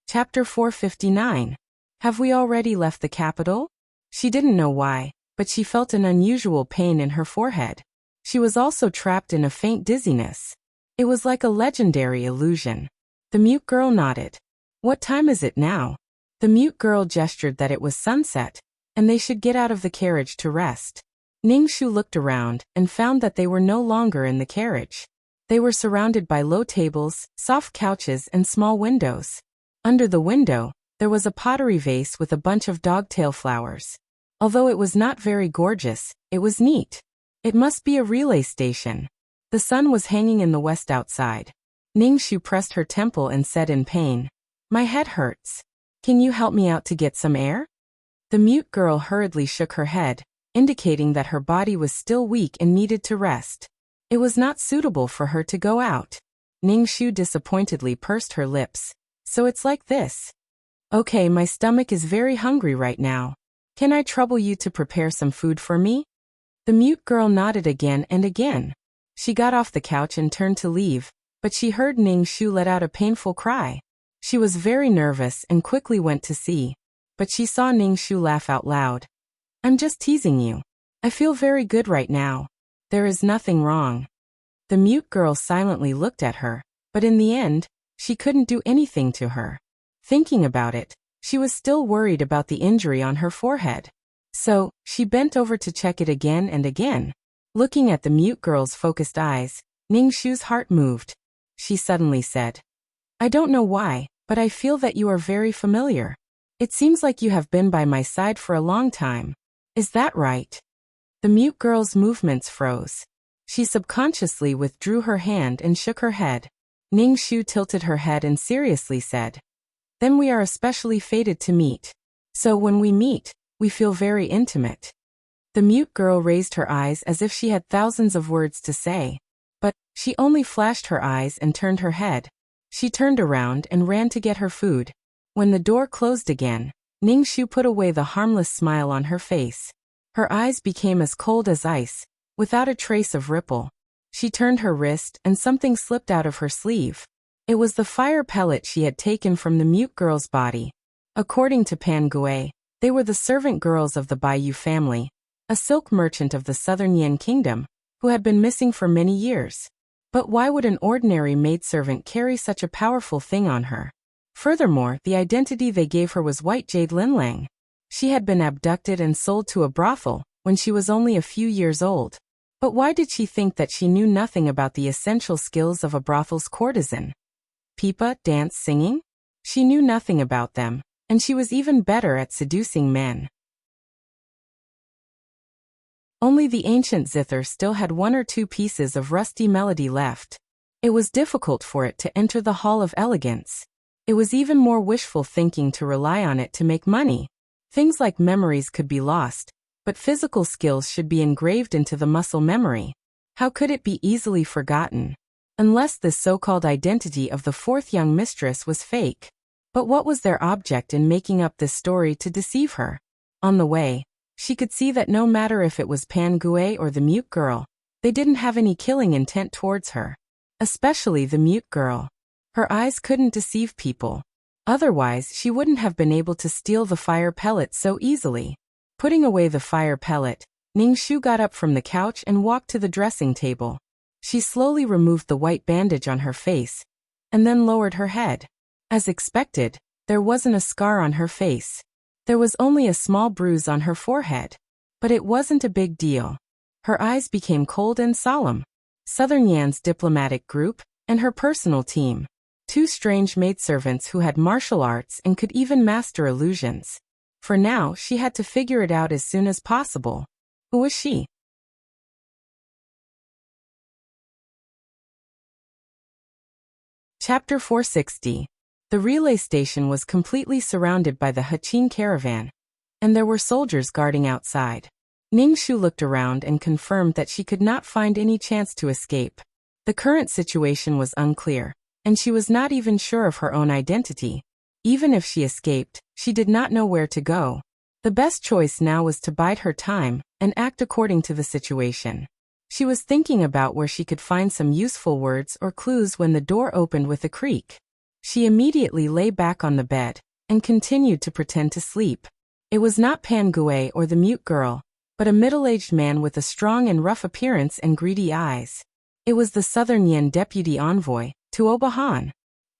S1: Chapter 459. Have we already left the capital? She didn't know why, but she felt an unusual pain in her forehead. She was also trapped in a faint dizziness. It was like a legendary illusion. The mute girl nodded. "What time is it now?" The mute girl gestured that it was sunset, and they should get out of the carriage to rest. Ningxu looked around and found that they were no longer in the carriage. They were surrounded by low tables, soft couches, and small windows. Under the window, there was a pottery vase with a bunch of dogtail flowers. Although it was not very gorgeous, it was neat. It must be a relay station. The sun was hanging in the west outside. Ningxu pressed her temple and said in pain, "My head hurts. Can you help me out to get some air?" The mute girl hurriedly shook her head, indicating that her body was still weak and needed to rest. It was not suitable for her to go out. Ningxu disappointedly pursed her lips. "So it's like this." Okay, my stomach is very hungry right now. Can I trouble you to prepare some food for me? The mute girl nodded again and again. She got off the couch and turned to leave, but she heard Ning Shu let out a painful cry. She was very nervous and quickly went to see. But she saw Ning Shu laugh out loud. I'm just teasing you. I feel very good right now. There is nothing wrong. The mute girl silently looked at her, but in the end, she couldn't do anything to her. Thinking about it, she was still worried about the injury on her forehead. So, she bent over to check it again and again. Looking at the mute girl's focused eyes, Ning Shu's heart moved. She suddenly said, I don't know why, but I feel that you are very familiar. It seems like you have been by my side for a long time. Is that right? The mute girl's movements froze. She subconsciously withdrew her hand and shook her head. Ning Shu tilted her head and seriously said, Then we are especially fated to meet. So when we meet, we feel very intimate. The mute girl raised her eyes as if she had thousands of words to say. But she only flashed her eyes and turned her head. She turned around and ran to get her food. When the door closed again, Ning Shu put away the harmless smile on her face. Her eyes became as cold as ice, without a trace of ripple. She turned her wrist and something slipped out of her sleeve. It was the fire pellet she had taken from the mute girl's body. According to Pan Gui, they were the servant girls of the Baiyu family, a silk merchant of the southern Yan kingdom, who had been missing for many years. But why would an ordinary maidservant carry such a powerful thing on her? Furthermore, the identity they gave her was White Jade Linlang. She had been abducted and sold to a brothel when she was only a few years old. But why did she think that she knew nothing about the essential skills of a brothel's courtesan? Pipa, dance, singing? She knew nothing about them, and she was even better at seducing men. Only the ancient zither still had 1 or 2 pieces of rusty melody left. It was difficult for it to enter the Hall of Elegance. It was even more wishful thinking to rely on it to make money. Things like memories could be lost, but physical skills should be engraved into the muscle memory. How could it be easily forgotten? Unless this so-called identity of the 4th young mistress was fake. But what was their object in making up this story to deceive her? On the way, she could see that no matter if it was Pan Gui or the mute girl, they didn't have any killing intent towards her. Especially the mute girl. Her eyes couldn't deceive people. Otherwise, she wouldn't have been able to steal the fire pellet so easily. Putting away the fire pellet, Ning Shu got up from the couch and walked to the dressing table. She slowly removed the white bandage on her face, and then lowered her head. As expected, there wasn't a scar on her face. There was only a small bruise on her forehead. But it wasn't a big deal. Her eyes became cold and solemn. Southern Yan's diplomatic group, and her personal team. 2 strange maidservants who had martial arts and could even master illusions. For now, she had to figure it out as soon as possible. Who was she? Chapter 460. The relay station was completely surrounded by the Hachin caravan, and there were soldiers guarding outside. Ning Shu looked around and confirmed that she could not find any chance to escape. The current situation was unclear, and she was not even sure of her own identity. Even if she escaped, she did not know where to go. The best choice now was to bide her time and act according to the situation. She was thinking about where she could find some useful words or clues when the door opened with a creak. She immediately lay back on the bed and continued to pretend to sleep. It was not Pan Gui or the mute girl, but a middle-aged man with a strong and rough appearance and greedy eyes. It was the Southern Yan deputy envoy, Tuoba Han.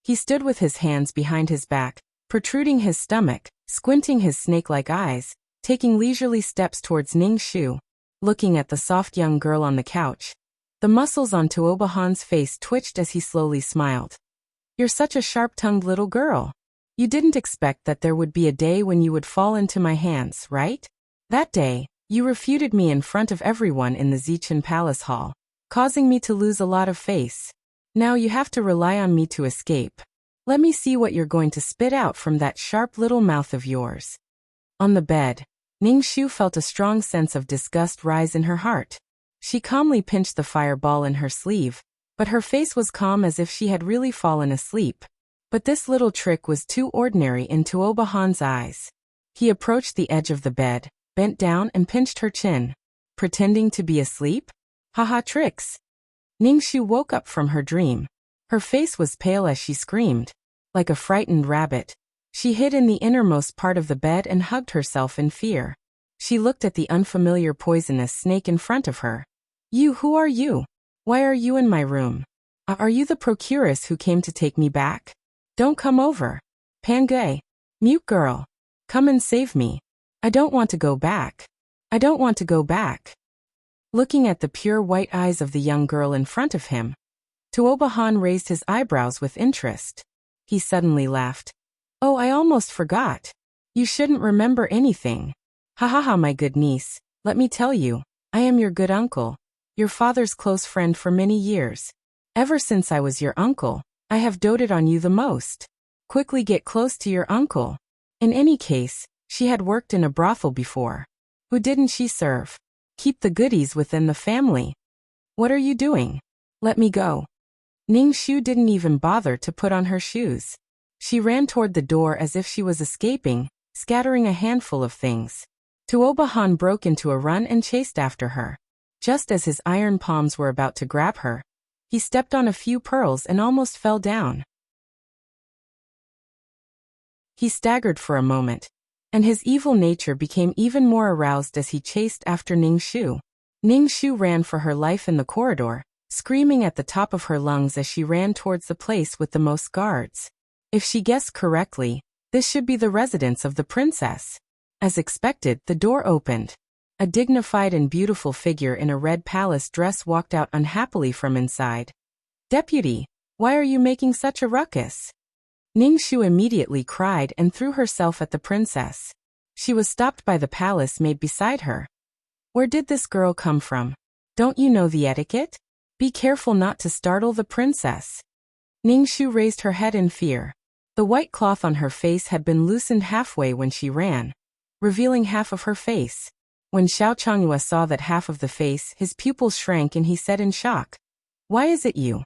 S1: He stood with his hands behind his back, protruding his stomach, squinting his snake-like eyes, taking leisurely steps towards Ning Shu, looking at the soft young girl on the couch. The muscles on Tuoba Han's face twitched as he slowly smiled. You're such a sharp-tongued little girl. You didn't expect that there would be a day when you would fall into my hands, right? That day, you refuted me in front of everyone in the Zichen Palace Hall, causing me to lose a lot of face. Now you have to rely on me to escape. Let me see what you're going to spit out from that sharp little mouth of yours. On the bed, Ning Shu felt a strong sense of disgust rise in her heart. She calmly pinched the fireball in her sleeve, but her face was calm as if she had really fallen asleep. But this little trick was too ordinary in Tuoba Han's eyes. He approached the edge of the bed, bent down and pinched her chin. Pretending to be asleep? Haha, tricks. Ningxu woke up from her dream. Her face was pale as she screamed. Like a frightened rabbit, she hid in the innermost part of the bed and hugged herself in fear. She looked at the unfamiliar poisonous snake in front of her. Who are you? Why are you in my room? Are you the procuress who came to take me back? Don't come over. Pangue. Mute girl. Come and save me. I don't want to go back. I don't want to go back. Looking at the pure white eyes of the young girl in front of him, Tuoba Han raised his eyebrows with interest. He suddenly laughed. Oh, I almost forgot. You shouldn't remember anything. Ha ha ha, my good niece, let me tell you, I am your good uncle, your father's close friend for many years. Ever since I was your uncle, I have doted on you the most. Quickly get close to your uncle. In any case, she had worked in a brothel before. Who didn't she serve? Keep the goodies within the family. What are you doing? Let me go. Ningxu didn't even bother to put on her shoes. She ran toward the door as if she was escaping, scattering a handful of things. Tuoba Han broke into a run and chased after her. Just as his iron palms were about to grab her, he stepped on a few pearls and almost fell down. He staggered for a moment, and his evil nature became even more aroused as he chased after Ningxu. Ningxu ran for her life in the corridor, screaming at the top of her lungs as she ran towards the place with the most guards. If she guessed correctly, this should be the residence of the princess. As expected, the door opened. A dignified and beautiful figure in a red palace dress walked out unhappily from inside. Deputy, why are you making such a ruckus? Ningxu immediately cried and threw herself at the princess. She was stopped by the palace maid beside her. Where did this girl come from? Don't you know the etiquette? Be careful not to startle the princess. Ningxu raised her head in fear. The white cloth on her face had been loosened halfway when she ran, revealing half of her face. When Xiao Changyue saw that half of the face, his pupils shrank and he said in shock, "Why is it you?"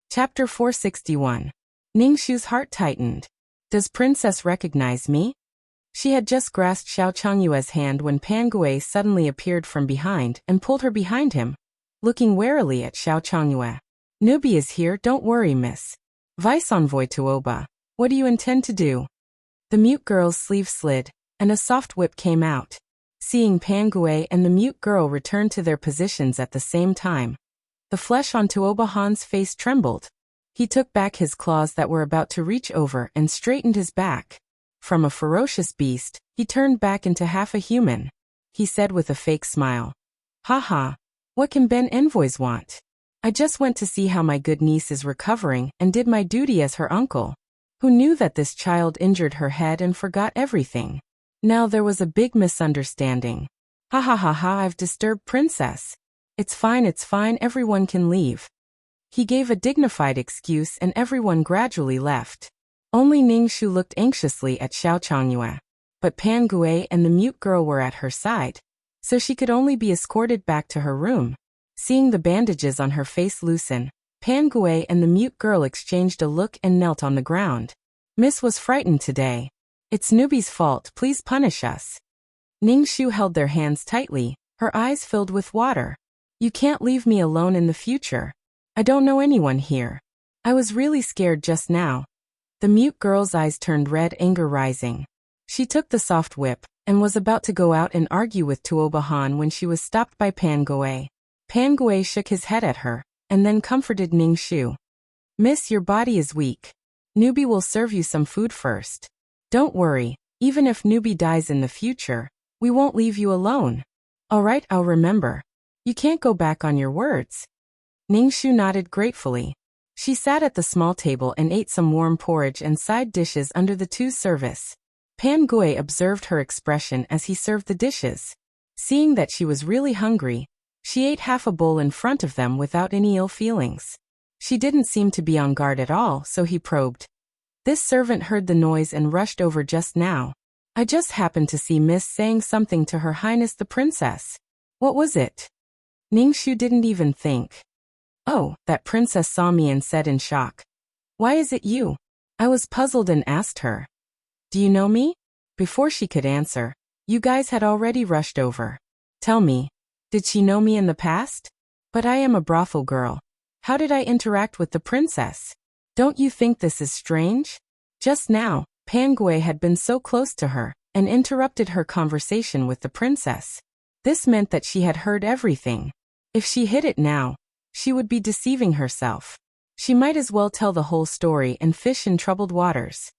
S1: Chapter 461. Ningxu's heart tightened. Does Princess recognize me? She had just grasped Xiao Changyue's hand when Pangue suddenly appeared from behind and pulled her behind him, looking warily at Xiao Changyue. Nubi is here, don't worry, miss. Vice Envoy Tuoba, what do you intend to do? The mute girl's sleeve slid, and a soft whip came out. Seeing Pangue and the mute girl return to their positions at the same time, the flesh on Tuoba Han's face trembled. He took back his claws that were about to reach over and straightened his back. From a ferocious beast, he turned back into half a human. He said with a fake smile, "Haha, what can Ben envoys want? I just went to see how my good niece is recovering and did my duty as her uncle, who knew that this child injured her head and forgot everything. Now there was a big misunderstanding. Ha ha ha ha, I've disturbed Princess. It's fine, everyone can leave." He gave a dignified excuse and everyone gradually left. Only Ningxu looked anxiously at Xiao Changyue, but Pangue and the mute girl were at her side, so she could only be escorted back to her room. Seeing the bandages on her face loosen, Pangue and the mute girl exchanged a look and knelt on the ground. "Miss was frightened today. It's Nubi's fault, please punish us." Ningxu held their hands tightly, her eyes filled with water. "You can't leave me alone in the future. I don't know anyone here. I was really scared just now." The mute girl's eyes turned red, anger rising. She took the soft whip and was about to go out and argue with Tuoba Han when she was stopped by Pangue. Pangue shook his head at her and then comforted Ningxu. "Miss, your body is weak. Nubi will serve you some food first. Don't worry, even if Nubi dies in the future, we won't leave you alone." "All right, I'll remember. You can't go back on your words." Ningxu nodded gratefully. She sat at the small table and ate some warm porridge and side dishes under the two service. Pangue observed her expression as he served the dishes. Seeing that she was really hungry, she ate half a bowl in front of them without any ill feelings. She didn't seem to be on guard at all, so he probed. "This servant heard the noise and rushed over just now. I just happened to see Miss saying something to Her Highness the Princess. What was it?" Ningxu didn't even think. Oh, that princess saw me and said in shock. Why is it you? I was puzzled and asked her. Do you know me? Before she could answer, you guys had already rushed over. Tell me, did she know me in the past? But I am a brothel girl. How did I interact with the princess? Don't you think this is strange? Just now, Pangui had been so close to her and interrupted her conversation with the princess. This meant that she had heard everything. If she hid it now, she would be deceiving herself. She might as well tell the whole story and fish in troubled waters.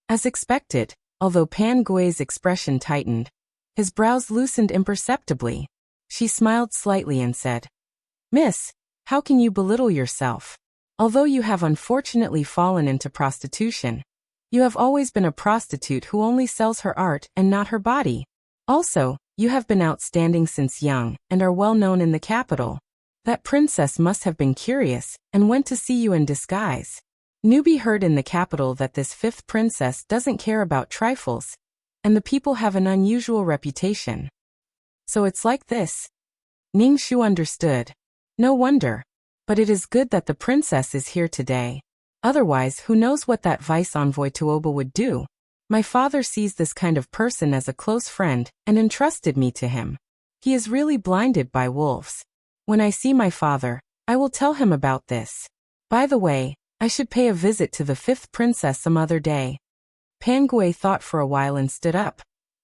S1: As expected, although Pangui's expression tightened, his brows loosened imperceptibly. She smiled slightly and said, Miss, how can you belittle yourself? Although you have unfortunately fallen into prostitution, you have always been a prostitute who only sells her art and not her body. Also, you have been outstanding since young and are well known in the capital. That princess must have been curious and went to see you in disguise. Newbie heard in the capital that this fifth princess doesn't care about trifles, and the people have an unusual reputation. So it's like this. Ningxu understood. No wonder. But it is good that the princess is here today. Otherwise, who knows what that vice envoy Tuoba would do? My father sees this kind of person as a close friend and entrusted me to him. He is really blinded by wolves. When I see my father, I will tell him about this. By the way, I should pay a visit to the fifth princess some other day. Pangui thought for a while and stood up.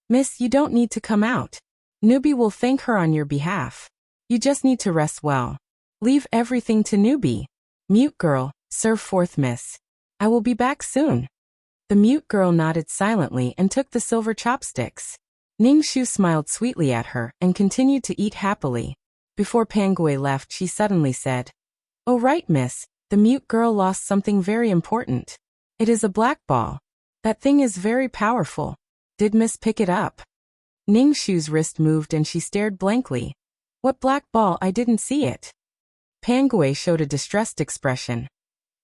S1: Miss, you don't need to come out. Newbie will thank her on your behalf. You just need to rest well. Leave everything to Newbie. Mute girl, serve forth, miss. I will be back soon. The mute girl nodded silently and took the silver chopsticks. Ningxu smiled sweetly at her and continued to eat happily. Before Pangui left, she suddenly said, Oh right, miss, the mute girl lost something very important. It is a black ball. That thing is very powerful. Did miss pick it up? Ningxu's wrist moved and she stared blankly. What black ball? I didn't see it. Pangui showed a distressed expression.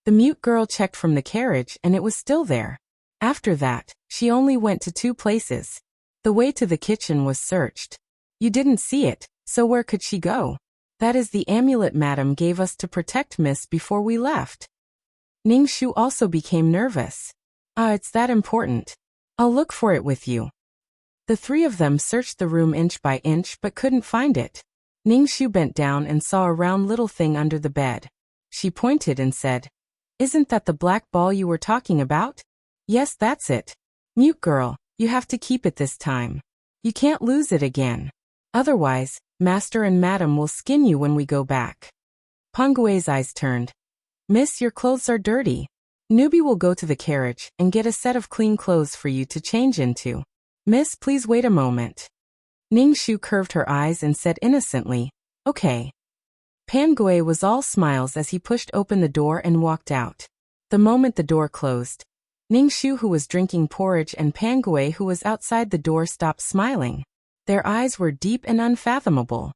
S1: The mute girl checked from the carriage and it was still there. After that, she only went to 2 places. The way to the kitchen was searched. You didn't see it, so where could she go? That is the amulet madam gave us to protect miss before we left. Ningxu also became nervous. Ah, it's that important. I'll look for it with you. The 3 of them searched the room inch by inch but couldn't find it. Ningxu bent down and saw a round little thing under the bed. She pointed and said, Isn't that the black ball you were talking about? Yes, that's it. Mute girl, you have to keep it this time. You can't lose it again. Otherwise, master and madam will skin you when we go back. Pangui's eyes turned. Miss, your clothes are dirty. Newbie will go to the carriage and get a set of clean clothes for you to change into. Miss, please wait a moment. Ningxu curved her eyes and said innocently, Okay. Pangui was all smiles as he pushed open the door and walked out. The moment the door closed, Ningxu, who was drinking porridge, and Pangui, who was outside the door, stopped smiling. Their eyes were deep and unfathomable.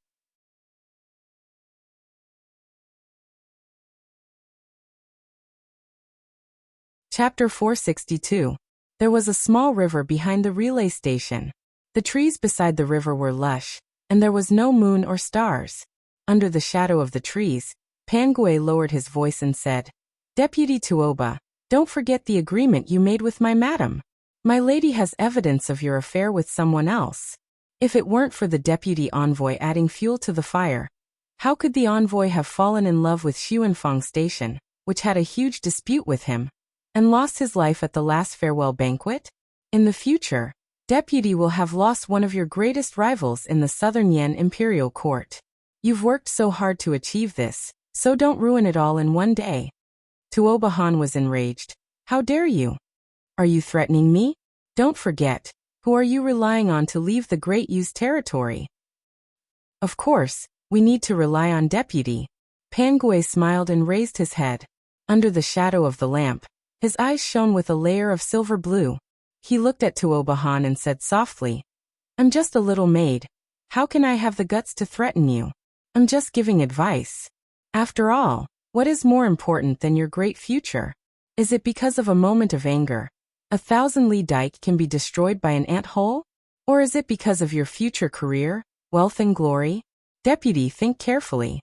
S1: Chapter 462. There was a small river behind the relay station. The trees beside the river were lush, and there was no moon or stars. Under the shadow of the trees, Pangui lowered his voice and said, Deputy Tuoba, don't forget the agreement you made with my madam. My lady has evidence of your affair with someone else. If it weren't for the deputy envoy adding fuel to the fire, how could the envoy have fallen in love with Xuanfang Station, which had a huge dispute with him, and lost his life at the last farewell banquet? In the future, Deputy will have lost one of your greatest rivals in the Southern Yan Imperial Court. You've worked so hard to achieve this, so don't ruin it all in one day. Tuoba Han was enraged. How dare you? Are you threatening me? Don't forget, who are you relying on to leave the Great Yu's territory? Of course, we need to rely on Deputy. Pangui smiled and raised his head. Under the shadow of the lamp, his eyes shone with a layer of silver blue. He looked at Tuoba Han and said softly, I'm just a little maid. How can I have the guts to threaten you? I'm just giving advice. After all, what is more important than your great future? Is it because of a moment of anger 1,000 li dike can be destroyed by an ant hole? Or is it because of your future career, Wealth and glory? Deputy, think carefully.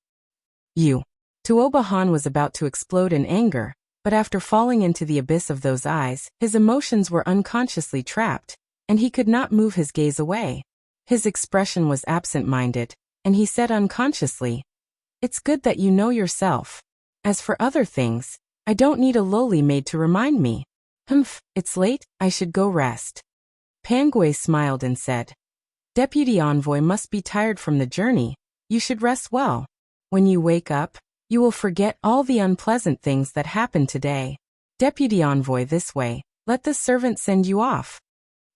S1: You. Tuoba Han was about to explode in anger, but after falling into the abyss of those eyes, his emotions were unconsciously trapped, and he could not move his gaze away. His expression was absent-minded, and he said unconsciously, "It's good that you know yourself. As for other things, I don't need a lowly maid to remind me. It's late, I should go rest." Pangue smiled and said, "Deputy Envoy must be tired from the journey. You should rest well. When you wake up, you will forget all the unpleasant things that happened today. Deputy Envoy, this way, let the servant send you off."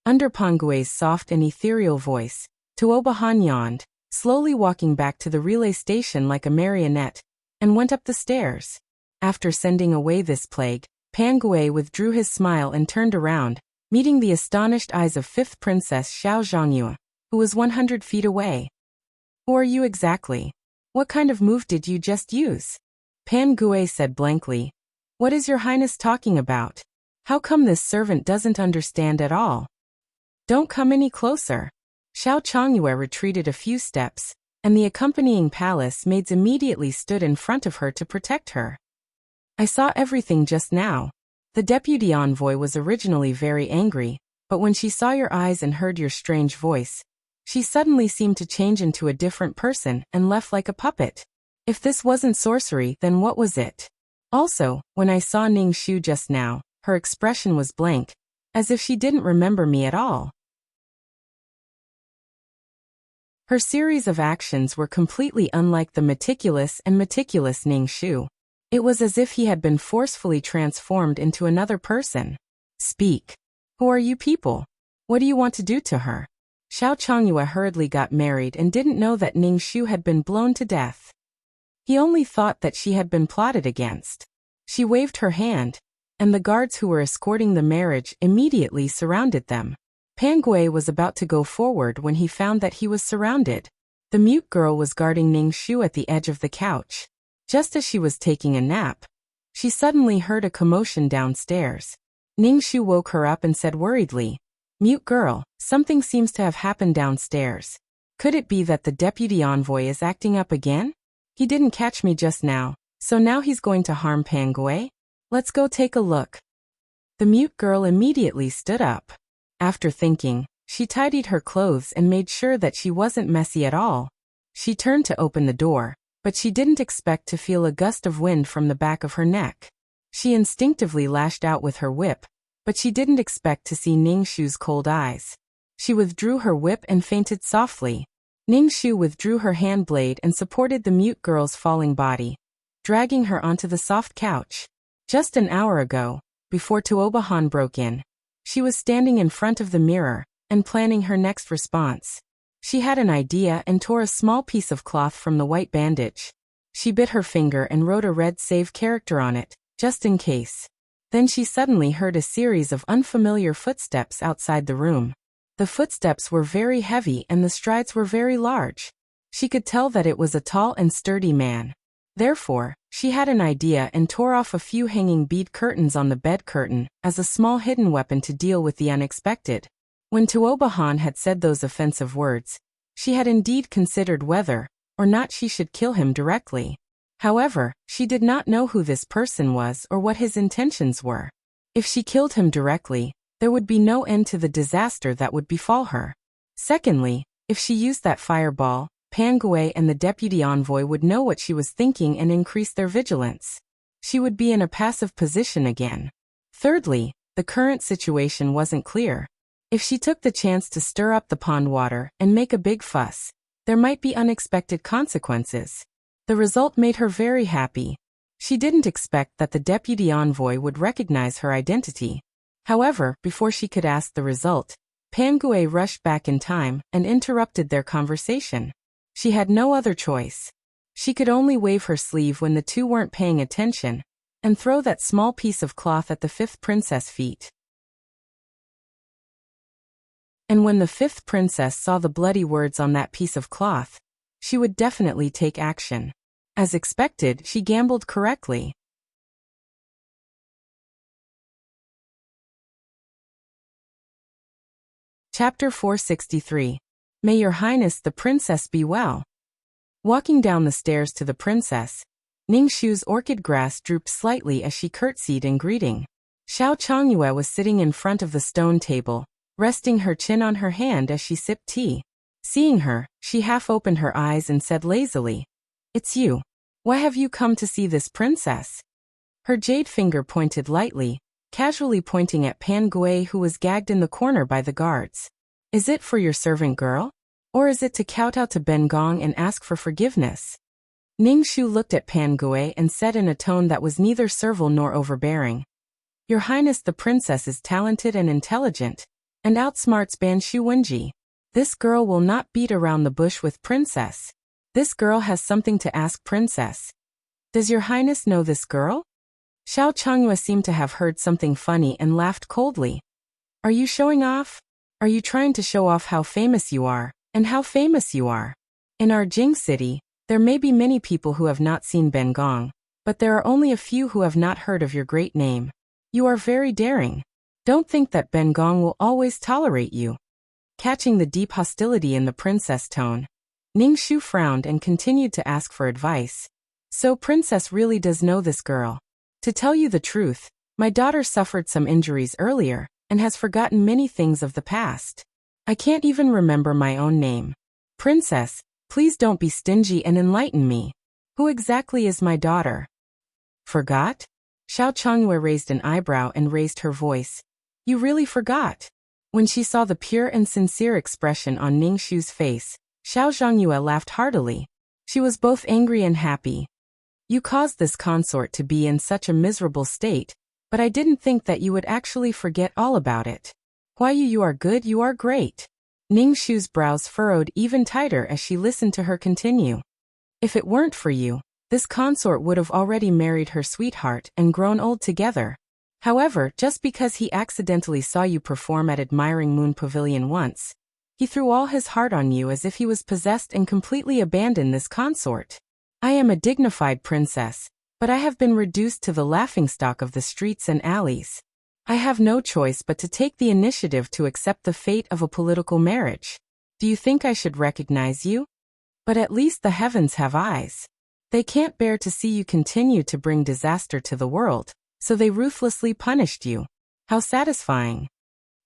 S1: Under Pangue's soft and ethereal voice, Tuoba Han yawned, slowly walking back to the relay station like a marionette, and went up the stairs. After sending away this plague, Pangue withdrew his smile and turned around, meeting the astonished eyes of 5th Princess Xiao Zhongyue, who was 100 feet away. "Who are you exactly? What kind of move did you just use?" Pangue said blankly. "What is your highness talking about? How come this servant doesn't understand at all?" "Don't come any closer." Xiao Chongyue retreated a few steps, and the accompanying palace maids immediately stood in front of her to protect her. "I saw everything just now." The deputy envoy was originally very angry, but when she saw your eyes and heard your strange voice, she suddenly seemed to change into a different person and left like a puppet. If this wasn't sorcery, then what was it? Also, when I saw Ning Shu just now, her expression was blank, as if she didn't remember me at all. Her series of actions were completely unlike the meticulous Ning Shu. It was as if he had been forcefully transformed into another person. "Speak. Who are you people? What do you want to do to her?" Xiao Chongyue hurriedly got married and didn't know that Ning Shu had been blown to death. He only thought that she had been plotted against. She waved her hand, and the guards who were escorting the marriage immediately surrounded them. Pangue was about to go forward when he found that he was surrounded. The mute girl was guarding Ning Shu at the edge of the couch. Just as she was taking a nap, she suddenly heard a commotion downstairs. Ning Shu woke her up and said worriedly, "Mute girl, something seems to have happened downstairs. Could it be that the deputy envoy is acting up again? He didn't catch me just now, so now he's going to harm Pangue? Let's go take a look." The mute girl immediately stood up. After thinking, she tidied her clothes and made sure that she wasn't messy at all. She turned to open the door, but she didn't expect to feel a gust of wind from the back of her neck. She instinctively lashed out with her whip, but she didn't expect to see Ning Shu's cold eyes. She withdrew her whip and fainted softly. Ning Shu withdrew her hand blade and supported the mute girl's falling body, dragging her onto the soft couch. Just an hour ago, before Tuoba Han broke in, she was standing in front of the mirror and planning her next response. She had an idea and tore a small piece of cloth from the white bandage. She bit her finger and wrote a red save character on it, just in case. Then she suddenly heard a series of unfamiliar footsteps outside the room. The footsteps were very heavy and the strides were very large. She could tell that it was a tall and sturdy man. Therefore, she had an idea and tore off a few hanging bead curtains on the bed curtain as a small hidden weapon to deal with the unexpected. When Tuoba Han had said those offensive words, she had indeed considered whether or not she should kill him directly. However, she did not know who this person was or what his intentions were. If she killed him directly, there would be no end to the disaster that would befall her. Secondly, if she used that fireball, Pangue and the deputy envoy would know what she was thinking and increase their vigilance. She would be in a passive position again. Thirdly, the current situation wasn't clear. If she took the chance to stir up the pond water and make a big fuss, there might be unexpected consequences. The result made her very happy. She didn't expect that the deputy envoy would recognize her identity. However, before she could ask the result, Pangue rushed back in time and interrupted their conversation. She had no other choice. She could only wave her sleeve when the two weren't paying attention, and throw that small piece of cloth at the 5th princess' feet. And when the 5th princess saw the bloody words on that piece of cloth, she would definitely take action. As expected, she gambled correctly. Chapter 463. May your highness the princess be well. Walking down the stairs to the princess, Ningshu's orchid grass drooped slightly as she curtsied in greeting. Xiao Changyue was sitting in front of the stone table, resting her chin on her hand as she sipped tea. Seeing her, she half opened her eyes and said lazily, "It's you. Why have you come to see this princess?" Her jade finger pointed lightly, casually pointing at Pan Gui, who was gagged in the corner by the guards. "Is it for your servant girl? Or is it to kowtow to Ben Gong and ask for forgiveness?" Ningshu looked at Pan Gui and said in a tone that was neither servile nor overbearing, "Your highness the princess is talented and intelligent, and outsmarts Ban Shu Wenji. This girl will not beat around the bush with princess. This girl has something to ask princess. Does your highness know this girl?" Xiao Changyue seemed to have heard something funny and laughed coldly. "Are you showing off? Are you trying to show off how famous you are, and how famous you are? In our Jing city, there may be many people who have not seen Ben Gong, but there are only a few who have not heard of your great name. You are very daring. Don't think that Ben Gong will always tolerate you." Catching the deep hostility in the princess tone, Ningshu frowned and continued to ask for advice. "So princess really does know this girl. To tell you the truth, my daughter suffered some injuries earlier, and has forgotten many things of the past. I can't even remember my own name. Princess, please don't be stingy and enlighten me. Who exactly is my daughter?" "Forgot?" Xiao Changyue raised an eyebrow and raised her voice. "You really forgot?" When she saw the pure and sincere expression on Ningshu's face, Xiao Zhangyue laughed heartily. She was both angry and happy. "You caused this consort to be in such a miserable state, but I didn't think that you would actually forget all about it. Why you are good, you are great." Ningshu's brows furrowed even tighter as she listened to her continue. "If it weren't for you, this consort would have already married her sweetheart and grown old together. However, just because he accidentally saw you perform at Admiring Moon Pavilion once, he threw all his heart on you as if he was possessed and completely abandoned this consort. I am a dignified princess, but I have been reduced to the laughingstock of the streets and alleys. I have no choice but to take the initiative to accept the fate of a political marriage. Do you think I should recognize you? But at least the heavens have eyes. They can't bear to see you continue to bring disaster to the world, so they ruthlessly punished you. How satisfying."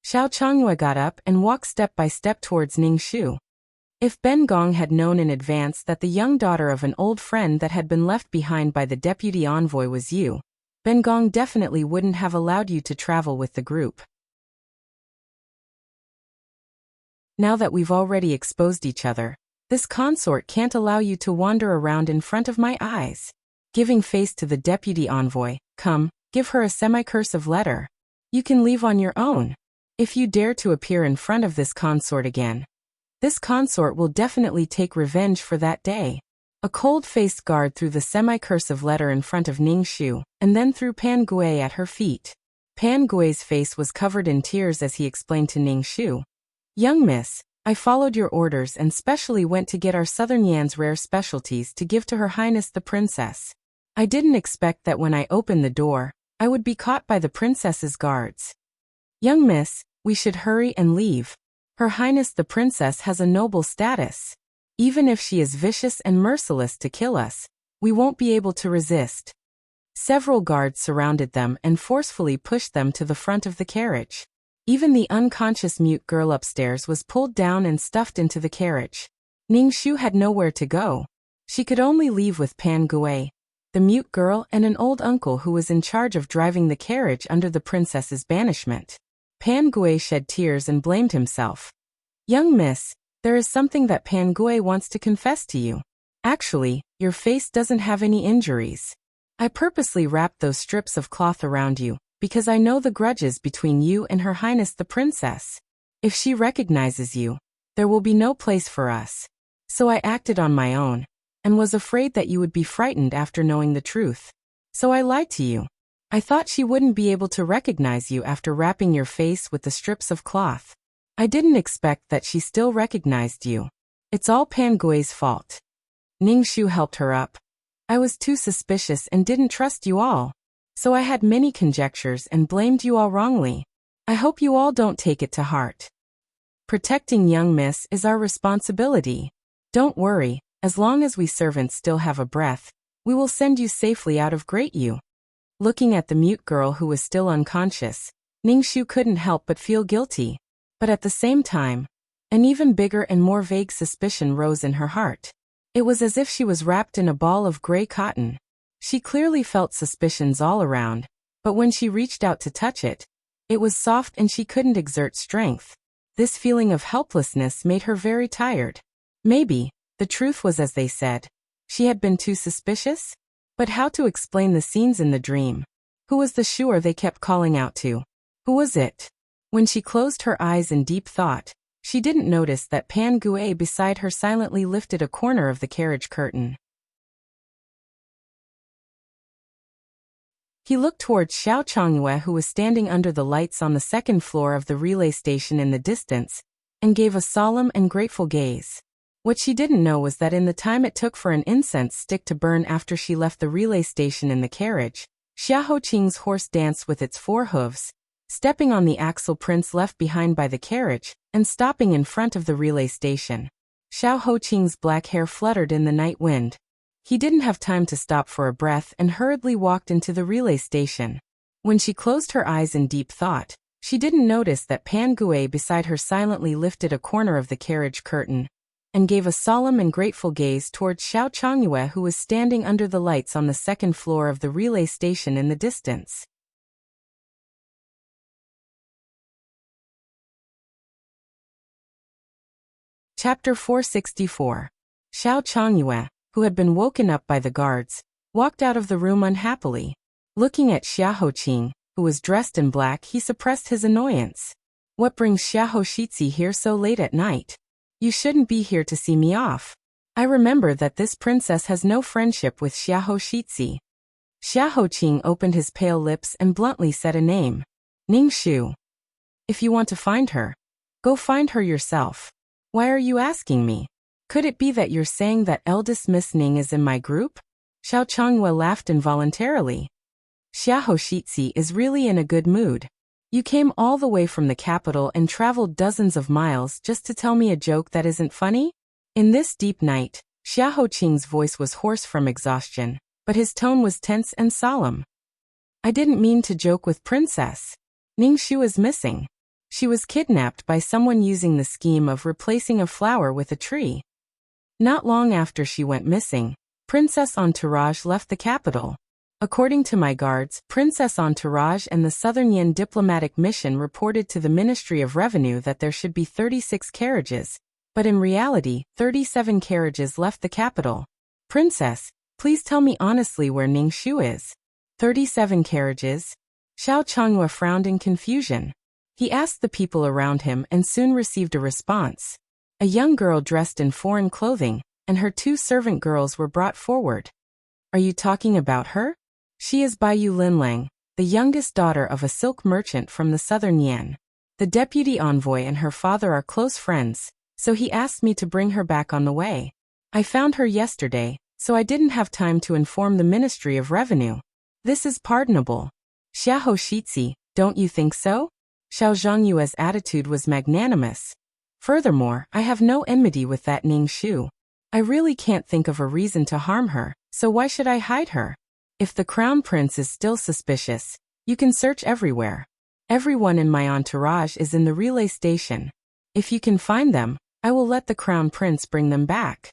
S1: Xiao Changyue got up and walked step by step towards Ningshu. If Ben Gong had known in advance that the young daughter of an old friend that had been left behind by the deputy envoy was you, Ben Gong definitely wouldn't have allowed you to travel with the group. Now that we've already exposed each other, this consort can't allow you to wander around in front of my eyes. Giving face to the deputy envoy, "Come, give her a semi-cursive letter. You can leave on your own. If you dare to appear in front of this consort again, this consort will definitely take revenge for that day." A cold-faced guard threw the semi-cursive letter in front of Ningshu, and then threw Pan Gui at her feet. Pan Gui's face was covered in tears as he explained to Ningshu, "Young miss, I followed your orders and specially went to get our Southern Yan's rare specialties to give to Her Highness the Princess. I didn't expect that when I opened the door, I would be caught by the princess's guards. Young miss, we should hurry and leave. Her Highness the Princess has a noble status. Even if she is vicious and merciless to kill us, we won't be able to resist." Several guards surrounded them and forcefully pushed them to the front of the carriage. Even the unconscious mute girl upstairs was pulled down and stuffed into the carriage. Ningshu had nowhere to go. She could only leave with Pan Gui, the mute girl, and an old uncle who was in charge of driving the carriage under the princess's banishment. Pan Gui shed tears and blamed himself. "Young miss, there is something that Pan Gui wants to confess to you. Actually, your face doesn't have any injuries. I purposely wrapped those strips of cloth around you, because I know the grudges between you and Her Highness the Princess. If she recognizes you, there will be no place for us. So I acted on my own, and was afraid that you would be frightened after knowing the truth. So I lied to you. I thought she wouldn't be able to recognize you after wrapping your face with the strips of cloth. I didn't expect that she still recognized you. It's all Pan Gui's fault." Ningshu helped her up. "I was too suspicious and didn't trust you all. So I had many conjectures and blamed you all wrongly. I hope you all don't take it to heart." Protecting young miss is our responsibility. Don't worry, as long as we servants still have a breath, we will send you safely out of Great U. Looking at the mute girl who was still unconscious, Ningxu couldn't help but feel guilty. But at the same time, an even bigger and more vague suspicion rose in her heart. It was as if she was wrapped in a ball of gray cotton. She clearly felt suspicions all around, but when she reached out to touch it, it was soft and she couldn't exert strength. This feeling of helplessness made her very tired. Maybe, the truth was as they said, she had been too suspicious? But how to explain the scenes in the dream? Who was the Shuer they kept calling out to? Who was it? When she closed her eyes in deep thought, she didn't notice that Pan Gue beside her silently lifted a corner of the carriage curtain. He looked towards Xiao Chongyue, who was standing under the lights on the second floor of the relay station in the distance, and gave a solemn and grateful gaze. What she didn't know was that in the time it took for an incense stick to burn after she left the relay station in the carriage, Xia Hoqing's horse danced with its 4 hooves, stepping on the axle prints left behind by the carriage, and stopping in front of the relay station. Xiao Hoqing's black hair fluttered in the night wind. He didn't have time to stop for a breath and hurriedly walked into the relay station. When she closed her eyes in deep thought, she didn't notice that Pan Gue beside her silently lifted a corner of the carriage curtain, and gave a solemn and grateful gaze towards Xiao Chongyue, who was standing under the lights on the second floor of the relay station in the distance. Chapter 464. Xiao Chongyue, who had been woken up by the guards, walked out of the room unhappily. Looking at Xia Hoqing, who was dressed in black, he suppressed his annoyance. What brings Xia Hoshitsi here so late at night? You shouldn't be here to see me off. I remember that this princess has no friendship with Xia Hoshitsi. Xia Hoqing opened his pale lips and bluntly said a name. Ningxu. If you want to find her, go find her yourself. Why are you asking me? Could it be that you're saying that eldest Miss Ning is in my group? Xiao Chongyue laughed involuntarily. Xia Hoshitsi is really in a good mood. You came all the way from the capital and traveled dozens of miles just to tell me a joke that isn't funny? In this deep night, Xia Hoqing's voice was hoarse from exhaustion, but his tone was tense and solemn. I didn't mean to joke with Princess. Ningxu is missing. She was kidnapped by someone using the scheme of replacing a flower with a tree. Not long after she went missing, Princess Entourage left the capital. According to my guards, Princess Entourage and the Southern Yin diplomatic mission reported to the Ministry of Revenue that there should be 36 carriages, but in reality, 37 carriages left the capital. Princess, please tell me honestly where Ningxu is. 37 carriages? Xiao Chongyue frowned in confusion. He asked the people around him and soon received a response. A young girl dressed in foreign clothing, and her 2 servant girls were brought forward. Are you talking about her? She is Baiyu Linlang, the youngest daughter of a silk merchant from the Southern Yan. The deputy envoy and her father are close friends, so he asked me to bring her back on the way. I found her yesterday, so I didn't have time to inform the Ministry of Revenue. This is pardonable. Xia Hoshitsi, don't you think so? Xiao Zhongyue's attitude was magnanimous. Furthermore, I have no enmity with that Ningxu. I really can't think of a reason to harm her, so why should I hide her? If the crown prince is still suspicious, you can search everywhere. Everyone in my entourage is in the relay station. If you can find them, I will let the crown prince bring them back.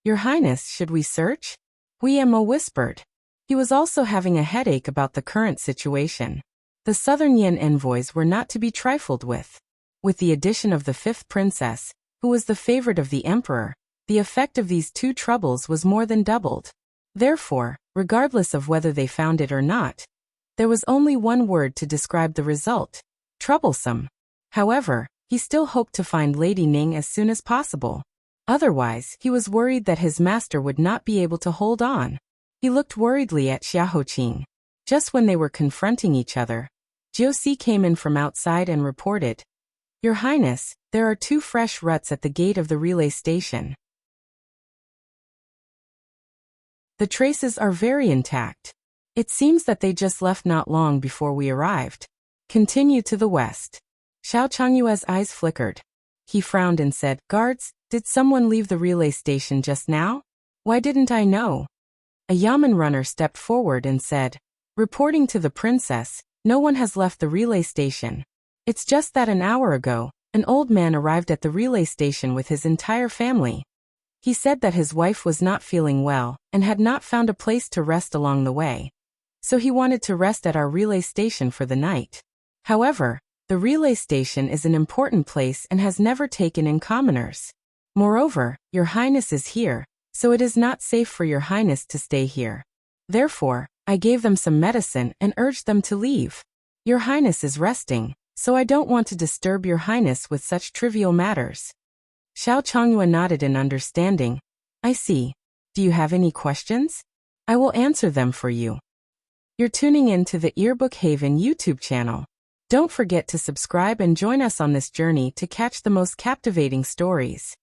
S1: Your Highness, should we search? Guillermo whispered. He was also having a headache about the current situation. The Southern Yin envoys were not to be trifled with. With the addition of the 5th princess, who was the favorite of the emperor, the effect of these 2 troubles was more than doubled. Therefore, regardless of whether they found it or not, there was only one word to describe the result: troublesome. However, he still hoped to find Lady Ning as soon as possible. Otherwise, he was worried that his master would not be able to hold on. He looked worriedly at Xia Hoqing. Just when they were confronting each other, Jiuxi came in from outside and reported, Your Highness, there are 2 fresh ruts at the gate of the relay station. The traces are very intact. It seems that they just left not long before we arrived. Continue to the west. Xiao Chongyue's eyes flickered. He frowned and said, "Guards, did someone leave the relay station just now? Why didn't I know?" A yamen runner stepped forward and said, "Reporting to the princess, no one has left the relay station. It's just that an hour ago, an old man arrived at the relay station with his entire family. He said that his wife was not feeling well and had not found a place to rest along the way. So he wanted to rest at our relay station for the night. However, the relay station is an important place and has never taken in commoners. Moreover, Your Highness is here, so it is not safe for Your Highness to stay here. Therefore, I gave them some medicine and urged them to leave. Your Highness is resting, so I don't want to disturb Your Highness with such trivial matters." Xiao Changyue nodded in understanding. "I see. Do you have any questions? I will answer them for you." You're tuning in to the Earbook Haven YouTube channel. Don't forget to subscribe and join us on this journey to catch the most captivating stories.